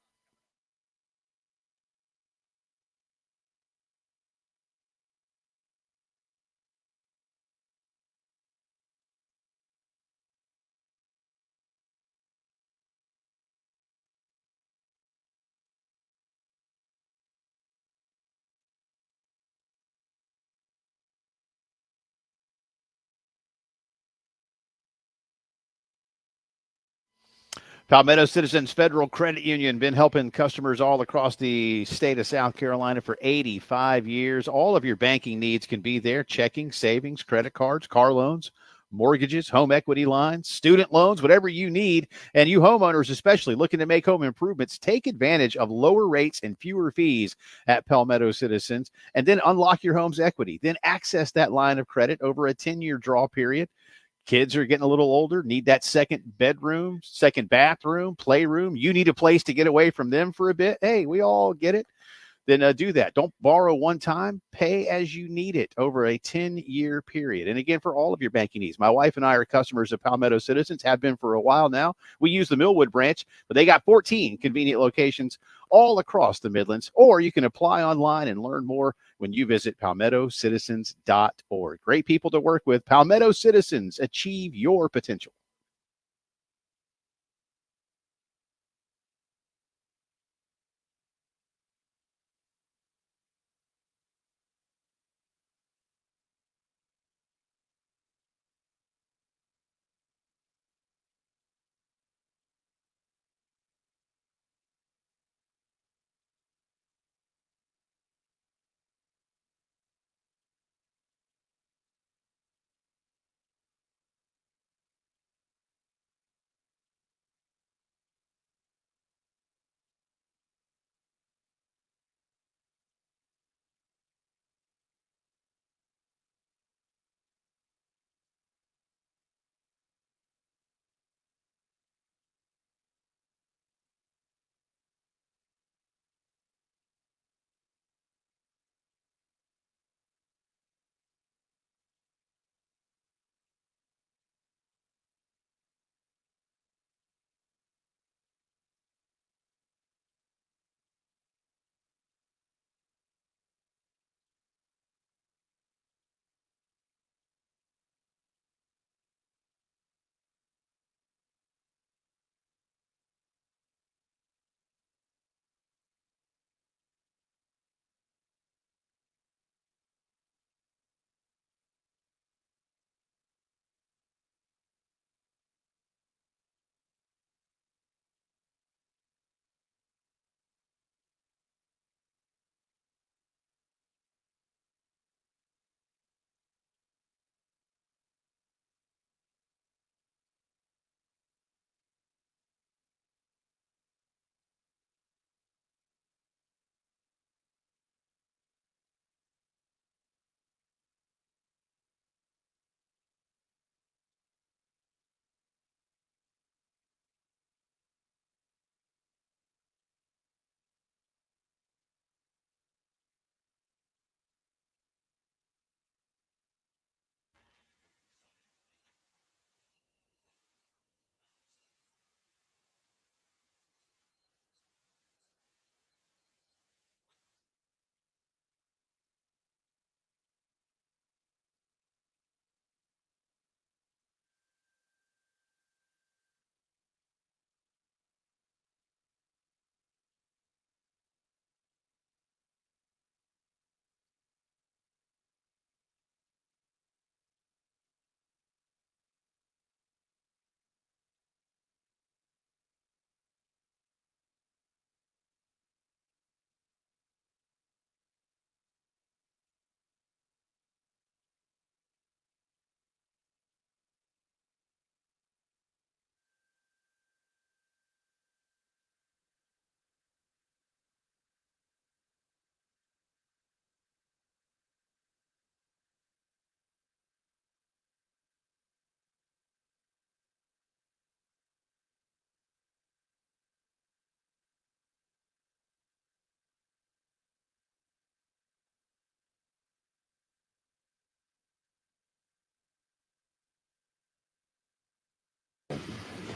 Palmetto Citizens Federal Credit Union, been helping customers all across the state of South Carolina for 85 years. All of your banking needs can be there: checking, savings, credit cards, car loans, mortgages, home equity lines, student loans, whatever you need. And you homeowners especially looking to make home improvements, take advantage of lower rates and fewer fees at Palmetto Citizens, and then unlock your home's equity. Then access that line of credit over a 10-year draw period. Kids are getting a little older, need that second bedroom, second bathroom, playroom. You need a place to get away from them for a bit. Hey, we all get it. Then do that. Don't borrow one time. Pay as you need it over a 10-year period. And again, for all of your banking needs. My wife and I are customers of Palmetto Citizens, have been for a while now. We use the Millwood branch, but they got 14 convenient locations all across the Midlands. Or you can apply online and learn more when you visit palmettocitizens.org. Great people to work with. Palmetto Citizens, achieve your potential.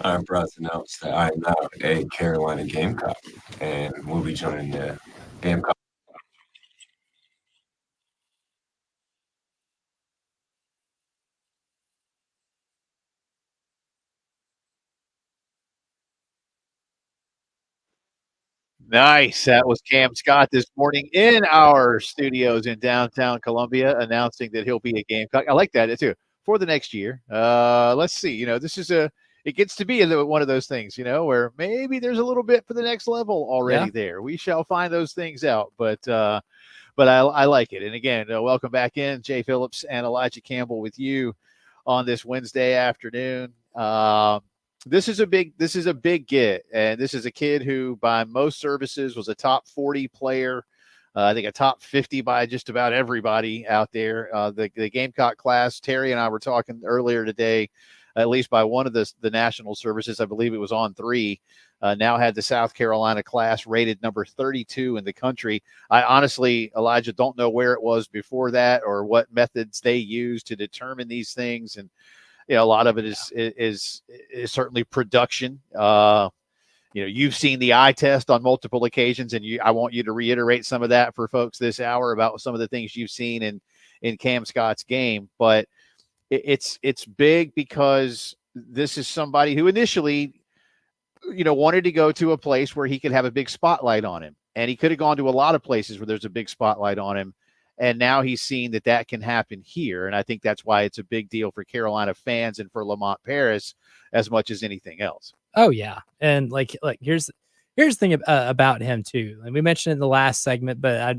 I'm proud to announce that I am now a Carolina Gamecock and will be joining the Gamecock. Nice. That was Cam Scott this morning in our studios in downtown Columbia, announcing that he'll be a Gamecock. I like that too for the next year. Let's see. This is it gets to be one of those things, where maybe there's a little bit for the next level already there. We shall find those things out, but I like it. And again, welcome back in, Jay Phillips and Elijah Campbell with you on this Wednesday afternoon. This is a big get, and this is a kid who, by most services, was a top 40 player. I think a top 50 by just about everybody out there. The Gamecock class, Terry and I were talking earlier today, at least by one of the national services, I believe it was on 3, now had the South Carolina class rated number 32 in the country. I honestly, Elijah, don't know where it was before that or what methods they use to determine these things. And a lot of it is certainly production. You've seen the eye test on multiple occasions, and I want you to reiterate some of that for folks this hour about some of the things you've seen in Cam Scott's game. But it's big because this is somebody who initially, wanted to go to a place where he could have a big spotlight on him, and he could have gone to a lot of places where there's a big spotlight on him. And now he's seen that can happen here. And I think that's why it's a big deal for Carolina fans and for Lamont Paris as much as anything else. Oh, yeah. And like here's the thing about him, too. And we mentioned it in the last segment, but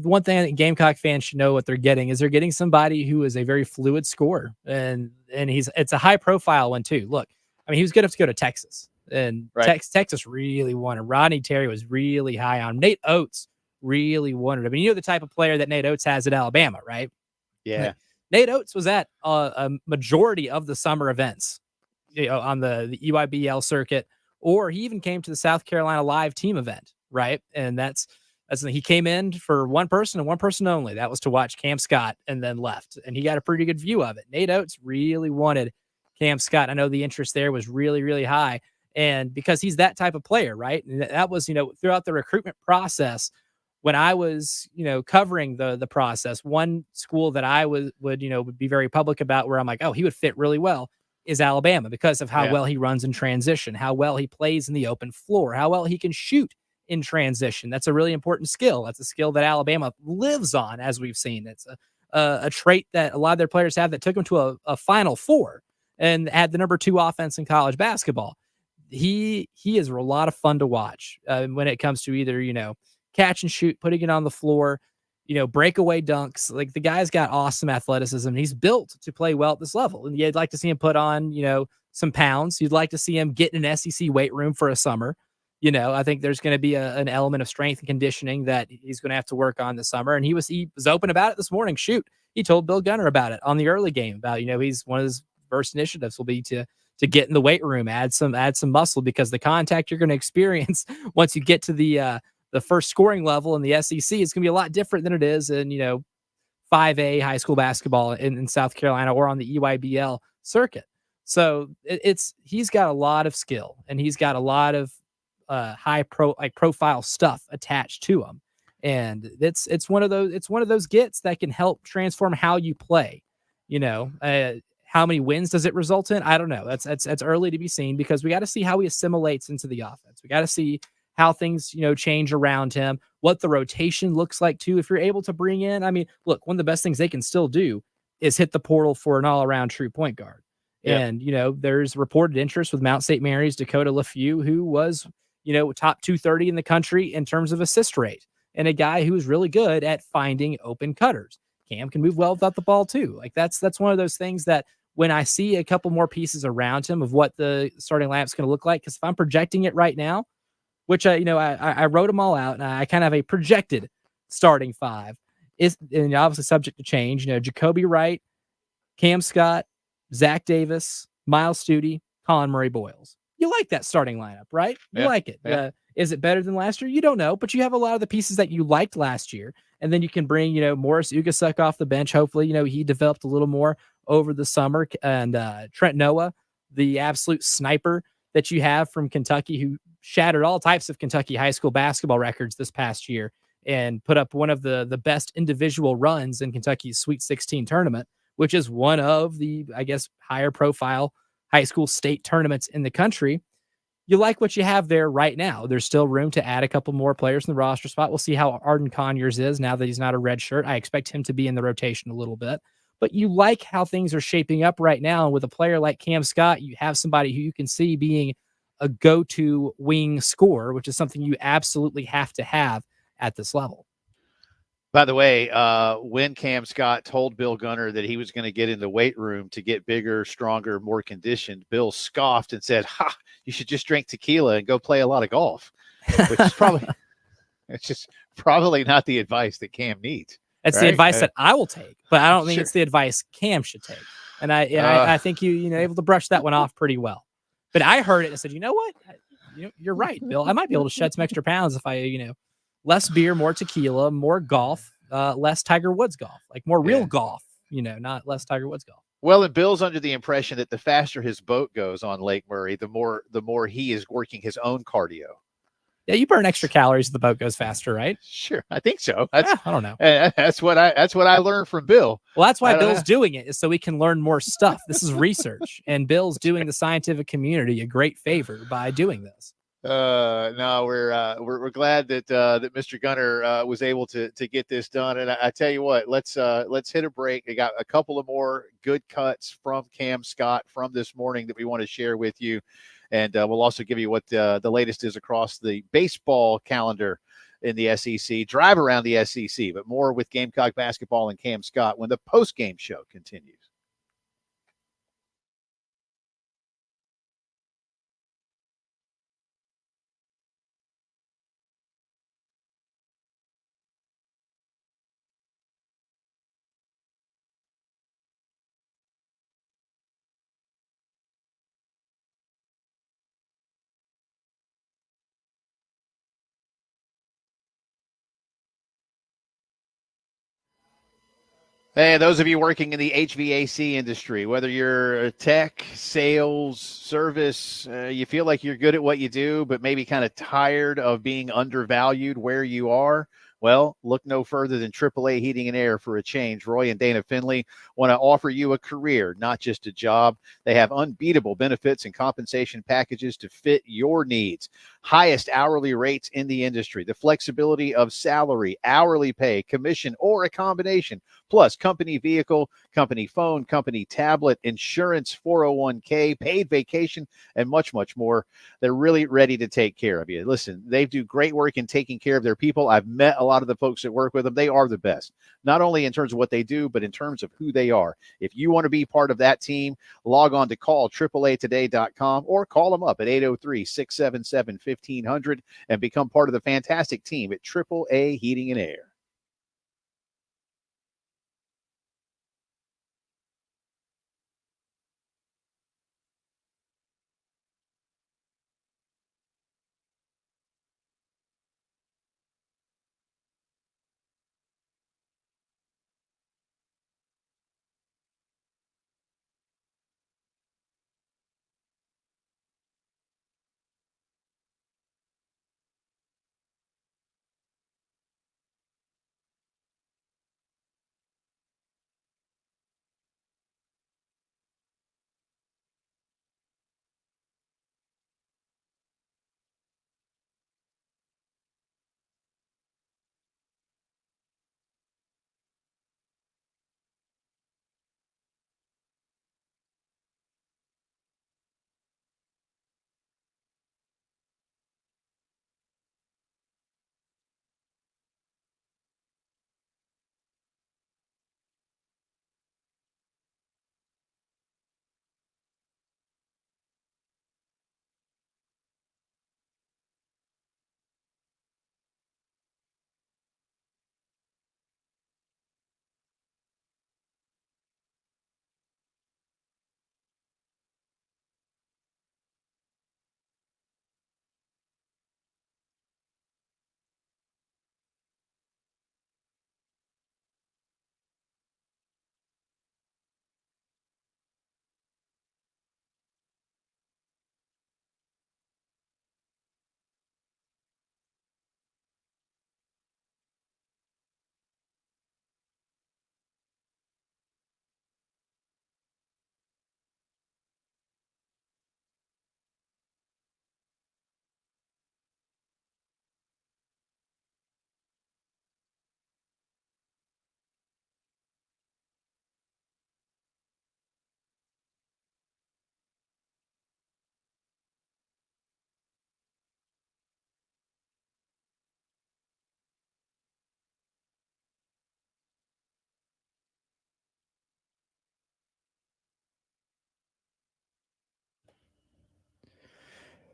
one thing I think Gamecock fans should know what they're getting is they're getting somebody who is a very fluid scorer. And it's a high profile one, too. Look, I mean, he was good enough to go to Texas. And Texas really wanted. Rodney Terry was really high on. Nate Oates really wanted. I mean, the type of player that Nate Oates has at Alabama, right? Yeah. Like, Nate Oates was at a majority of the summer events, on the EYBL circuit, or he even came to the South Carolina Live team event, right? And that's he came in for one person and one person only. That was to watch Cam Scott, and then left. And he got a pretty good view of it. Nate Oates really wanted Cam Scott. I know the interest there was really, really high. And because he's that type of player, right? And that was, throughout the recruitment process, when I was, covering the process, one school that I would be very public about, where I'm like, oh, he would fit really well, is Alabama, because of how well he runs in transition, how well he plays in the open floor, how well he can shoot in transition. That's a really important skill. That's a skill that Alabama lives on, as we've seen. It's a trait that a lot of their players have that took them to a Final Four and had the number 2 offense in college basketball. He is a lot of fun to watch when it comes to either, catch and shoot, putting it on the floor, breakaway dunks. Like, the guy's got awesome athleticism. He's built to play well at this level. And you'd like to see him put on, some pounds. You'd like to see him get in an SEC weight room for a summer. I think there's going to be an element of strength and conditioning that he's going to have to work on this summer. And he was open about it this morning. He told Bill Gunner about it on the early game about, he's one of his first initiatives will be to get in the weight room, add some muscle, because the contact you're going to experience once you get to the first scoring level in the SEC is going to be a lot different than it is in, 5A high school basketball in South Carolina or on the EYBL circuit. So he's got a lot of skill, and he's got a lot of profile stuff attached to him. And it's one of those gets that can help transform how you play. How many wins does it result in? I don't know. That's early to be seen, because we got to see how he assimilates into the offense. We got to see how things, change around him, what the rotation looks like too. If you're able to bring in, I mean, look, one of the best things they can still do is hit the portal for an all-around true point guard. Yep. And, there's reported interest with Mount St. Mary's Dakota LeFew, who was, top 230 in the country in terms of assist rate, and a guy who is really good at finding open cutters. Cam can move well without the ball too. Like, that's one of those things that when I see a couple more pieces around him of what the starting lineup's going to look like, because if I'm projecting it right now, which I wrote them all out, and I kind of have a projected starting 5, and obviously subject to change. Jacoby Wright, Cam Scott, Zach Davis, Miles Stute, Colin Murray Boyles. You like that starting lineup, right? You like it. Yeah. Is it better than last year? You don't know, but you have a lot of the pieces that you liked last year, and then you can bring Morris Ugasuk off the bench. Hopefully, he developed a little more over the summer, and Trent Noah the absolute sniper that you have from Kentucky, who shattered all types of Kentucky high school basketball records this past year and put up one of the best individual runs in Kentucky's Sweet 16 tournament, which is one of the, I guess, higher profile high school state tournaments in the country. You like what you have there right now. There's still room to add a couple more players in the roster spot. We'll see how Arden Conyers is now that he's not a red shirt. I expect him to be in the rotation a little bit. But you like how things are shaping up right now. With a player like Cam Scott, you have somebody who you can see being a go-to wing scorer, which is something you absolutely have to have at this level. By the way, when Cam Scott told Bill Gunner that he was going to get in the weight room to get bigger, stronger, more conditioned, Bill scoffed and said, "Ha, you should just drink tequila and go play a lot of golf," which is probably not the advice that Cam needs. It's right? The advice that I will take, but I don't think it's the advice Cam should take. And I think you able to brush that one off pretty well. But I heard it and said, you know what? You're right, Bill. I might be able to shed some extra pounds if I, less beer, more tequila, more golf, less Tiger Woods golf, like more real golf, not less Tiger Woods golf. Well, and Bill's under the impression that the faster his boat goes on Lake Murray, the more he is working his own cardio. Yeah, you burn extra calories if the boat goes faster, right? Sure, I think so. I don't know. That's what I learned from Bill. Well, that's why Bill's doing it, is so we can learn more stuff. This is research, and Bill's doing the scientific community a great favor by doing this. No, we're glad that Mr. Gunner was able to get this done. And I tell you what, let's hit a break. I got a couple of more good cuts from Cam Scott from this morning that we want to share with you. And we'll also give you what the latest is across the baseball calendar in the SEC, drive around the SEC, but more with Gamecock basketball and Cam Scott when the post-game show continues. Hey, those of you working in the HVAC industry, whether you're a tech, sales, service, you feel like you're good at what you do, but maybe kind of tired of being undervalued where you are. Well, look no further than AAA Heating and Air for a change. Roy and Dana Finley want to offer you a career, not just a job. They have unbeatable benefits and compensation packages to fit your needs. Highest hourly rates in the industry. The flexibility of salary, hourly pay, commission, or a combination. Plus company vehicle, company phone, company tablet, insurance, 401k, paid vacation, and much, much more. They're really ready to take care of you. Listen, they do great work in taking care of their people. I've met a lot of the folks that work with them. They are the best, not only in terms of what they do, but in terms of who they are. If you want to be part of that team, log on to call888today.com or call them up at 803-677-1500 and become part of the fantastic team at AAA Heating and Air.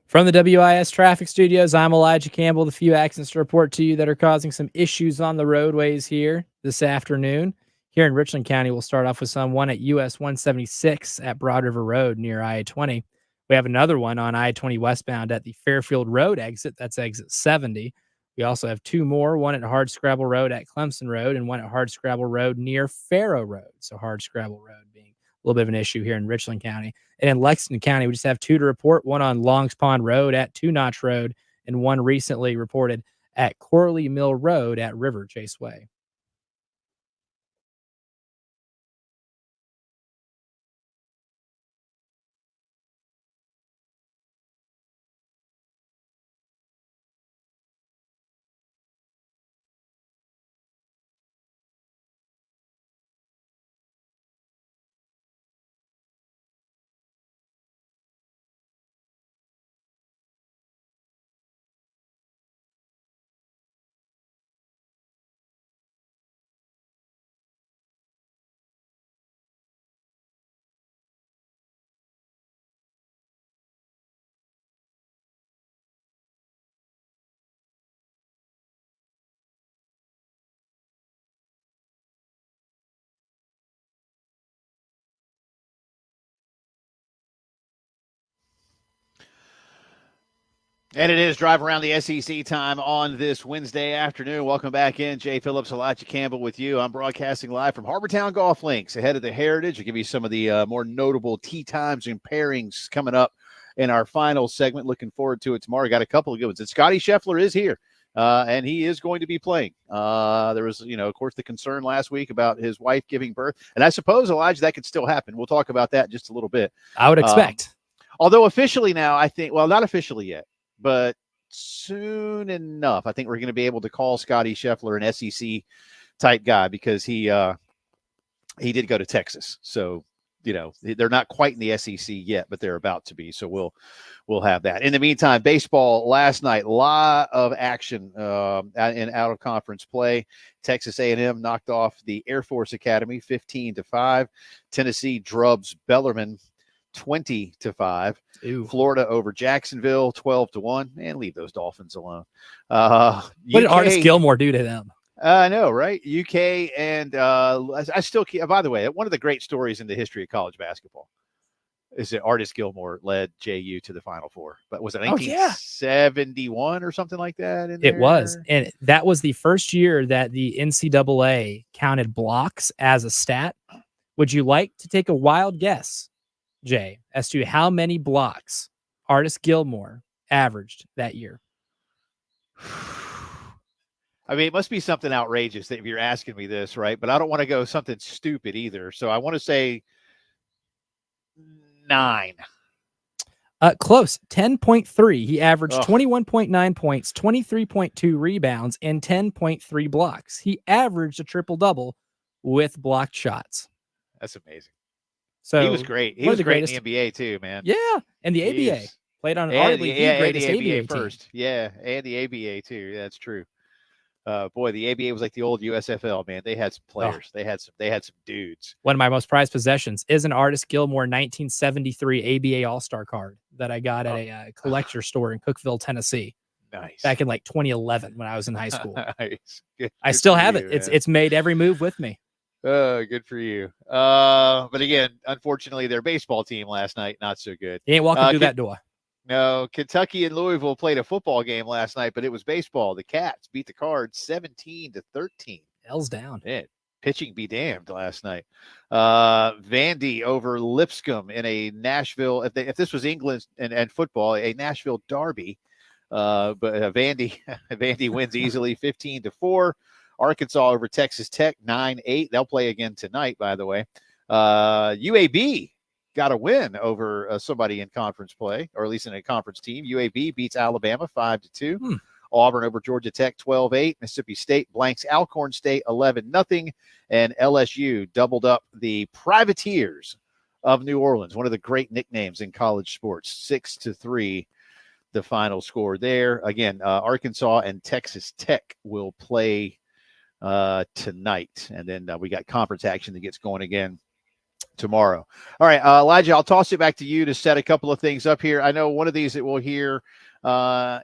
From the WIS Traffic Studios, I'm Elijah Campbell. The few accidents to report to you that are causing some issues on the roadways here this afternoon. Here in Richland County, we'll start off with one at US 176 at Broad River Road near I-20. We have another one on I-20 westbound at the Fairfield Road exit. That's exit 70. We also have two more, one at Hardscrabble Road at Clemson Road and one at Hardscrabble Road near Faro Road. So Hardscrabble Road being a little bit of an issue here in Richland County. And in Lexington County, we just have two to report, one on Longs Pond Road at Two Notch Road and one recently reported at Corley Mill Road at River Chase Way. And it is Drive Around the SEC time on this Wednesday afternoon. Welcome back in. Jay Phillips, Elijah Campbell with you. I'm broadcasting live from Harbortown Golf Links ahead of the Heritage. I'll give you some of the more notable tee times and pairings coming up in our final segment. Looking forward to it tomorrow. Got a couple of good ones. And Scotty Scheffler is here, and he is going to be playing. There was, of course, the concern last week about his wife giving birth. And I suppose, Elijah, that could still happen. We'll talk about that in just a little bit. I would expect. Although officially now, I think, well, not officially yet, but soon enough, I think we're going to be able to call Scotty Scheffler an SEC type guy because he did go to Texas. So, they're not quite in the SEC yet, but they're about to be. So we'll have that. In the meantime, baseball last night, a lot of action in out of conference play. Texas A&M knocked off the Air Force Academy 15-5. Tennessee drubs Bellarmine 20-5. Ew. Florida over Jacksonville 12-1. And leave those Dolphins alone. What did Artis Gilmore do to them? I know, right? UK and I still keep. By the way, one of the great stories in the history of college basketball is that Artis Gilmore led JU to the Final Four. But was it 1971 or something like that? It was, and that was the first year that the NCAA counted blocks as a stat. Would you like to take a wild guess, Jay, as to how many blocks Artis Gilmore averaged that year? I mean, it must be something outrageous that if you're asking me this, right? But I don't want to go something stupid either. So I want to say 9. Close. 10.3. He averaged 21.9 points, 23.2 rebounds, and 10.3 blocks. He averaged a triple-double with blocked shots. That's amazing. So he was great. He was great in the NBA too, man. Yeah, and the ABA. Played on arguably the greatest ABA first. Team. Yeah, and the ABA too. Yeah, that's true. Boy, the ABA was like the old USFL, man. They had some players. They had some dudes. One of my most prized possessions is an Artis Gilmore 1973 ABA All-Star card that I got at a collector store in Cookeville, Tennessee. Nice. Back in like 2011 when I was in high school. Nice. Good I still have it. Man. It's made every move with me. Oh, good for you. But again, unfortunately, their baseball team last night, not so good. You ain't walking through that door. No, Kentucky and Louisville played a football game last night, but it was baseball. The Cats beat the Cards 17-13. L's down. Man, pitching be damned last night. Vandy over Lipscomb in a Nashville. If this was England and football, a Nashville derby. But Vandy wins easily 15-4. Arkansas over Texas Tech 9-8. They'll play again tonight, by the way. UAB got a win over somebody in conference play, or at least in a conference team. UAB beats Alabama 5-2. Auburn over Georgia Tech 12-8. Mississippi State blanks Alcorn State 11-0. And LSU doubled up the Privateers of New Orleans, one of the great nicknames in college sports. 6-3, the final score there. Again, Arkansas and Texas Tech will play tonight. And then we got conference action that gets going again tomorrow. All right, Elijah, I'll toss it back to you to set a couple of things up here. I know one of these that we'll hear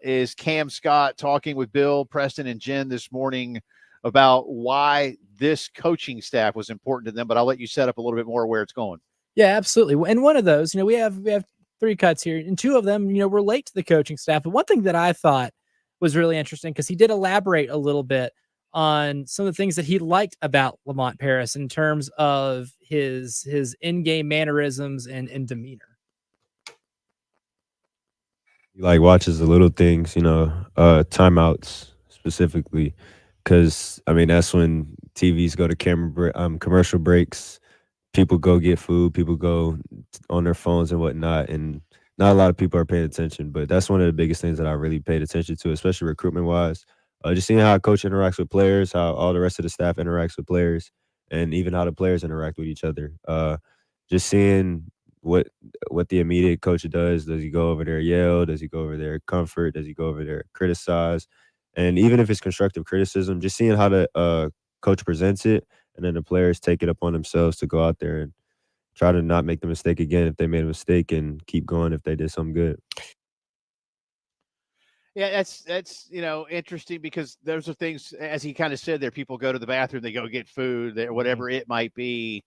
is Cam Scott talking with Bill, Preston, and Jen this morning about why this coaching staff was important to them, but I'll let you set up a little bit more where it's going. Yeah, absolutely. And one of those, we have 3 cuts here, and 2 of them, relate to the coaching staff. But one thing that I thought was really interesting, because he did elaborate a little bit on some of the things that he liked about Lamont Paris in terms of his in-game mannerisms and demeanor. He watches the little things, timeouts specifically, because that's when TVs go to commercial breaks. People go get food, people go on their phones and whatnot, and not a lot of people are paying attention. But that's one of the biggest things that I really paid attention to, especially recruitment-wise. Just seeing how a coach interacts with players, how all the rest of the staff interacts with players, and even how the players interact with each other. Just seeing what the immediate coach does. Does he go over there yell? Does he go over there comfort? Does he go over there criticize? And even if it's constructive criticism, just seeing how the coach presents it, and then the players take it upon themselves to go out there and try to not make the mistake again if they made a mistake, and keep going if they did something good. Yeah, that's interesting, because those are things, as he kind of said there, people go to the bathroom, they go get food, whatever it might be.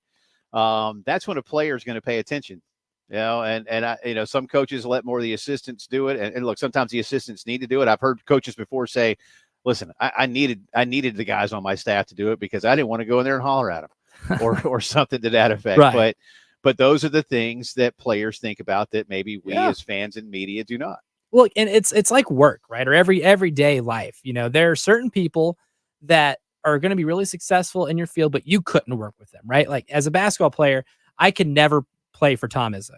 That's when a player is going to pay attention, and some coaches let more of the assistants do it. And look, sometimes the assistants need to do it. I've heard coaches before say, listen, I needed the guys on my staff to do it because I didn't want to go in there and holler at them or something to that effect. Right. But those are the things that players think about that maybe we as fans and media do not. Look, and it's like work, right? Or everyday life. There are certain people that are going to be really successful in your field, but you couldn't work with them, right? Like, as a basketball player, I could never play for Tom Izzo.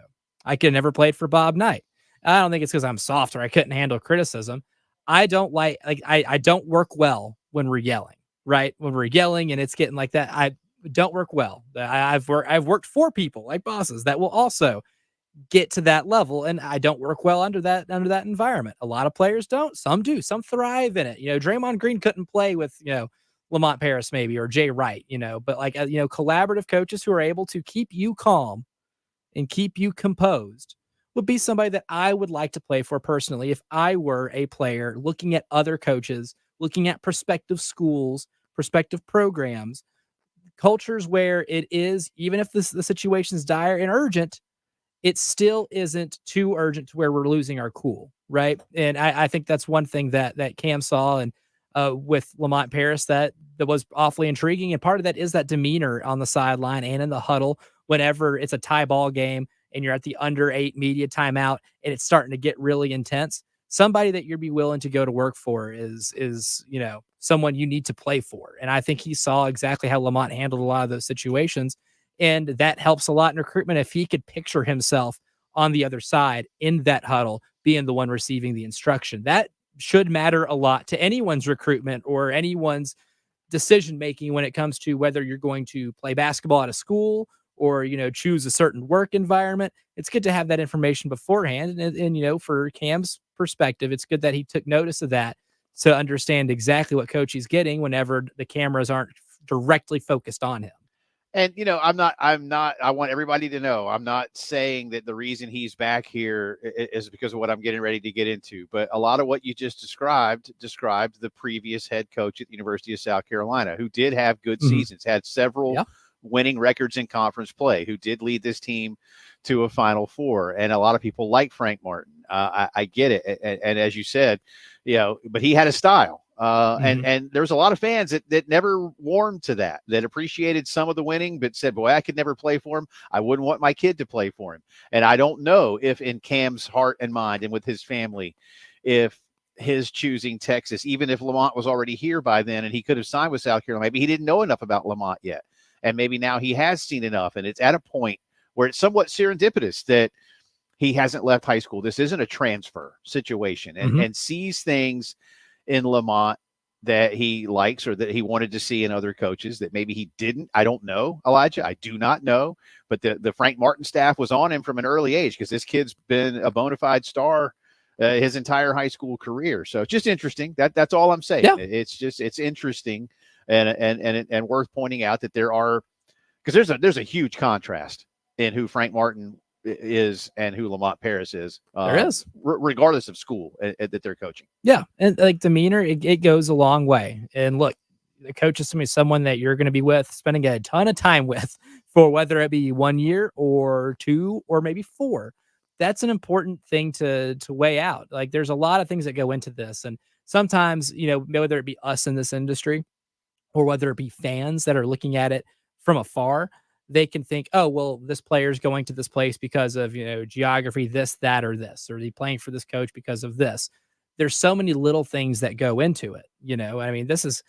I could never play for Bob Knight. I don't think it's because I'm soft or I couldn't handle criticism. I don't I don't work well when we're yelling, right? When we're yelling and it's getting like that, I don't work well. I've worked for people like bosses that will also get to that level, and I don't work well under that environment. A lot of players don't. Some do. Some thrive in it. Draymond Green couldn't play with Lamont Paris maybe, or Jay Wright. But collaborative coaches who are able to keep you calm and keep you composed would be somebody that I would like to play for personally if I were a player looking at other coaches, looking at prospective schools, prospective programs, cultures where it is, even if the situation is dire and urgent, it still isn't too urgent to where we're losing our cool, right? And I think that's one thing that Cam saw and with Lamont Paris that was awfully intriguing. And part of that is that demeanor on the sideline and in the huddle whenever it's a tie ball game and you're at the under 8 media timeout and it's starting to get really intense. Somebody that you'd be willing to go to work for is someone you need to play for. And I think he saw exactly how Lamont handled a lot of those situations. And that helps a lot in recruitment if he could picture himself on the other side in that huddle, being the one receiving the instruction. That should matter a lot to anyone's recruitment or anyone's decision-making when it comes to whether you're going to play basketball at a school or, choose a certain work environment. It's good to have that information beforehand. And for Cam's perspective, it's good that he took notice of that to understand exactly what coach he's getting whenever the cameras aren't directly focused on him. And, I want everybody to know, I'm not saying that the reason he's back here is because of what I'm getting ready to get into, but a lot of what you just described the previous head coach at the University of South Carolina, who did have good seasons, had several winning records in conference play, who did lead this team to a Final Four. And a lot of people like Frank Martin. I get it. And as you said, but he had a style. And there's a lot of fans that never warmed to that appreciated some of the winning, but said, boy, I could never play for him. I wouldn't want my kid to play for him. And I don't know if in Cam's heart and mind and with his family, if his choosing Texas, even if Lamont was already here by then and he could have signed with South Carolina, maybe he didn't know enough about Lamont yet. And maybe now he has seen enough. And it's at a point where it's somewhat serendipitous that he hasn't left high school. This isn't a transfer situation and sees things in Lamont that he likes or that he wanted to see in other coaches that maybe he didn't. I don't know, Elijah. I do not know. But the Frank Martin staff was on him from an early age because this kid's been a bona fide star his entire high school career. So it's just interesting. That's all I'm saying. Yeah. It's interesting and worth pointing out that there are, because there's a huge contrast in who Frank Martin is and who Lamont Paris is. There is, regardless of school that they're coaching. Yeah, and like demeanor, it goes a long way. And look, the coach is someone that you're going to be with, spending a ton of time with, for whether it be 1 year or 2 or maybe 4. That's an important thing to weigh out. Like, there's a lot of things that go into this, and sometimes, whether it be us in this industry or whether it be fans that are looking at it from afar, they can think, oh, well, this player's going to this place because of, geography, this, that, or this, or he playing for this coach because of this. There's so many little things that go into it. I mean, this is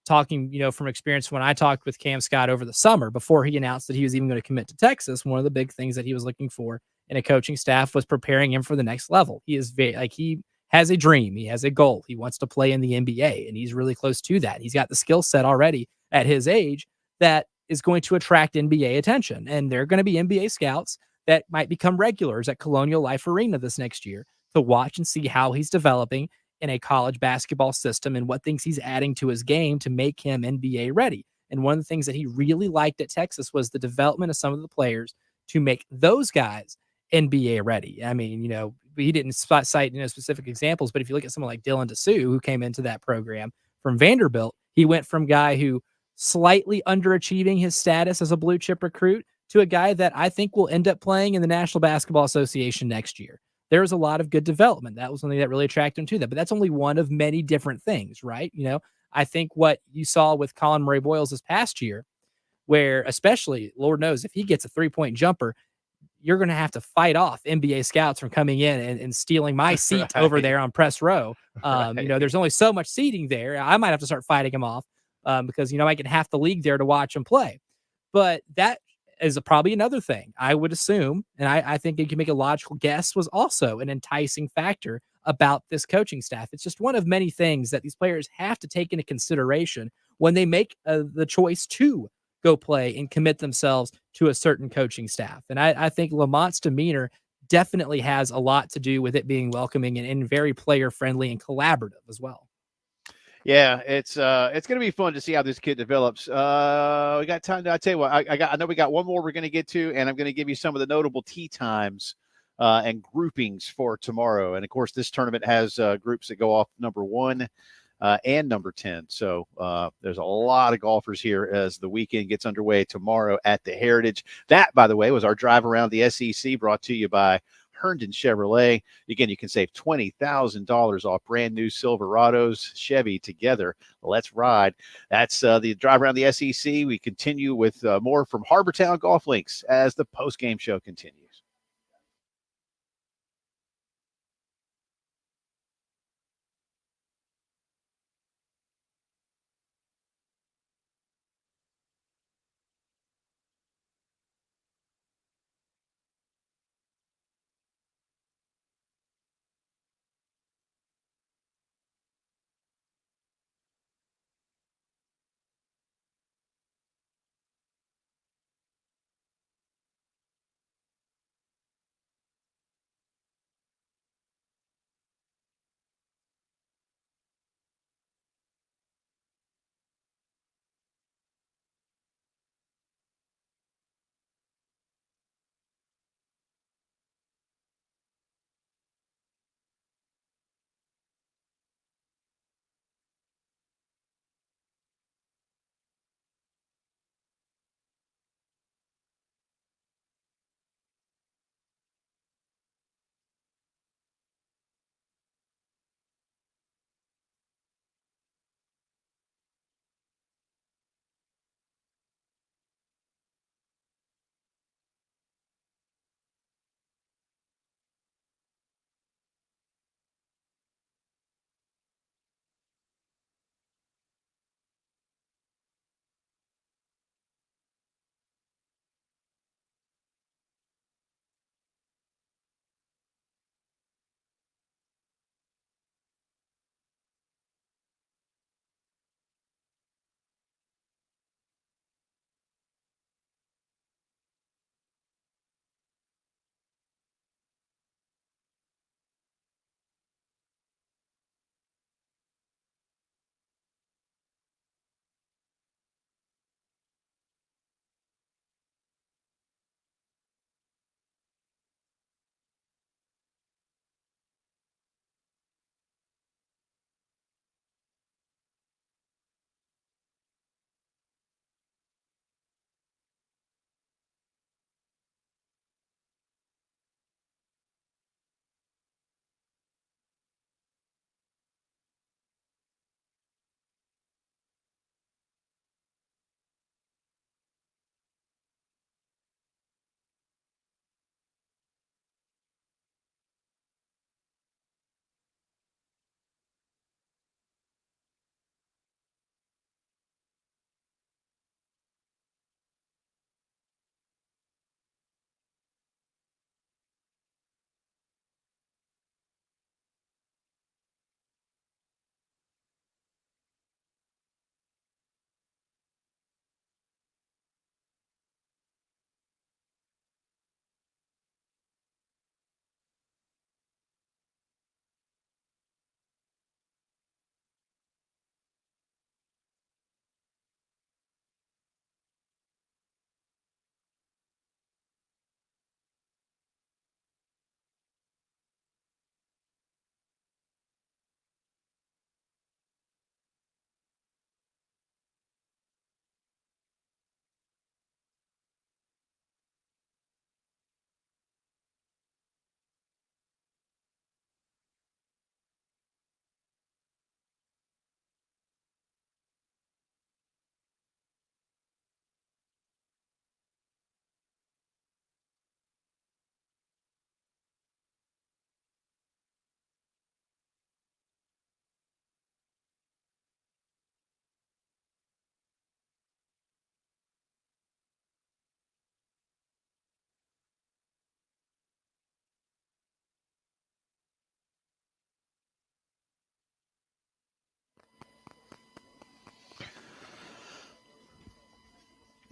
talking, from experience. When I talked with Cam Scott over the summer, before he announced that he was even going to commit to Texas, one of the big things that he was looking for in a coaching staff was preparing him for the next level. He is he has a dream. He has a goal. He wants to play in the NBA, and he's really close to that. He's got the skill set already at his age that is going to attract NBA attention. And there are going to be NBA scouts that might become regulars at Colonial Life Arena this next year to watch and see how he's developing in a college basketball system and what things he's adding to his game to make him NBA ready. And one of the things that he really liked at Texas was the development of some of the players to make those guys NBA ready. I mean, he didn't cite specific examples, but if you look at someone like Dylan DeSue, who came into that program from Vanderbilt, he went from guy who slightly underachieving his status as a blue chip recruit to a guy that I think will end up playing in the National Basketball Association next year. There's a lot of good development. That was something that really attracted him to that, but that's only one of many different things, right? I think what you saw with Colin Murray Boyles this past year, where especially, Lord knows, if he gets a 3-point jumper, you're going to have to fight off NBA scouts from coming in and stealing my seat Right. over there on press row. Right. There's only so much seating there. I might have to start fighting him off because, I get half the league there to watch him play. But that is probably another thing I would assume, and I think you can make a logical guess, was also an enticing factor about this coaching staff. It's just one of many things that these players have to take into consideration when they make the choice to go play and commit themselves to a certain coaching staff. And I think Lamont's demeanor definitely has a lot to do with it being welcoming and very player friendly and collaborative as well. Yeah, it's going to be fun to see how this kid develops. We got time. I tell you what, I know we got one more we're going to get to, and I'm going to give you some of the notable tee times and groupings for tomorrow. And of course, this tournament has groups that go off number 1 and number 10. So there's a lot of golfers here as the weekend gets underway tomorrow at the Heritage. That, by the way, was our drive around the SEC, brought to you by Herndon Chevrolet. Again, you can save $20,000 off brand new Silverados, Chevy together. Let's ride. That's the drive around the SEC. We continue with more from Harbortown Golf Links as the post-game show continues.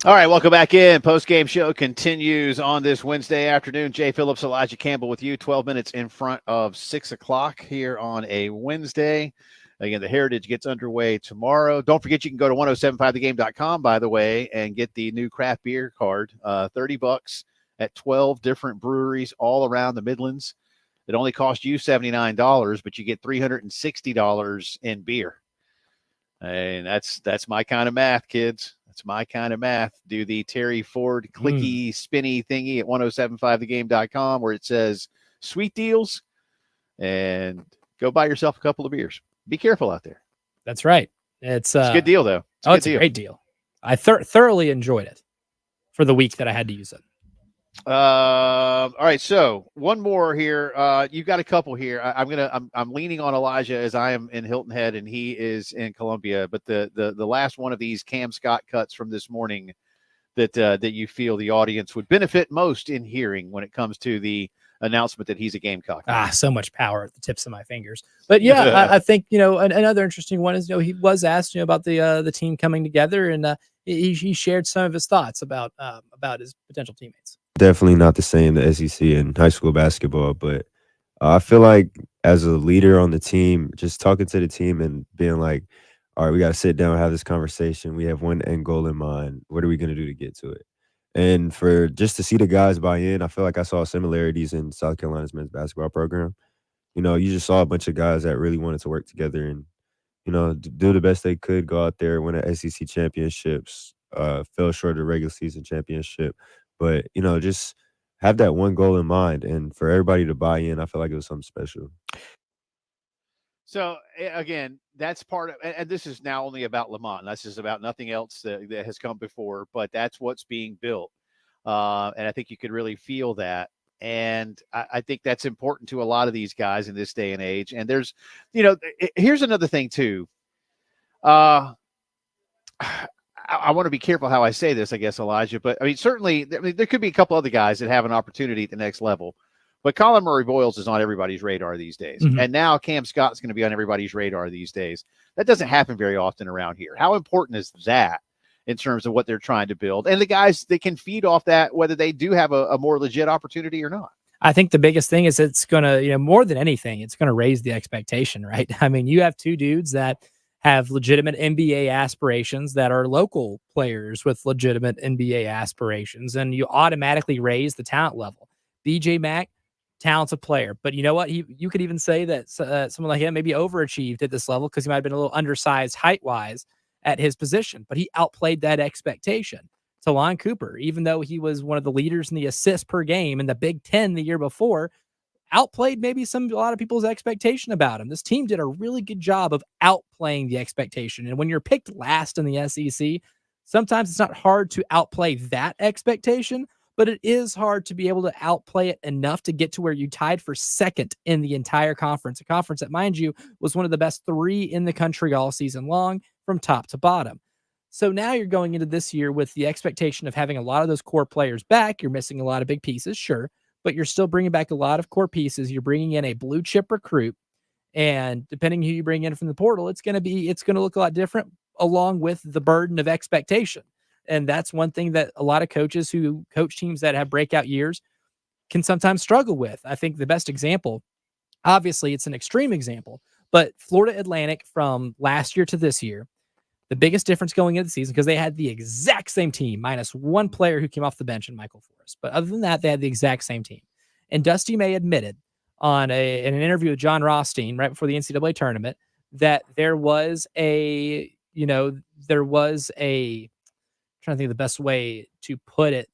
All right, welcome back in. Post-game show continues on this Wednesday afternoon. Jay Phillips, Elijah Campbell with you, 12 minutes in front of 6 o'clock here on a Wednesday. Again, the Heritage gets underway tomorrow. Don't forget you can go to 1075thegame.com, by the way, and get the new craft beer card, $30 at 12 different breweries all around the Midlands. It only costs you $79, but you get $360 in beer. And that's my kind of math, kids. That's my kind of math. Do the Terry Ford clicky, spinny thingy at 1075thegame.com where it says sweet deals and go buy yourself a couple of beers. Be careful out there. That's right. It's a good deal, though. It's a great deal. I thoroughly enjoyed it for the week that I had to use it. All right. So one more here. You've got a couple here. I'm leaning on Elijah as I am in Hilton Head and he is in Columbia. But the last one of these Cam Scott cuts from this morning that you feel the audience would benefit most in hearing when it comes to the announcement that he's a Gamecock. So much power at the tips of my fingers. But yeah, I think, another interesting one is, he was asked, about the team coming together, and he shared some of his thoughts about his potential teammates. Definitely not the same, the SEC and high school basketball, but I feel like as a leader on the team, just talking to the team and being like, all right, we got to sit down and have this conversation. We have one end goal in mind. What are we going to do to get to it? And for just to see the guys buy in, I feel like I saw similarities in South Carolina's men's basketball program. You just saw a bunch of guys that really wanted to work together and, do the best they could, go out there, win an SEC championships, fell short of the regular season championship. But, just have that one goal in mind. And for everybody to buy in, I feel like it was something special. So, again, that's part of – and this is now only about Lamont. This is about nothing else that has come before, but that's what's being built. And I think you could really feel that. And I think that's important to a lot of these guys in this day and age. And there's – here's another thing too. I want to be careful how I say this, I guess, Elijah. But, certainly there could be a couple other guys that have an opportunity at the next level. But Colin Murray-Boyles is on everybody's radar these days. Mm-hmm. And now Cam Scott's going to be on everybody's radar these days. That doesn't happen very often around here. How important is that in terms of what they're trying to build? And the guys that can feed off that, whether they do have a more legit opportunity or not. I think the biggest thing is it's going to, more than anything, it's going to raise the expectation, right? You have two dudes that have legitimate NBA aspirations that are local players with legitimate NBA aspirations, and you automatically raise the talent level. BJ Mack, talented player, but you know what? You could even say that someone like him maybe overachieved at this level because he might have been a little undersized height-wise at his position, but he outplayed that expectation. Talon Cooper, even though he was one of the leaders in the assists per game in the Big Ten the year before, outplayed maybe a lot of people's expectation about him. This team did a really good job of outplaying the expectation. And when you're picked last in the SEC, sometimes it's not hard to outplay that expectation, but it is hard to be able to outplay it enough to get to where you tied for second in the entire conference, a conference that, mind you, was one of the best three in the country all season long from top to bottom. So now you're going into this year with the expectation of having a lot of those core players back. You're missing a lot of big pieces, sure, but you're still bringing back a lot of core pieces. You're bringing in a blue chip recruit, and depending who you bring in from the portal, it's going to look a lot different along with the burden of expectation. And that's one thing that a lot of coaches who coach teams that have breakout years can sometimes struggle with. I think the best example, obviously it's an extreme example, but Florida Atlantic from last year to this year, the biggest difference going into the season, because they had the exact same team, minus one player who came off the bench in Michael Forrest. But other than that, they had the exact same team. And Dusty May admitted in an interview with John Rothstein right before the NCAA tournament that there was a trying to think of the best way to put it,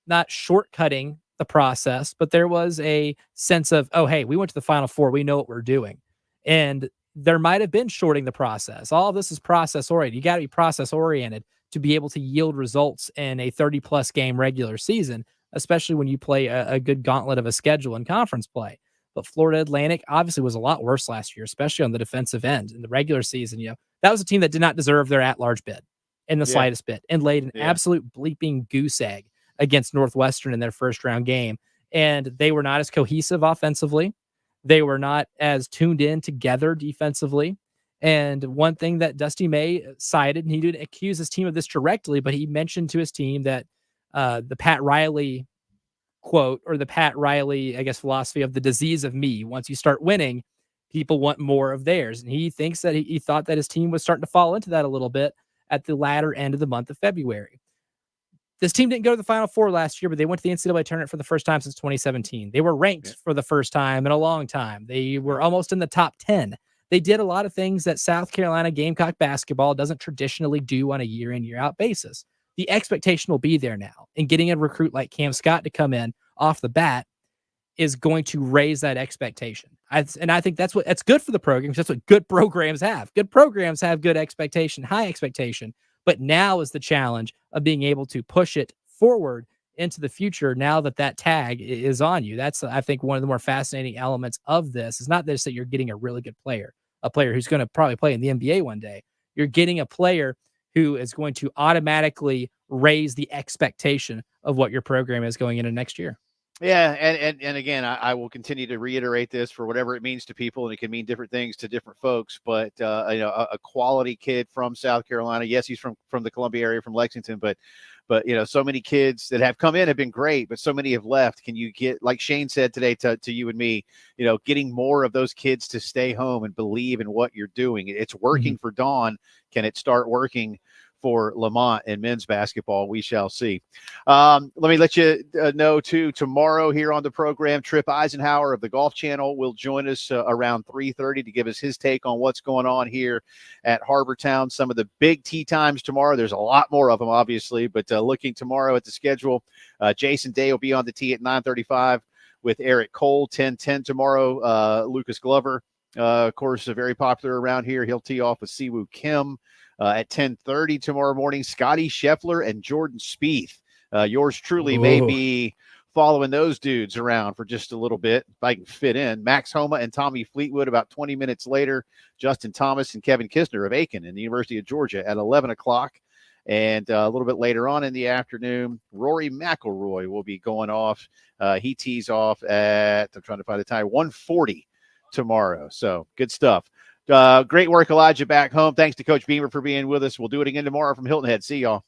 not shortcutting the process, but there was a sense of, oh, hey, we went to the Final Four. We know what we're doing. And there might have been shorting the process. All of this is process oriented. You got to be process oriented to be able to yield results in a 30-plus game regular season, especially when you play a good gauntlet of a schedule in conference play. But Florida Atlantic obviously was a lot worse last year, especially on the defensive end. In the regular season, that was a team that did not deserve their at-large bid in the slightest bit, and laid an absolute bleeping goose egg against Northwestern in their first round game. And they were not as cohesive offensively. They were not as tuned in together defensively. And one thing that Dusty May cited, and he didn't accuse his team of this directly, but he mentioned to his team that the Pat Riley quote, or the Pat Riley, I guess, philosophy of the disease of me. Once you start winning, people want more of theirs. And he thinks that he thought that his team was starting to fall into that a little bit at the latter end of the month of February. This team didn't go to the Final Four last year, but they went to the NCAA tournament for the first time since 2017. They were ranked for the first time in a long time. They were almost in the top 10. They did a lot of things that South Carolina Gamecock basketball doesn't traditionally do on a year in, year out basis. The expectation will be there now. And getting a recruit like Cam Scott to come in off the bat is going to raise that expectation. And I think that's good for the programs. That's what good programs have. Good programs have good expectation, high expectation. But now is the challenge of being able to push it forward into the future now that that tag is on you. That's, I think, one of the more fascinating elements of this. Is not just that you're getting a really good player, a player who's going to probably play in the NBA one day. You're getting a player who is going to automatically raise the expectation of what your program is going into next year. Yeah, and again, I will continue to reiterate this for whatever it means to people, and it can mean different things to different folks. But a quality kid from South Carolina. Yes, he's from the Columbia area, from Lexington, but so many kids that have come in have been great, but so many have left. Can you get, like Shane said today to you and me, getting more of those kids to stay home and believe in what you're doing? It's working for Dawn. Can it start working for Lamont in men's basketball? We shall see. Let me let you know, too, tomorrow here on the program, Trip Eisenhower of the Golf Channel will join us around 3:30 to give us his take on what's going on here at Harbortown. Some of the big tee times tomorrow. There's a lot more of them, obviously, but looking tomorrow at the schedule, Jason Day will be on the tee at 9:35 with Eric Cole. 10:10 tomorrow, Lucas Glover, of course, very popular around here. He'll tee off with Siwoo Kim. At 10:30 tomorrow morning, Scotty Scheffler and Jordan Spieth. Yours truly may be following those dudes around for just a little bit, if I can fit in. Max Homa and Tommy Fleetwood about 20 minutes later. Justin Thomas and Kevin Kisner of Aiken in the University of Georgia at 11 o'clock. And a little bit later on in the afternoon, Rory McIlroy will be going off. He tees off at, I'm trying to find the time, 1:40 tomorrow. So good stuff. Great work, Elijah, back home. Thanks to Coach Beamer for being with us. We'll do it again tomorrow from Hilton Head. See y'all.